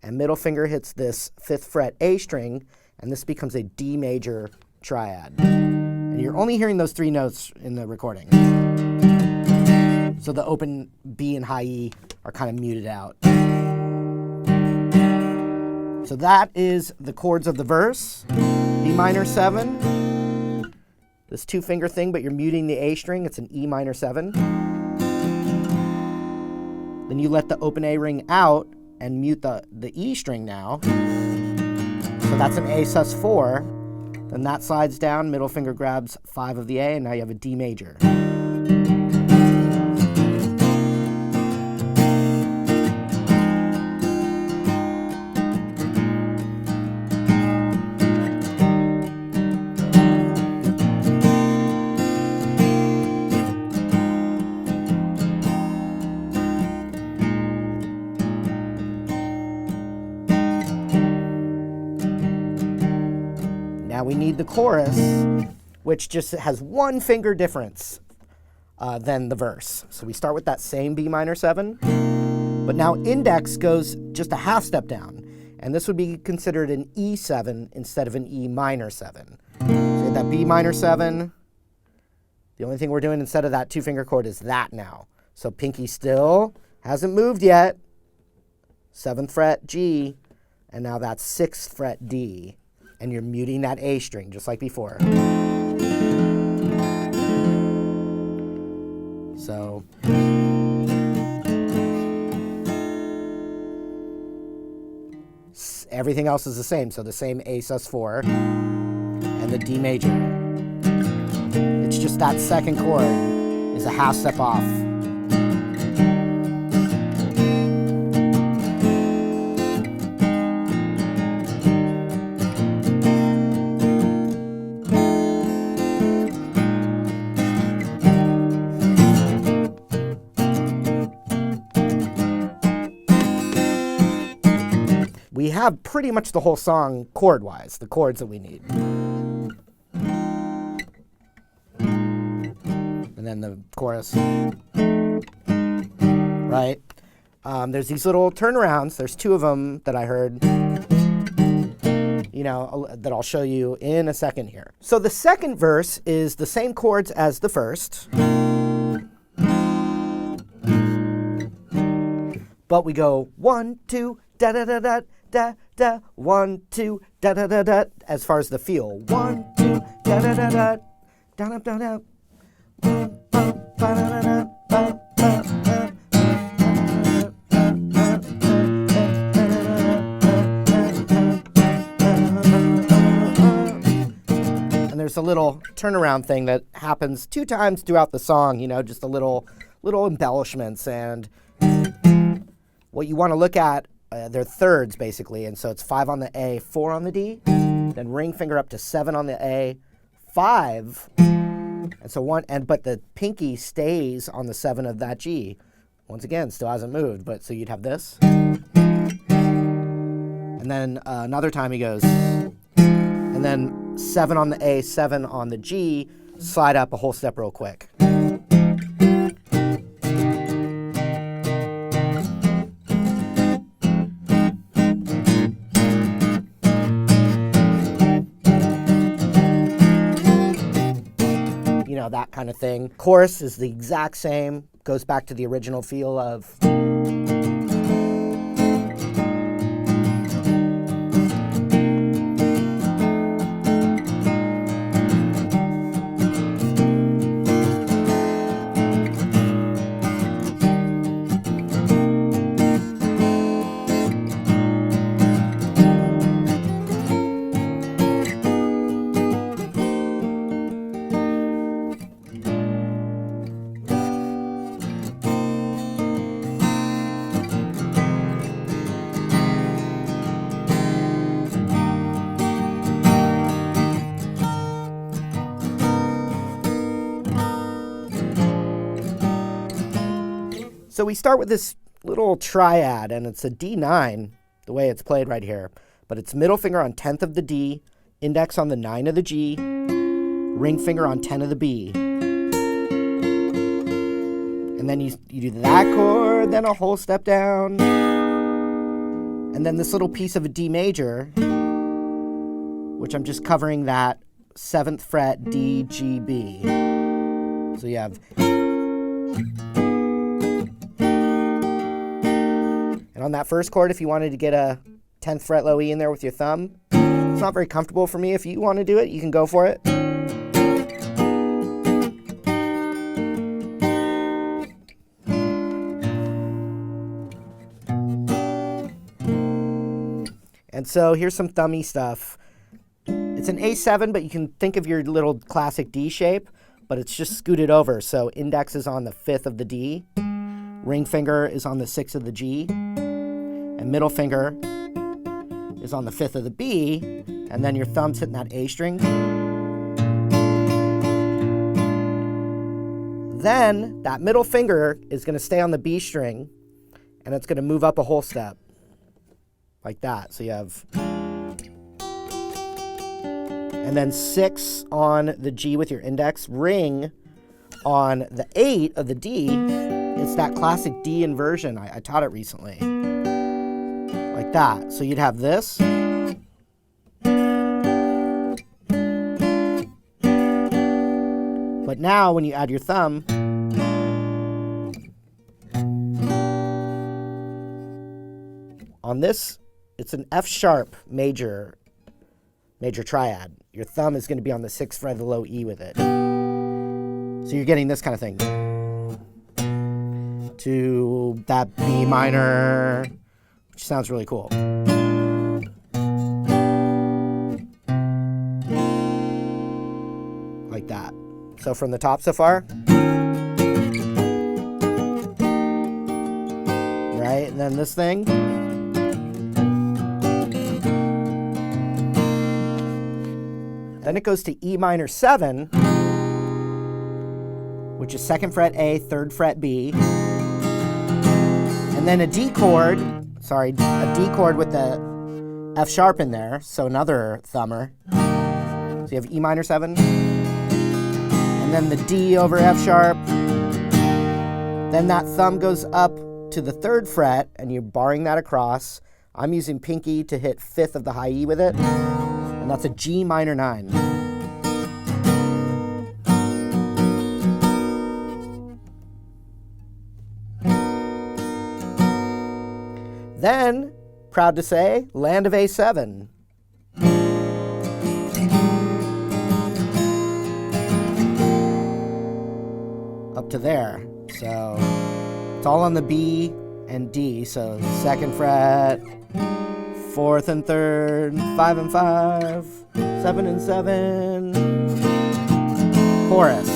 and middle finger hits this 5th fret A string, and this becomes a D major triad. And you're only hearing those 3 notes in the recording. So the open B and high E are kind of muted out. So that is the chords of the verse. B minor 7. This 2-finger thing, but you're muting the A string. It's an E minor 7. Then you let the open A ring out and mute the E string now. So that's an A sus4. Then that slides down, middle finger grabs 5 of the A, and now you have a D major. Now we need the chorus, which just has 1 finger difference than the verse. So we start with that same B minor 7, but now index goes just a half step down, and this would be considered an E7 instead of an E minor 7. So you have that B minor 7. The only thing we're doing instead of that 2-finger chord is that now. So pinky still hasn't moved yet. 7th fret G, and now that's 6th fret D. And you're muting that A string just like before. So everything else is the same. So the same A sus4 and the D major. It's just that 2nd chord is a half step off. have pretty much the whole song chord-wise, the chords that we need. And then the chorus. Right? There's these little turnarounds. There's 2 of them that I heard, that I'll show you in a second here. So the second verse is the same chords as the first. But we go 1, 2, da da da da da da, 1, 2, da da da da, as far as the feel. 1, 2, da da da da, da da da da. And there's a little turnaround thing that happens 2 times throughout the song, just a little embellishments. And what you want to look at, they're thirds basically, and so it's 5 on the A, 4 on the D, then ring finger up to 7 on the A, 5, and so but the pinky stays on the 7 of that G. Once again, still hasn't moved, but so you'd have this. And then another time he goes, and then 7 on the A, 7 on the G, slide up a whole step real quick. That kind of thing. Chorus is the exact same, goes back to the original feel of. So we start with this little triad, and it's a D9, the way it's played right here. But it's middle finger on 10th of the D, index on the 9 of the G, ring finger on 10 of the B. And then you do that chord, then a whole step down. And then this little piece of a D major, which I'm just covering that 7th fret D, G, B. So you have. And on that first chord, if you wanted to get a 10th fret low E in there with your thumb, it's not very comfortable for me. If you want to do it, you can go for it. And so here's some thummy stuff. It's an A7, but you can think of your little classic D shape, but it's just scooted over. So index is on the 5th of the D, ring finger is on the 6th of the G, and middle finger is on the 5th of the B, and then your thumb's hitting that A string. Then that middle finger is going to stay on the B string, and it's going to move up a whole step, like that. So you have, and then 6 on the G with your index, ring on the 8 of the D. It's that classic D inversion. I taught it recently. Like that. So you'd have this. But now when you add your thumb, on this, it's an F sharp major triad. Your thumb is going to be on the 6th fret of the low E with it. So you're getting this kind of thing. To that B minor, which sounds really cool. Like that. So from the top so far. Right, and then this thing. Then it goes to E minor 7, which is 2nd fret A, 3rd fret B. And then a D chord with the F sharp in there, so another thumber. So you have E minor 7, and then the D over F sharp. Then that thumb goes up to the 3rd fret, and you're barring that across. I'm using pinky to hit 5th of the high E with it, and that's a G minor 9. Then, proud to say, land of A7. Up to there. So it's all on the B and D. So 2nd fret, 4th and 3rd, 5 and 5, 7 and 7, chorus.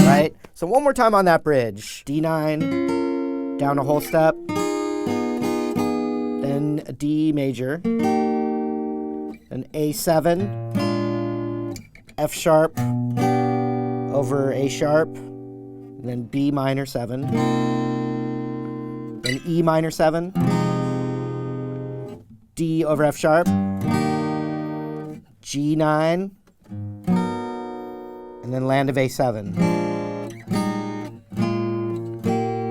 Right? So one more time on that bridge. D9, down a whole step, then a D major, then A7, F sharp over A sharp, and then B minor 7, then E minor 7, D over F sharp, G9, and then land of A7.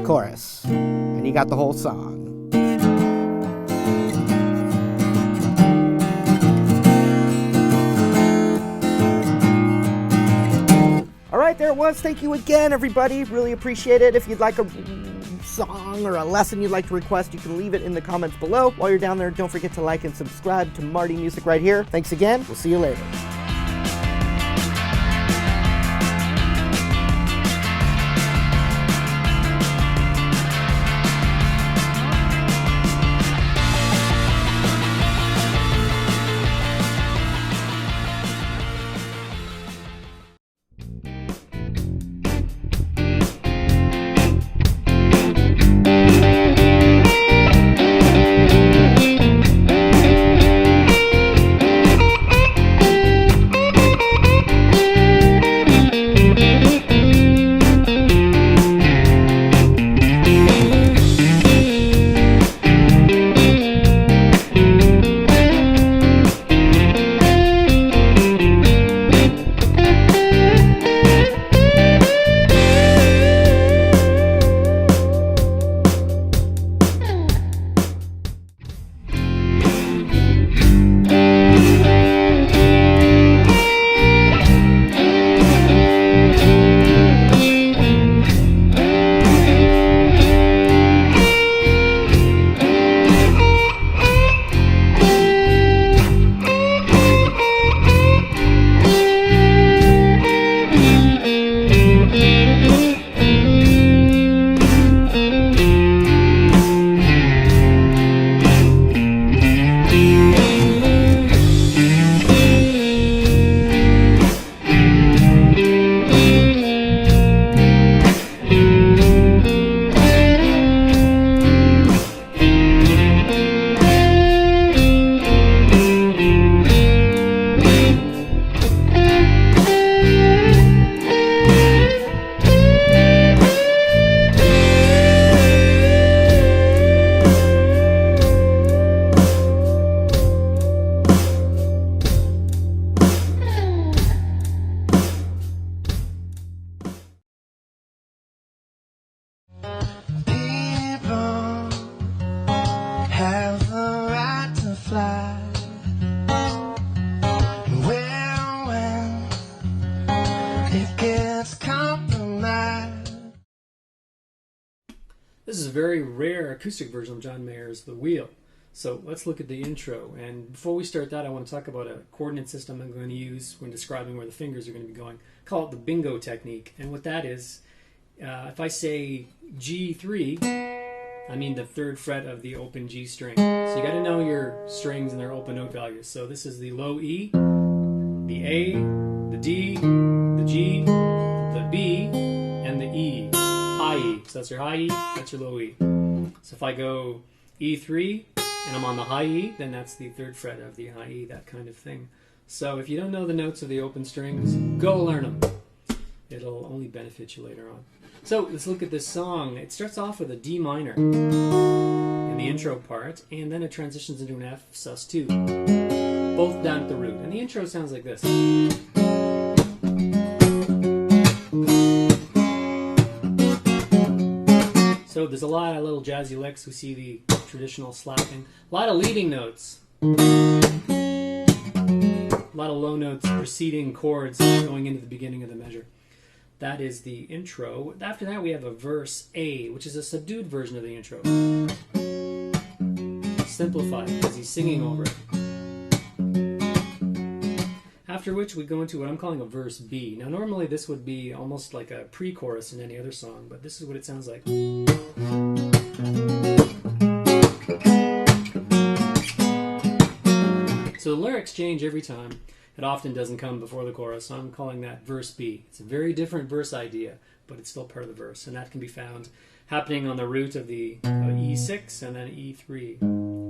Chorus. And you got the whole song. All right, there it was. Thank you again, everybody. Really appreciate it. If you'd like a song or a lesson you'd like to request, you can leave it in the comments below. While you're down there, don't forget to like and subscribe to Marty Music right here. Thanks again. We'll see you later. have the right to fly. Well, when it gets compromised. This is a very rare acoustic version of John Mayer's The Wheel. So let's look at the intro. And before we start that, I want to talk about a coordinate system I'm going to use when describing where the fingers are going to be going. I call it the bingo technique. And what that is, if I say G3, I mean the third fret of the open G string. So you got to know your strings and their open note values. So this is the low E, the A, the D, the G, the B, and the E. High E. So that's your high E, that's your low E. So if I go E3 and I'm on the high E, then that's the third fret of the high E, that kind of thing. So if you don't know the notes of the open strings, go learn them. It'll only benefit you later on. So let's look at this song. It starts off with a D minor in the intro part, and then it transitions into an F sus2, both down at the root. And the intro sounds like this. So there's a lot of little jazzy licks. We see the traditional slapping. A lot of leading notes. A lot of low notes preceding chords going into the beginning of the measure. That is the intro. After that we have a verse A, which is a subdued version of the intro. Simplified, because he's singing over it. After which we go into what I'm calling a verse B. Now normally this would be almost like a pre-chorus in any other song, but this is what it sounds like. So the lyrics change every time. It often doesn't come before the chorus, so I'm calling that verse B. It's a very different verse idea, but it's still part of the verse, and that can be found happening on the root of the E6 and then E3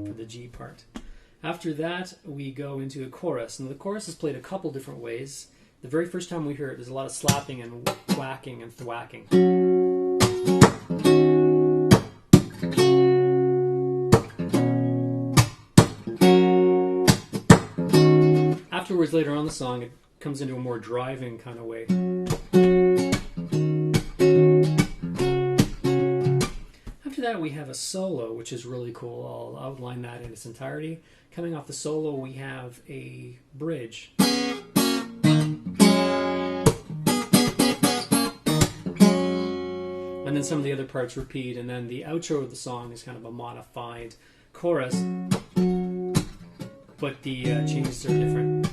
for the G part. After that, we go into a chorus, and the chorus is played a couple different ways. The very first time we hear it, there's a lot of slapping and whacking and thwacking. Afterwards, later on in the song, it comes into a more driving kind of way. After that, we have a solo, which is really cool. I'll outline that in its entirety. Coming off the solo, we have a bridge. And then some of the other parts repeat, and then the outro of the song is kind of a modified chorus, but the changes are different.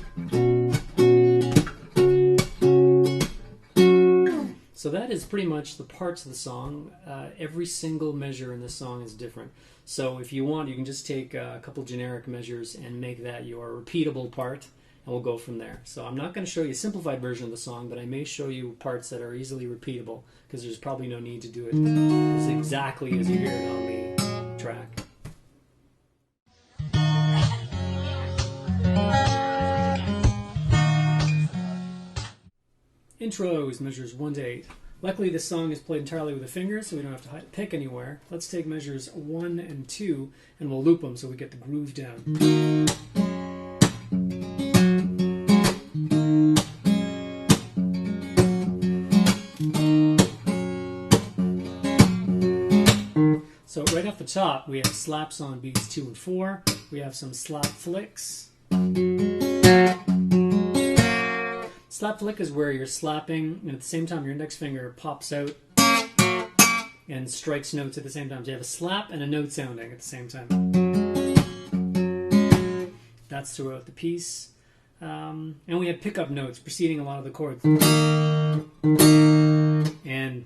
So that is pretty much the parts of the song. Every single measure in this song is different. So if you want, you can just take a couple generic measures and make that your repeatable part, and we'll go from there. So I'm not going to show you a simplified version of the song, but I may show you parts that are easily repeatable, because there's probably no need to do it as exactly as you hear it on the track. Intros, measures 1 to 8. Luckily this song is played entirely with the fingers, so we don't have to pick anywhere. Let's take measures 1 and 2 and we'll loop them so we get the groove down. So right off the top we have slaps on beats 2 and 4. We have some slap flicks. Slap flick is where you're slapping and at the same time your index finger pops out and strikes notes at the same time. So you have a slap and a note sounding at the same time. That's throughout the piece. And we have pickup notes preceding a lot of the chords. And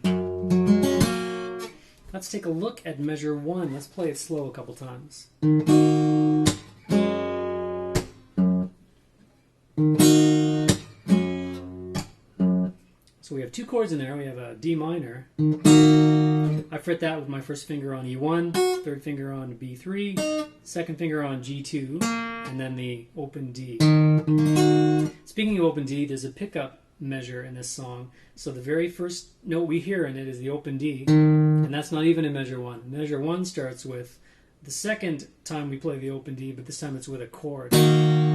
let's take a look at measure 1. Let's play it slow a couple times. So we have 2 chords in there. We have a D minor. I fret that with my first finger on E1, third finger on B3, second finger on G2, and then the open D. Speaking of open D, there's a pickup measure in this song. So the very first note we hear in it is the open D, and that's not even in measure 1. Measure 1 starts with the second time we play the open D, but this time it's with a chord.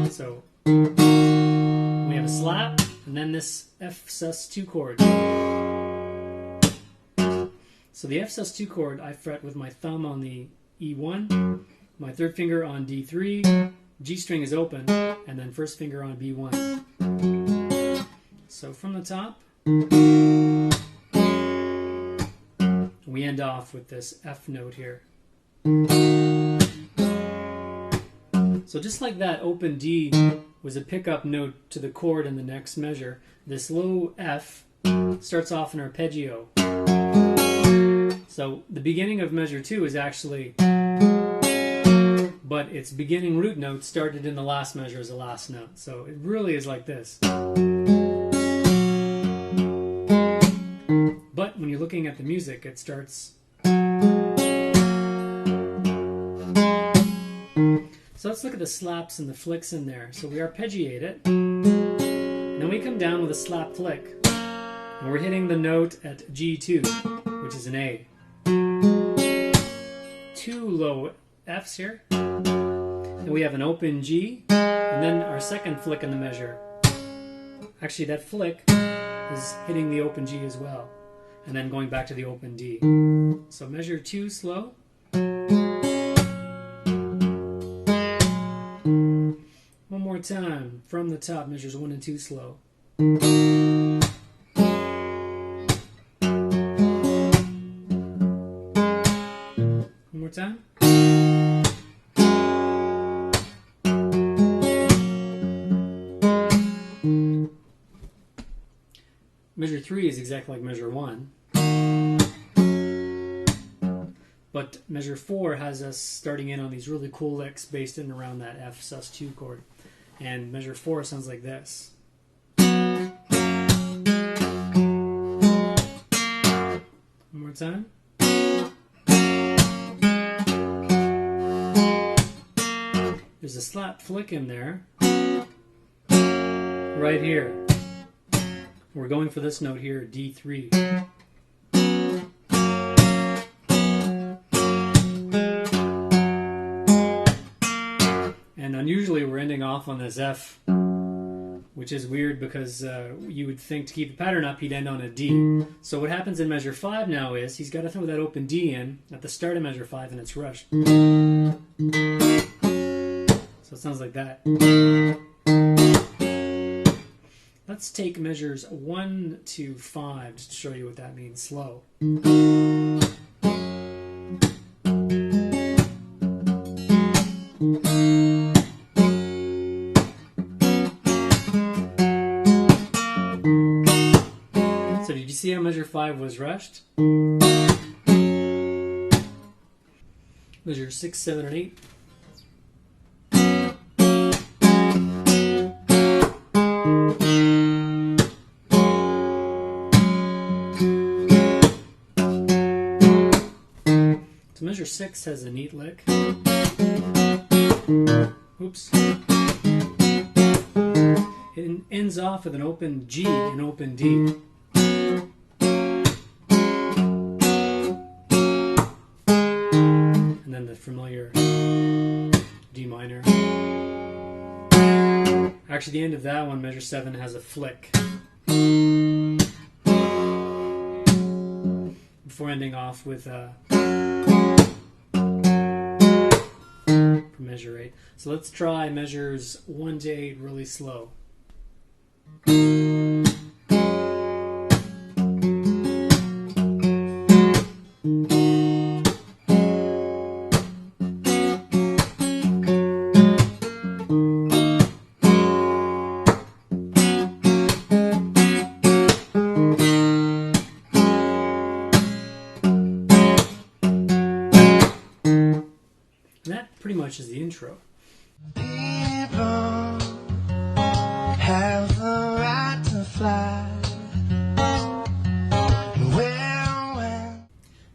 So we have a slap, and then this F sus2 chord. So the F sus2 chord I fret with my thumb on the E1, my third finger on D3, G string is open, and then first finger on B1. So from the top, we end off with this F note here. So just like that open D was a pickup note to the chord in the next measure, this low F starts off an arpeggio. So the beginning of measure 2 is actually, but its beginning root note started in the last measure as the last note. So it really is like this. But when you're looking at the music, it starts. So let's look at the slaps and the flicks in there. So we arpeggiate it, and then we come down with a slap flick, And we're hitting the note at G2, which is an A. 2 low Fs here. Then we have an open G, and then our second flick in the measure. Actually, that flick is hitting the open G as well, and then going back to the open D. So measure 2 slow. One more time. From the top, measures 1 and 2 slow. One more time. Measure 3 is exactly like measure 1. But measure 4 has us starting in on these really cool licks based in around that F sus2 chord. And measure 4 sounds like this. One more time. There's a slap flick in there. Right here. We're going for this note here, D3. And unusually we're ending off on this F, which is weird because you would think to keep the pattern up he'd end on a D. So what happens in measure 5 now is he's got to throw that open D in at the start of measure 5 and it's rushed. So it sounds like that. Let's take measures 1 to 5 just to show you what that means slow. So did you see how measure 5 was rushed? Measure 6, 7, and 8. So measure 6 has a neat lick. Oops. It ends off with an open G and open D. And then the familiar D minor. Actually, the end of that one, measure 7, has a flick. Before ending off with measure 8. So let's try measures 1 to 8 really slow. And that pretty much is the intro. People have the right to fly. Well.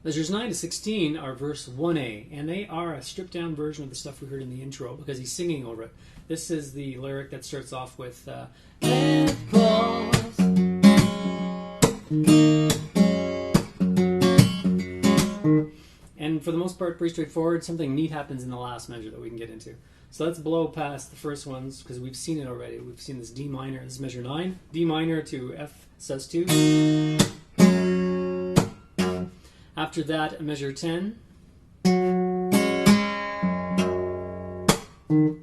Measures 9 to 16 are verse 1A, and they are a stripped down version of the stuff we heard in the intro because he's singing over it. This is the lyric that starts off with and for the most part pretty straightforward. Something neat happens in the last measure that we can get into. So let's blow past the first ones because we've seen it already. We've seen this D minor. This is measure 9. D minor to F sus2. After that, measure 10.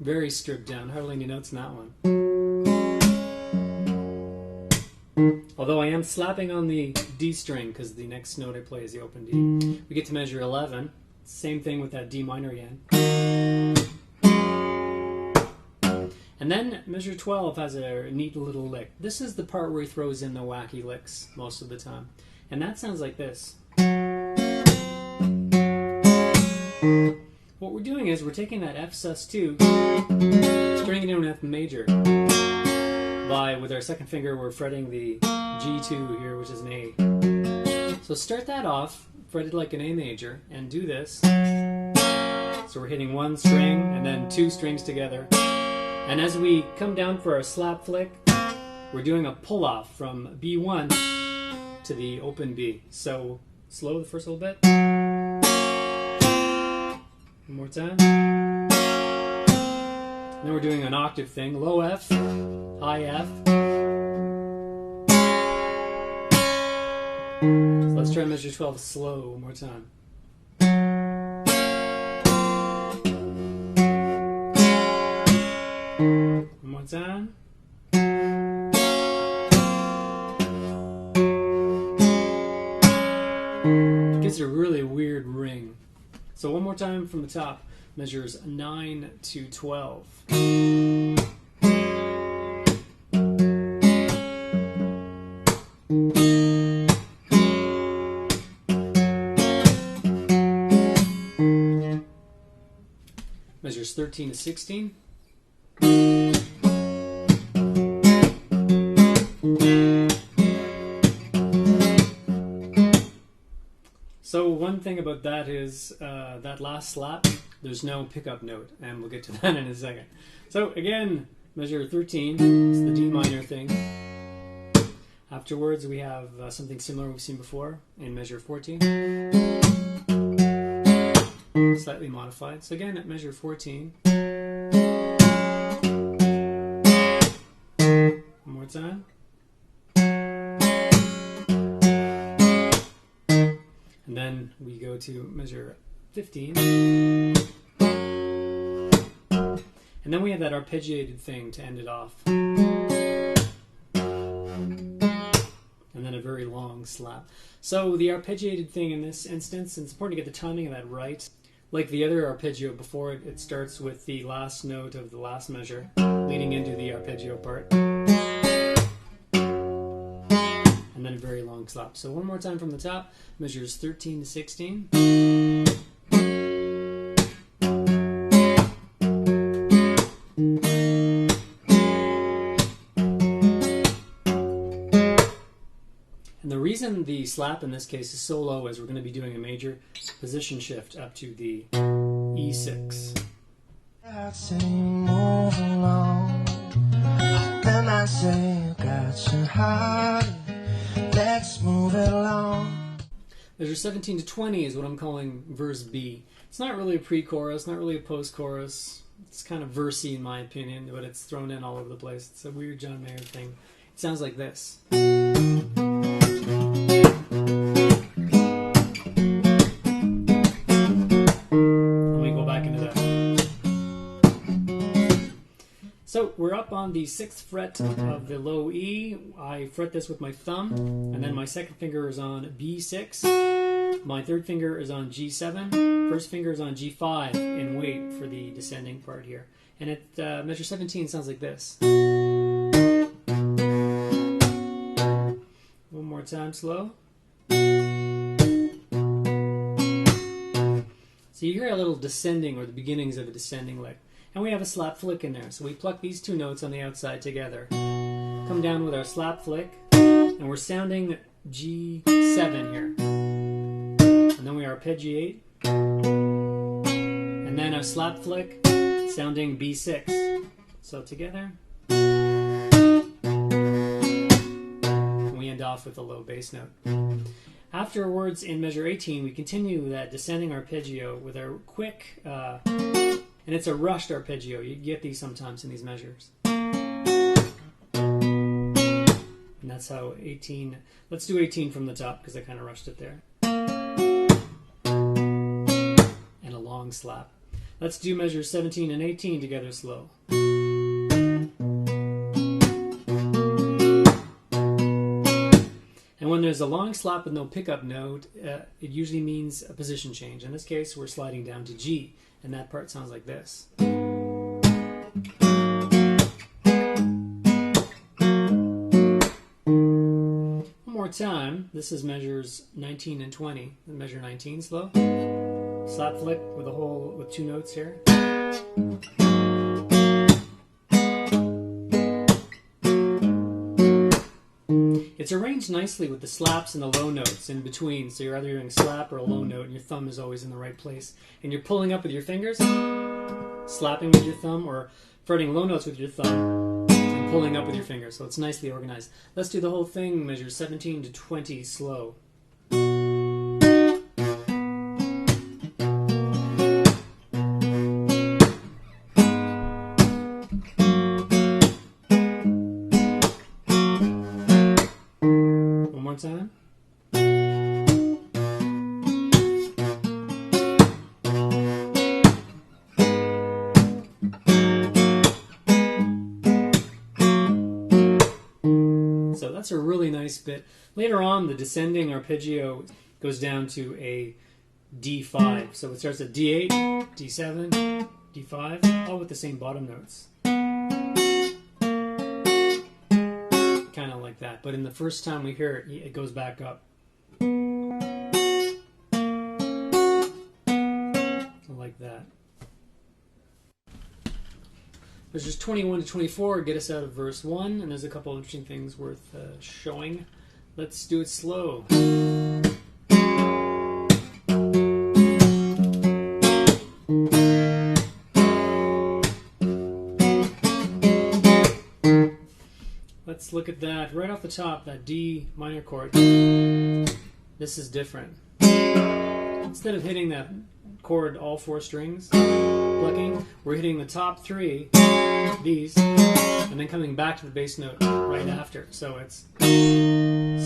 Very stripped down. Hardly any notes in that one. Although I am slapping on the D string because the next note I play is the open D. We get to measure 11. Same thing with that D minor again. And then measure 12 has a neat little lick. This is the part where he throws in the wacky licks most of the time. And that sounds like this. What we're doing is we're taking that F sus2, stringing it in F major. With our second finger, we're fretting the G2 here, which is an A. So start that off, fret it like an A major, and do this. So we're hitting 1 string and then 2 strings together. And as we come down for our slap flick, we're doing a pull-off from B1 to the open B. So slow the first little bit. One more time. Then we're doing an octave thing. Low F, high F. So let's try measure 12 slow one more time. One more time. It gives it a really weird ring. So one more time from the top. Measures 9 to 12. Measures 13 to 16. So one thing about that is that last slap, there's no pickup note, and we'll get to that in a second. So again, measure 13, it's the D minor thing. Afterwards, we have something similar we've seen before in measure 14. Slightly modified. So again, at measure 14. One more time. And then we go to measure 15. And then we have that arpeggiated thing to end it off. And then a very long slap. So the arpeggiated thing in this instance, it's important to get the timing of that right. Like the other arpeggio before it, it starts with the last note of the last measure, leading into the arpeggio part. And then a very long slap. So one more time from the top, measures 13 to 16. And the reason the slap in this case is so low is we're going to be doing a major position shift up to the E6. I say move along, then I say you got your heart, let's move it along. Measure 17 to 20 is what I'm calling verse B. It's not really a pre-chorus, not really a post-chorus. It's kind of versy in my opinion, but it's thrown in all over the place. It's a weird John Mayer thing. It sounds like this. So we're up on the 6th fret of the low E. I fret this with my thumb, and then my second finger is on B6. My third finger is on G7. First finger is on G5 and wait for the descending part here. And at measure 17 sounds like this. One more time slow. So you hear a little descending, or the beginnings of a descending lick. And we have a slap flick in there. So we pluck these two notes on the outside together. Come down with our slap flick. And we're sounding G7 here. And then we arpeggiate. And then a slap flick sounding B6. So together. And we end off with a low bass note. Afterwards, in measure 18, we continue that descending arpeggio with our quick... and it's a rushed arpeggio. You get these sometimes in these measures. And that's how 18... Let's do 18 from the top, because I kind of rushed it there. And a long slap. Let's do measures 17 and 18 together slow. And when there's a long slap with no pickup note, it usually means a position change. In this case, we're sliding down to G. And that part sounds like this. One more time. This is measures 19 and 20. Measure 19 slow. Slap flick with two notes here. It's arranged nicely with the slaps and the low notes in between. So you're either doing a slap or a low note, and your thumb is always in the right place. And you're pulling up with your fingers, slapping with your thumb, or fretting low notes with your thumb, and pulling up with your fingers, so it's nicely organized. Let's do the whole thing, measure 17 to 20 slow. One more time. So that's a really nice bit. Later on, the descending arpeggio goes down to a D5. So it starts at D8, D7, D5, all with the same bottom notes. Kind of like that. But in the first time we hear it, it goes back up. So like that. Measures 21 to 24 get us out of verse 1, and there's a couple interesting things worth showing. Let's do it slow. Let's look at that. Right off the top, that D minor chord. This is different. Instead of hitting that chord all four strings, plucking, we're hitting the top three, these, and then coming back to the bass note right after. So it's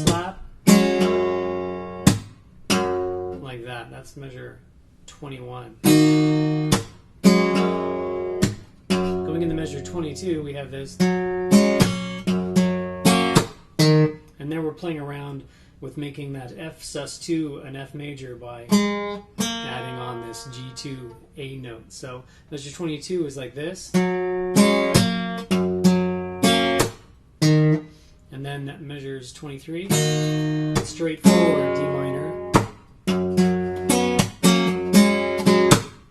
slap, like that. That's measure 21. Going into measure 22, we have this. And there we're playing around with making that F sus2 an F major by adding on this G2 A note. So measure 22 is like this. And then measures 23, straightforward D minor.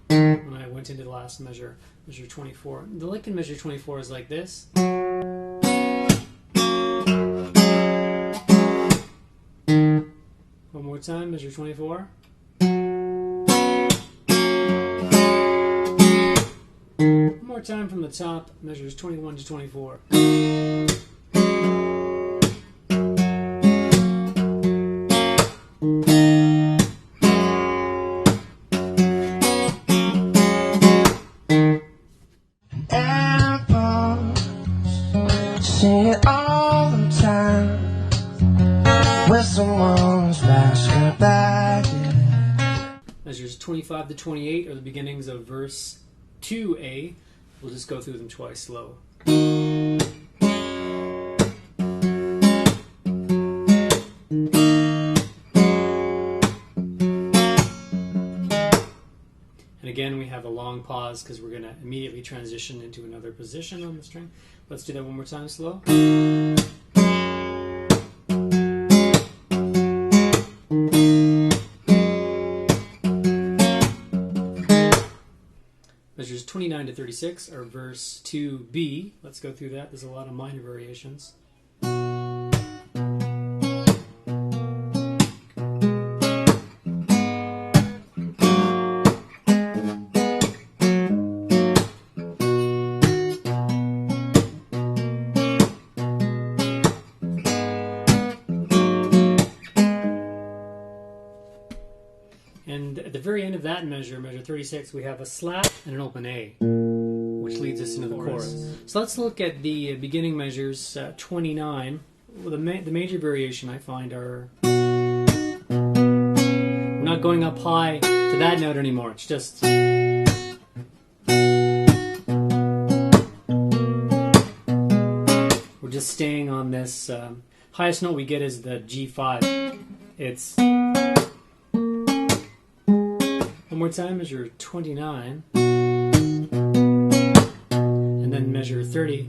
When I went into the last measure, measure 24. The lick in measure 24 is like this. One more time, measure 24. One more time from the top, measures 21 to 24. Apples, see it all the time. When someone's asking about it. Measures 25 to 28 are the beginnings of verse 2A. We'll just go through them twice slow. And again, we have a long pause because we're going to immediately transition into another position on the string. Let's do that one more time slow. Measures 29 to 36 are verse 2B. Let's go through that. There's a lot of minor variations. And at the very end of that measure, measure 36, we have a slap and an open A, which leads us into the chorus. So let's look at the beginning measures, 29. Well, the major variation I find are... We're not going up high to that note anymore. It's just... We're just staying on this. Highest note we get is the G5. It's... One more time, measure 29, and then measure 30,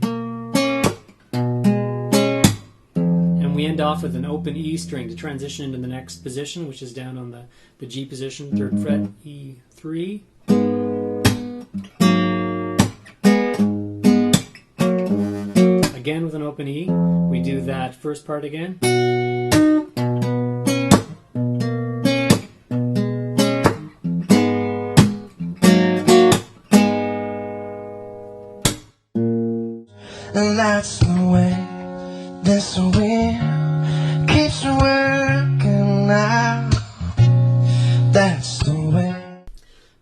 and we end off with an open E string to transition into the next position, which is down on the G position, 3rd fret, E3. Again with an open E, we do that first part again. and that's the way this wheel keeps working out. That's the way.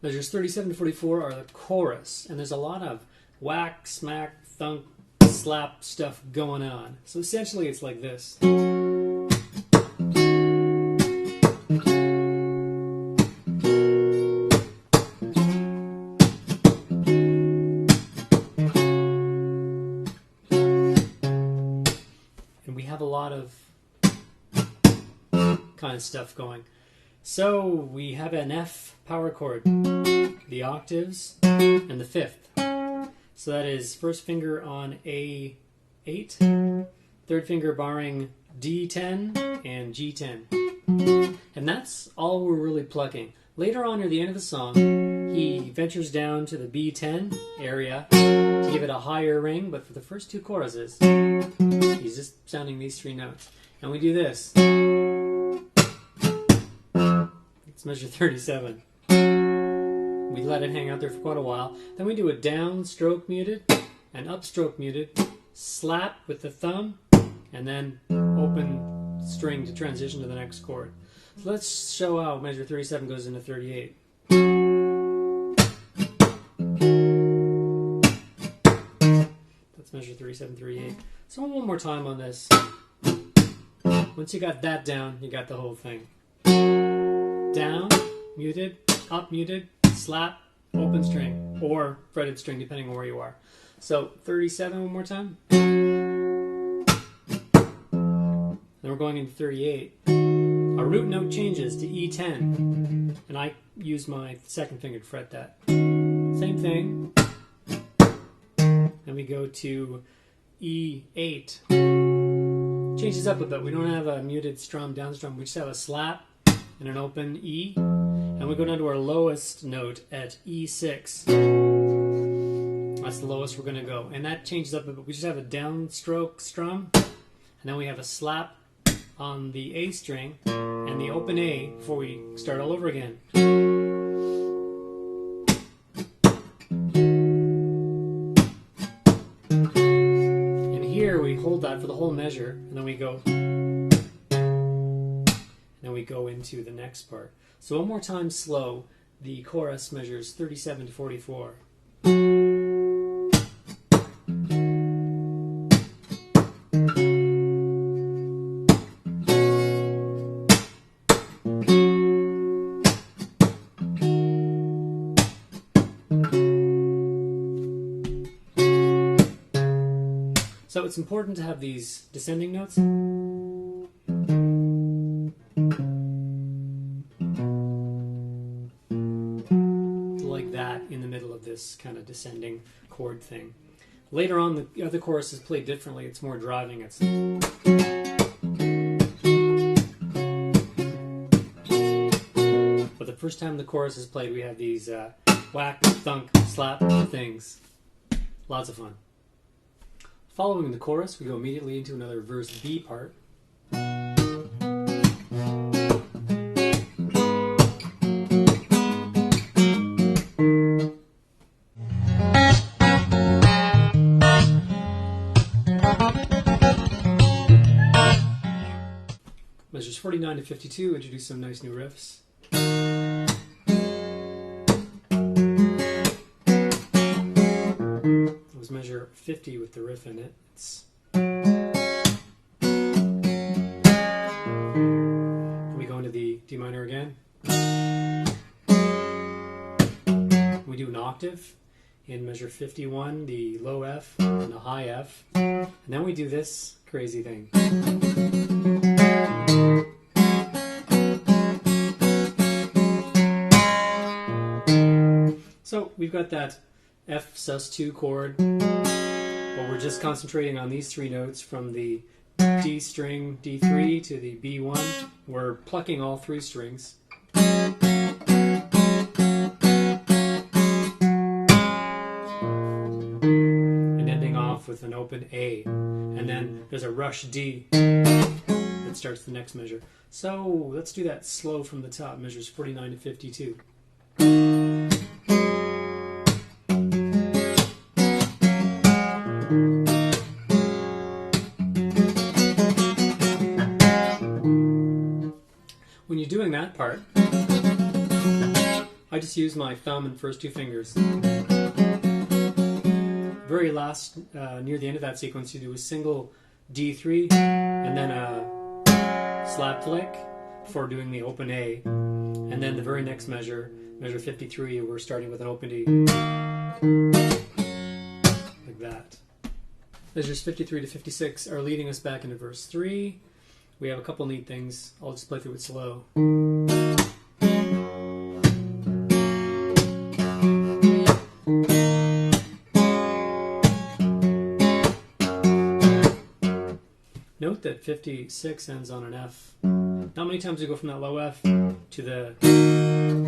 Measures 37 to 44 are the chorus, and there's a lot of whack, smack, thunk, slap stuff going on. So essentially it's like this. And we have a lot of kind of stuff going. So we have an F power chord, the octaves, and the fifth. So that is first finger on A8, third finger barring D10 and G10. And that's all we're really plucking. Later on near the end of the song, he ventures down to the B10 area to give it a higher ring, but for the first two choruses, he's just sounding these three notes. And we do this. It's measure 37. We let it hang out there for quite a while. Then we do a down stroke muted, an upstroke muted, slap with the thumb, and then open string to transition to the next chord. So let's show how measure 37 goes into 38. That's measure 37, 38. So one more time on this. Once you got that down, you got the whole thing. Down, muted, up, muted, slap, open string, or fretted string, depending on where you are. So 37 one more time. Then we're going into 38. Our root note changes to E10, and I use my second finger to fret that. Same thing. Then we go to E8. Changes up a bit. We don't have a muted strum, down strum. We just have a slap and an open E, and we go down to our lowest note at E6. That's the lowest we're going to go, and that changes up a bit. We just have a downstroke strum, and then we have a slap on the A string and the open A before we start all over again. And here we hold that for the whole measure, and then we go. Then we go into the next part. So one more time slow, the chorus measures 37 to 44. So it's important to have these descending notes. This kind of descending chord thing. Later on, the other chorus is played differently. It's more driving. It's but the first time the chorus is played, we have these whack, thunk, slap things. Lots of fun. Following the chorus, we go immediately into another verse B part. Measures 49 to 52 introduce some nice new riffs. It was measure 50 with the riff in it. We go into the D minor again. We do an octave in measure 51, the low F and the high F. And then we do this crazy thing. So we've got that F sus2 chord, but we're just concentrating on these three notes from the D string D3 to the B1. We're plucking all three strings. And ending off with an open A. And then there's a rush D that starts the next measure. So let's do that slow from the top, measures 49 to 52. that part, I just use my thumb and first two fingers. Very last, near the end of that sequence, you do a single D3 and then a slap flick before doing the open A. And then the very next measure, measure 53, we're starting with an open D. Like that. Measures 53 to 56 are leading us back into verse 3. We have a couple neat things. I'll just play through it slow. Note that 56 ends on an F. Not many times we go from that low F to the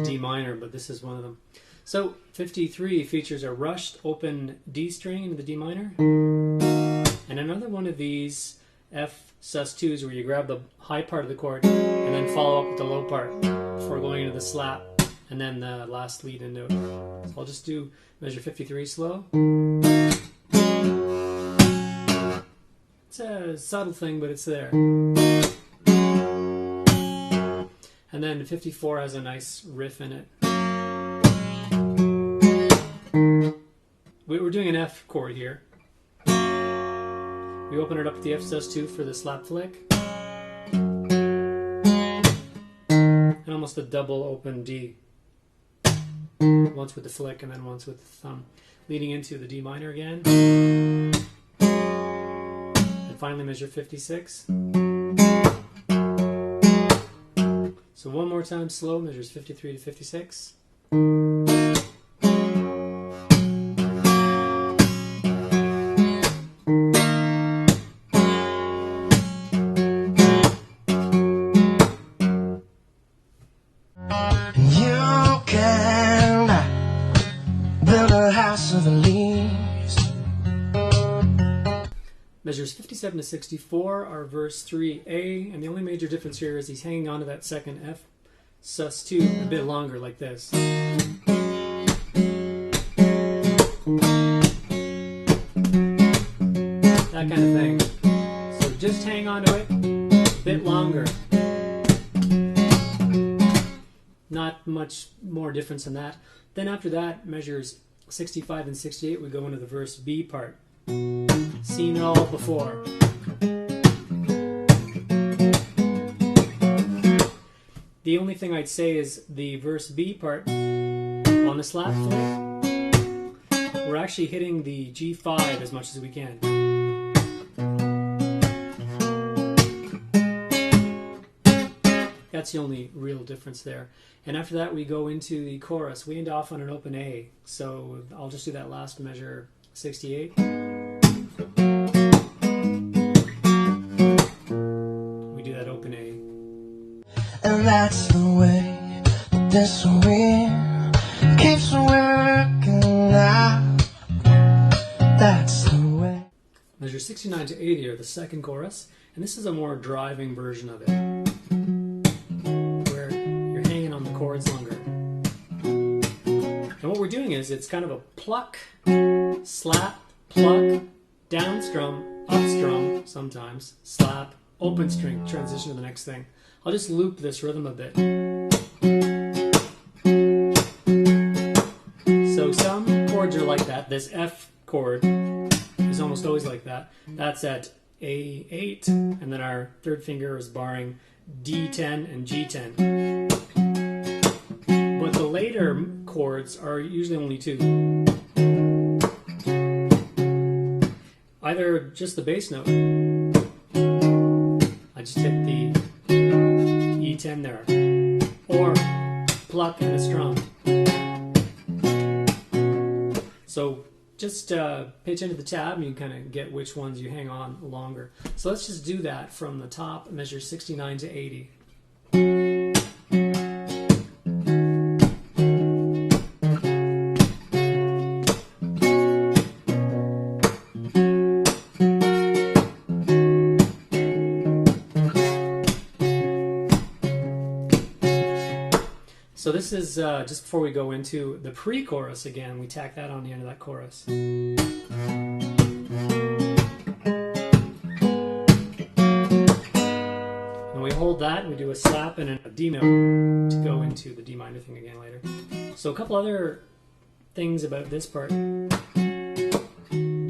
D minor, but this is one of them. So 53 features a rushed open D string into the D minor, and another one of these F sus2s where you grab the high part of the chord and then follow up with the low part before going into the slap and then the last lead into it. So I'll just do measure 53 slow. It's a subtle thing, but it's there. And then 54 has a nice riff in it. We're doing an F chord here. We open it up with the F sus2 for the slap flick. And almost a double open D. Once with the flick and then once with the thumb. Leading into the D minor again. And finally measure 56. So one more time slow, measures 53 to 56. You can build a house of leaves. Measures 57 to 64 are verse 3A, and the only major difference here is he's hanging on to that second F sus2 a bit longer, like this. That kind of thing. So just hang on to it a bit longer. Not much more difference than that. Then after that, measures 65 and 68, we go into the verse B part. Seen it all before. The only thing I'd say is the verse B part on the slap flick, we're actually hitting the G5 as much as we can. That's the only real difference there. And after that we go into the chorus. We end off on an open A. So I'll just do that last measure, 68. We do that open A. And that's the way this wheel keeps working out. That's the way. Measure 69 to 80 are the second chorus, and this is a more driving version of it, where you're hanging on the chords longer. And what we're doing is, it's kind of a pluck, slap, pluck, down strum, up strum, sometimes, slap, open string, transition to the next thing. I'll just loop this rhythm a bit. So some chords are like that. This F chord is almost always like that. That's at A8, and then our third finger is barring D10 and G10. But the later chords are usually only two. Either just the bass note. I just hit the E10 there. Or pluck and a strum. So just pay attention to the tab and you can kind of get which ones you hang on longer. So let's just do that from the top, measure 69 to 80. So this is just before we go into the pre-chorus again, we tack that on the end of that chorus. And we hold that and we do a slap and a D note to go into the D minor thing again later. So a couple other things about this part.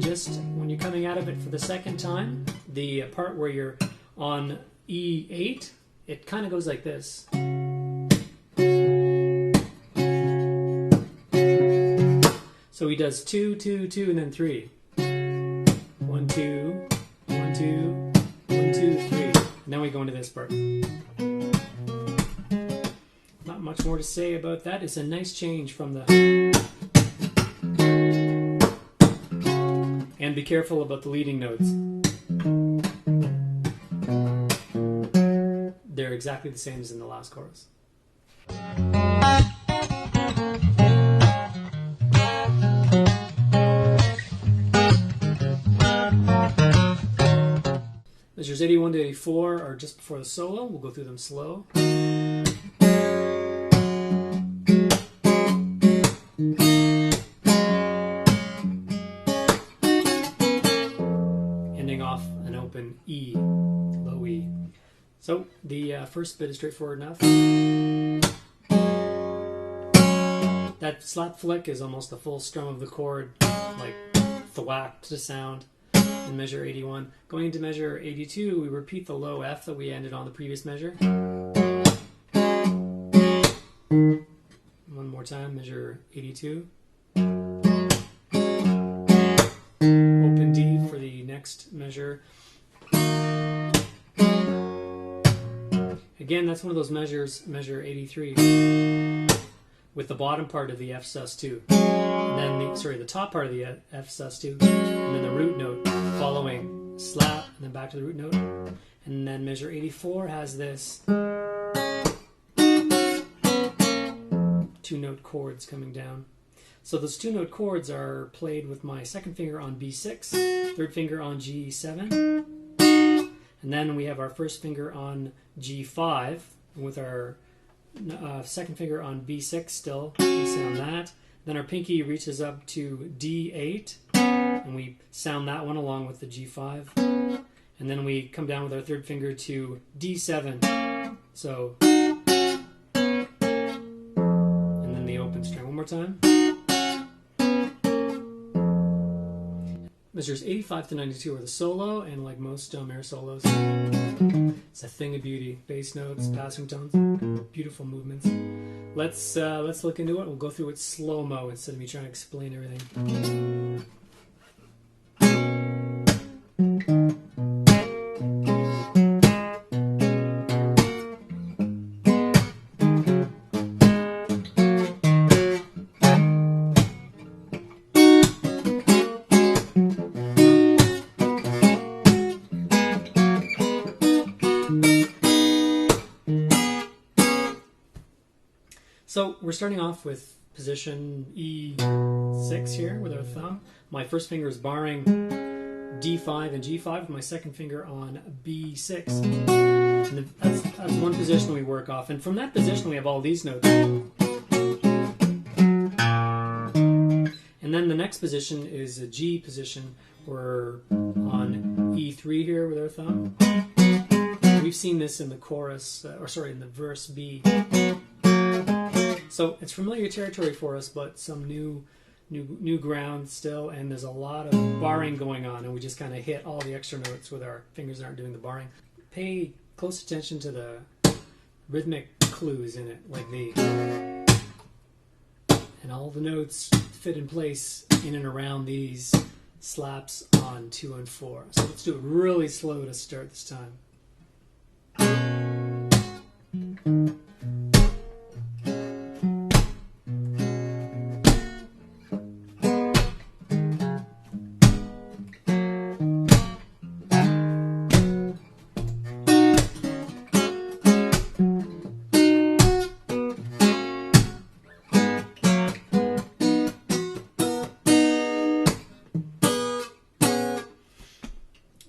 Just when you're coming out of it for the second time, the part where you're on E8, it kind of goes like this. So he does 2, 2, 2, and then 3. 1, 2, 1, 2, 1, 2, 3. And then we go into this part. Not much more to say about that. It's a nice change from the... And be careful about the leading notes. They're exactly the same as in the last chorus. Measures 81 to 84 are just before the solo. We'll go through them slow. Ending off an open E, low E. So the first bit is straightforward enough. That slap flick is almost the full strum of the chord, like thwacked to sound in measure 81. Going into measure 82, we repeat the low F that we ended on the previous measure. One more time, measure 82. Open D for the next measure. Again, that's one of those measures, measure 83, with the bottom part of the F sus2. And then the top part of the F sus2, and then the root note following slap, and then back to the root note. And then measure 84 has this 2-note chords coming down. So those 2-note chords are played with my second finger on B6, third finger on G7, and then we have our first finger on G5 with our second finger on B6 still. We sound that. Then our pinky reaches up to D8, and we sound that one along with the G5. And then we come down with our third finger to D7. So, and then the open string. One more time. Measures 85 to 92 are the solo, and like most John Mayer solos, it's a thing of beauty. Bass notes, passing tones, beautiful movements. Let's look into it. We'll go through it slow-mo instead of me trying to explain everything. So we're starting off with position E6 here with our thumb. My first finger is barring D5 and G5 with my second finger on B6. And that's one position we work off. And from that position we have all these notes. And then the next position is a G position. We're on E3 here with our thumb. We've seen this in the chorus, in the verse B. So it's familiar territory for us, but some new ground still, and there's a lot of barring going on, and we just kind of hit all the extra notes with our fingers that aren't doing the barring. Pay close attention to the rhythmic clues in it, like the, and all the notes fit in place in and around these slaps on 2 and 4. So let's do it really slow to start this time.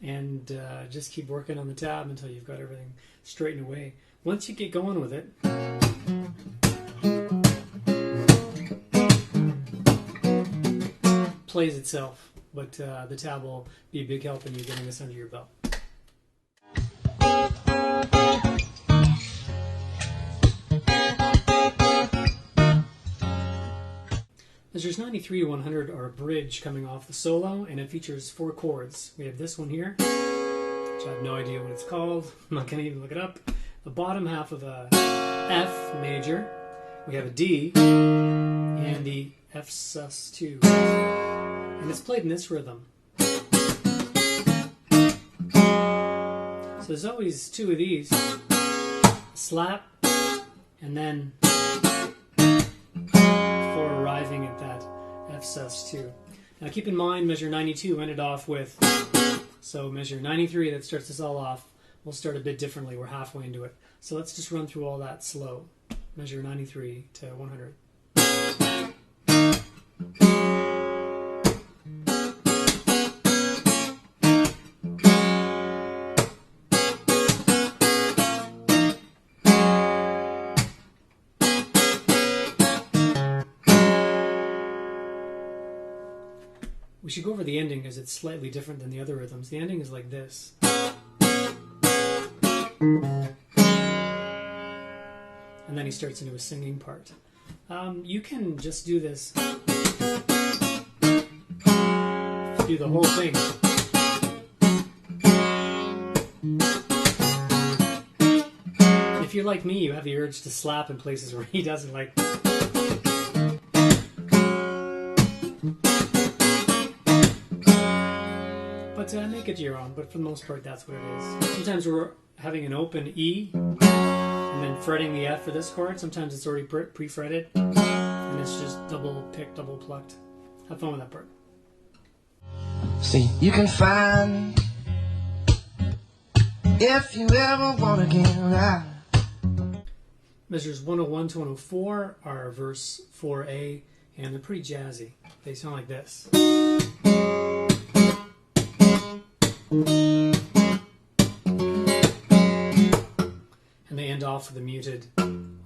And just keep working on the tab until you've got everything straightened away. Once you get going with it, plays itself, but the tab will be a big help in you getting this under your belt. Measures 93 to 100 are a bridge coming off the solo, and it features 4 chords. We have this one here, which I have no idea what it's called. I'm not going to even look it up. The bottom half of a F major. We have a D, and the F sus2. And it's played in this rhythm. So there's always 2 of these. Slap, and then before arriving at that F sus2. Now keep in mind, measure 92 ended off with, so measure 93 that starts us all off, we'll start a bit differently. We're halfway into it. So let's just run through all that slow. Measure 93 to 100. We should go over the ending because it's slightly different than the other rhythms. The ending is like this. And then he starts into a singing part. You can just do this. Do the whole thing. If you're like me, you have the urge to slap in places where he doesn't like. But make it your own, but for the most part that's what it is. Sometimes we're having an open E and then fretting the F for this chord. Sometimes it's already pre-fretted and it's just double picked, double plucked. Have fun with that part. See, you can find me if you ever want to get right. Measures 101 to 104 are verse 4A, and they're pretty jazzy. They sound like this. And they end off with a muted,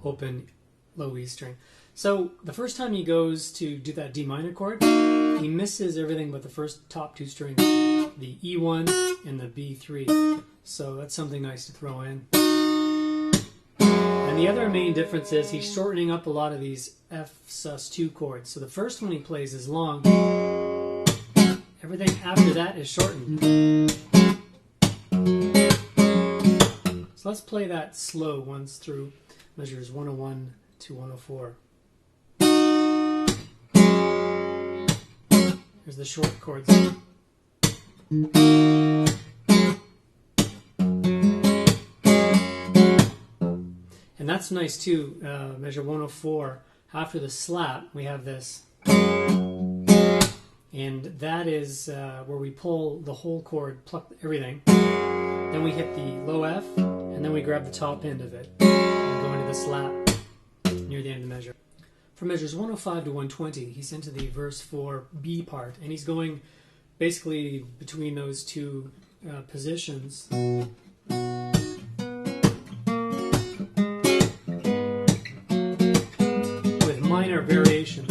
open, low E string. So the first time he goes to do that D minor chord, he misses everything but the first top 2 strings, the E1 and the B3. So that's something nice to throw in. And the other main difference is he's shortening up a lot of these F sus2 chords. So the first one he plays is long. Everything after that is shortened. So let's play that slow once through. Measures 101 to 104. Here's the short chords. And that's nice too. Measure 104. After the slap, we have this. And that is where we pull the whole chord, pluck everything. Then we hit the low F, and then we grab the top end of it. And go into the slap near the end of the measure. For measures 105 to 120, he's into the verse 4B part, and he's going basically between those 2 positions. With minor variations.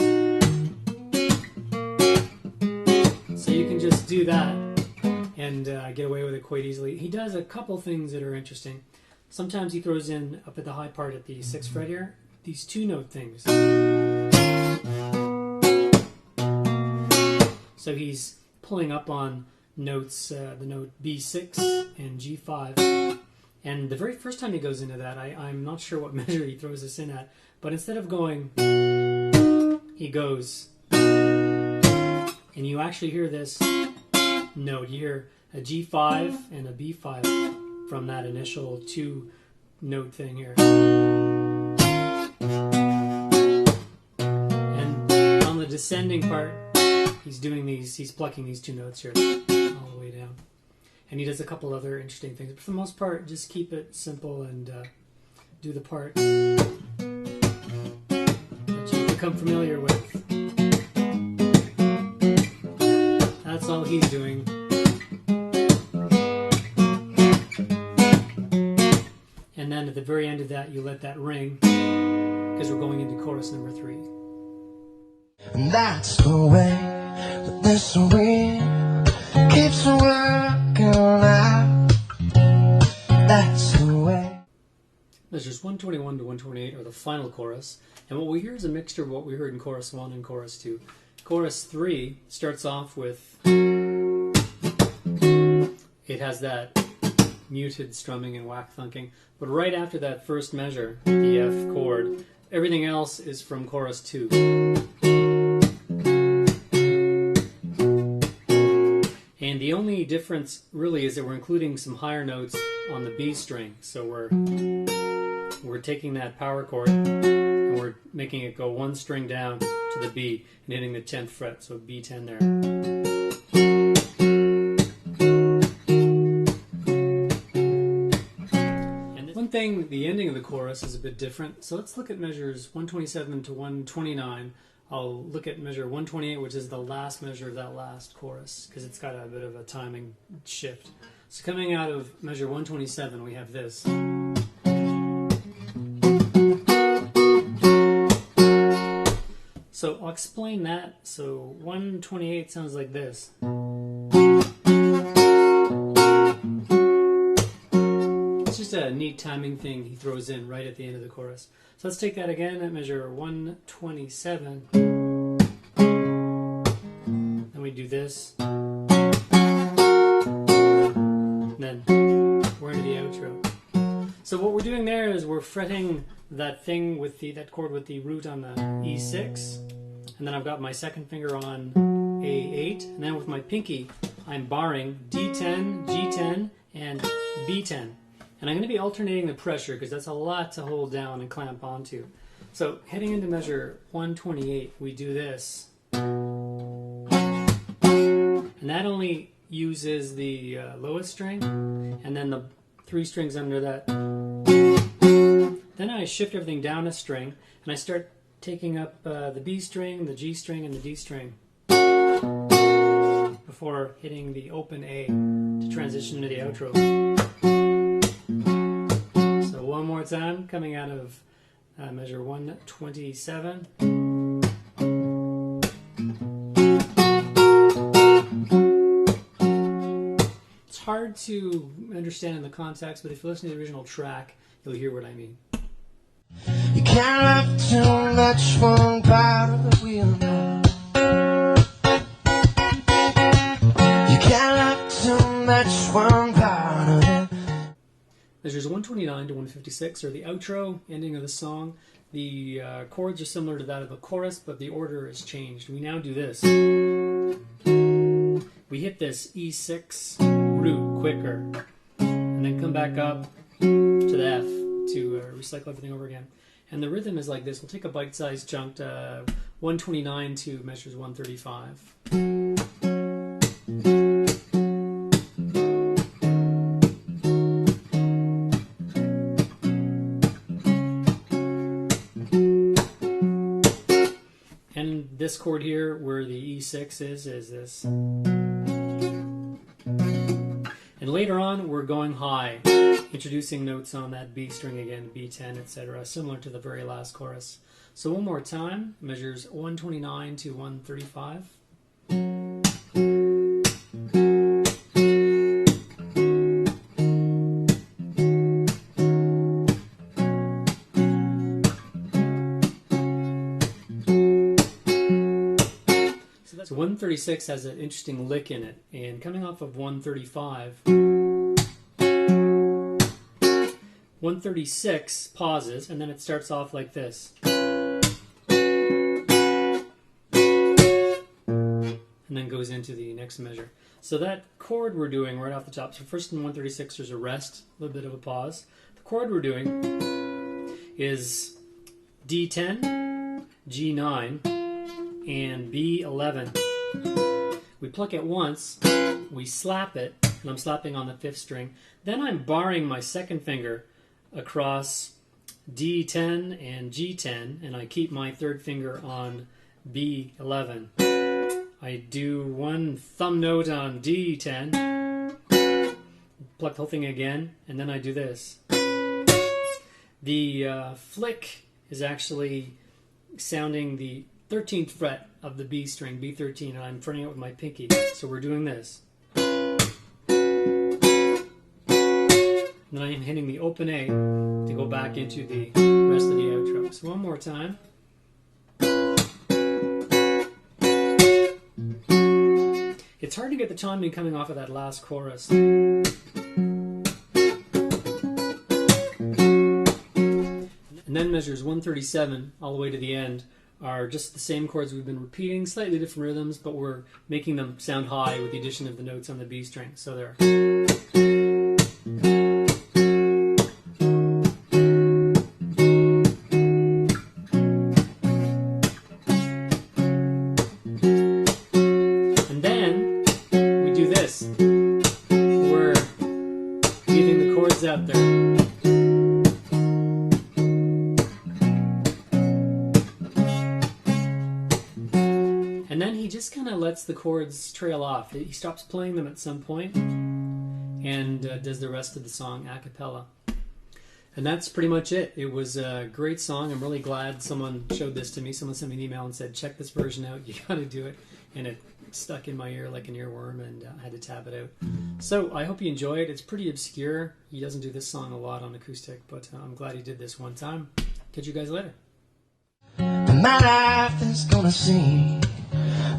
So you can just do that and get away with it quite easily. He does a couple things that are interesting. Sometimes he throws in, up at the high part at the 6th fret here, these 2-note things. So he's pulling up on notes, the note B6 and G5. And the very first time he goes into that, I'm not sure what measure he throws this in at, but instead of going, he goes, and you actually hear this note. You hear a G5 and a B5 from that initial 2-note thing here. And on the descending part, he's plucking these 2 notes here all the way down. And he does a couple other interesting things. But for the most part, just keep it simple and do the part that you become familiar with. That's all he's doing. And then at the very end of that, you let that ring, because we're going into chorus number 3. And that's the way that this wind keeps working out. That's the way. Measures 121 to 128 are the final chorus, and what we hear is a mixture of what we heard in chorus 1 and chorus 2. Chorus 3 starts off with, it has that muted strumming and whack thunking, but right after that first measure, the F chord, everything else is from chorus 2. And the only difference really is that we're including some higher notes on the B string. So we're taking that power chord and we're making it go one string down to the B and hitting the 10th fret, so B10 there. And one thing, the ending of the chorus is a bit different. So let's look at measures 127 to 129. I'll look at measure 128, which is the last measure of that last chorus, because it's got a bit of a timing shift. So coming out of measure 127, we have this. So I'll explain that. So 128 sounds like this. It's just a neat timing thing he throws in right at the end of the chorus. So let's take that again at measure 127. Then we do this. And then we're into the outro. So what we're doing there is we're fretting that thing with that chord with the root on the E6. And then I've got my second finger on A8. And then with my pinky, I'm barring D10, G10, and B10. And I'm going to be alternating the pressure because that's a lot to hold down and clamp onto. So heading into measure 128, we do this. And that only uses the lowest string and then the 3 strings under that. Then I shift everything down a string and I start taking up the B string, the G string, and the D string before hitting the open A to transition into the outro. One more time, coming out of measure 127. It's hard to understand in the context, but if you listen to the original track, you'll hear what I mean. You can't have too much one part of the wheel now. You can't have too much one part of it. Measures 129 to 156 are the outro, ending of the song. The chords are similar to that of the chorus, but the order is changed. We now do this. We hit this E6 root quicker, and then come back up to the F to recycle everything over again. And the rhythm is like this. We'll take a bite-sized chunk, 129 to measures 135. This chord here, where the E6 is this. And later on, we're going high, introducing notes on that B string again, B10, etc., similar to the very last chorus. So one more time, measures 129 to 135. So 136 has an interesting lick in it, and coming off of 135, 136 pauses, and then it starts off like this. And then goes into the next measure. So that chord we're doing right off the top, so first in 136 there's a rest, a little bit of a pause. The chord we're doing is D10, G9, and B11. We pluck it once, we slap it, and I'm slapping on the 5th string. Then I'm barring my second finger across D10 and G10, and I keep my 3rd finger on B11. I do one thumb note on D10, pluck the whole thing again, and then I do this. The flick is actually sounding the 13th fret of the B string, B13, and I'm fretting it with my pinky. So we're doing this. And then I'm hitting the open A to go back into the rest of the outro. So one more time. It's hard to get the timing coming off of that last chorus. And then measures 137 all the way to the end are just the same chords we've been repeating, slightly different rhythms, but we're making them sound high with the addition of the notes on the B string. So they're... And then we do this. We're leaving the chords out there. And then he just kind of lets the chords trail off. He stops playing them at some point and does the rest of the song a cappella. And that's pretty much it. It was a great song. I'm really glad someone showed this to me. Someone sent me an email and said, check this version out. You got to do it. And it stuck in my ear like an earworm, and I had to tab it out. So I hope you enjoy it. It's pretty obscure. He doesn't do this song a lot on acoustic, but I'm glad he did this one time. Catch you guys later. My life is gonna see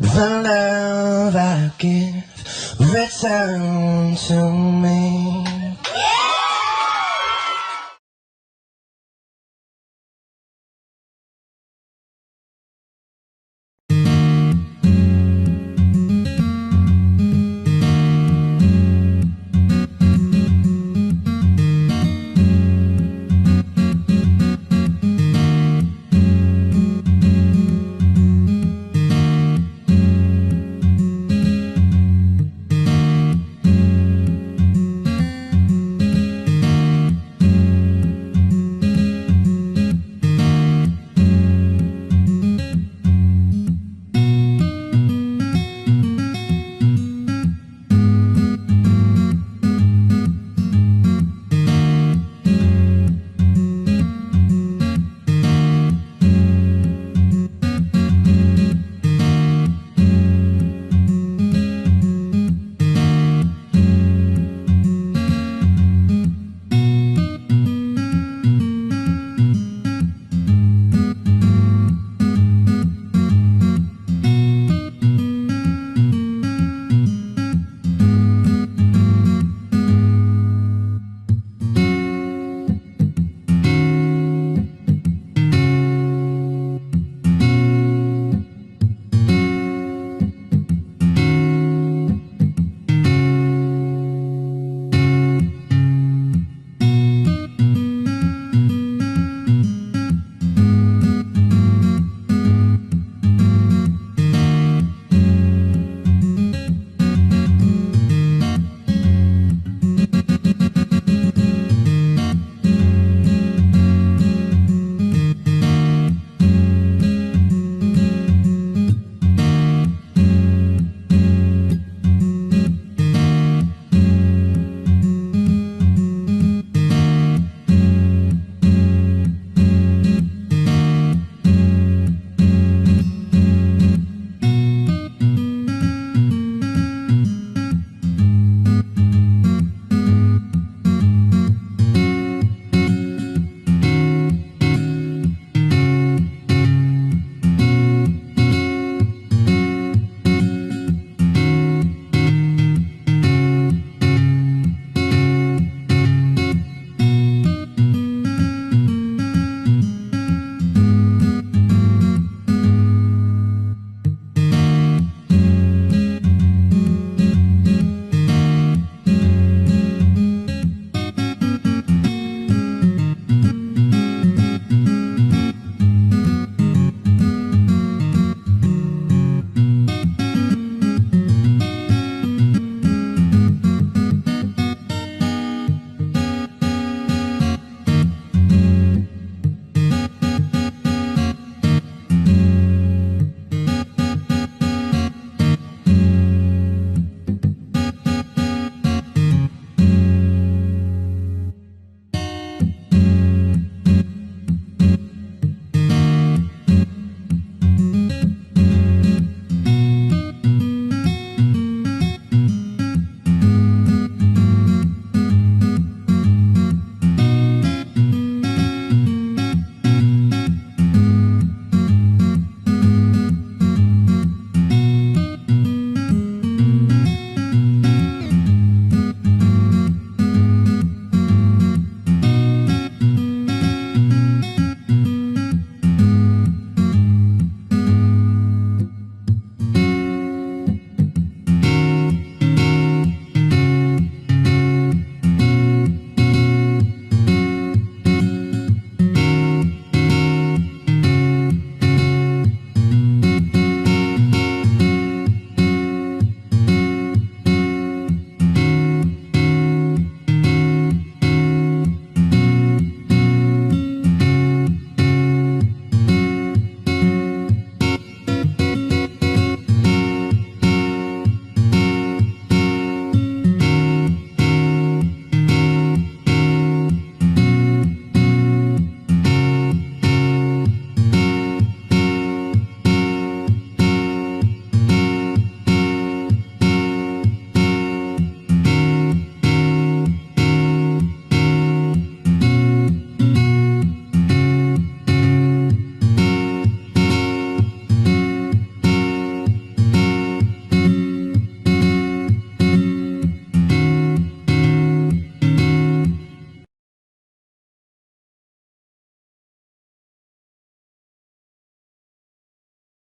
the love I give return to me.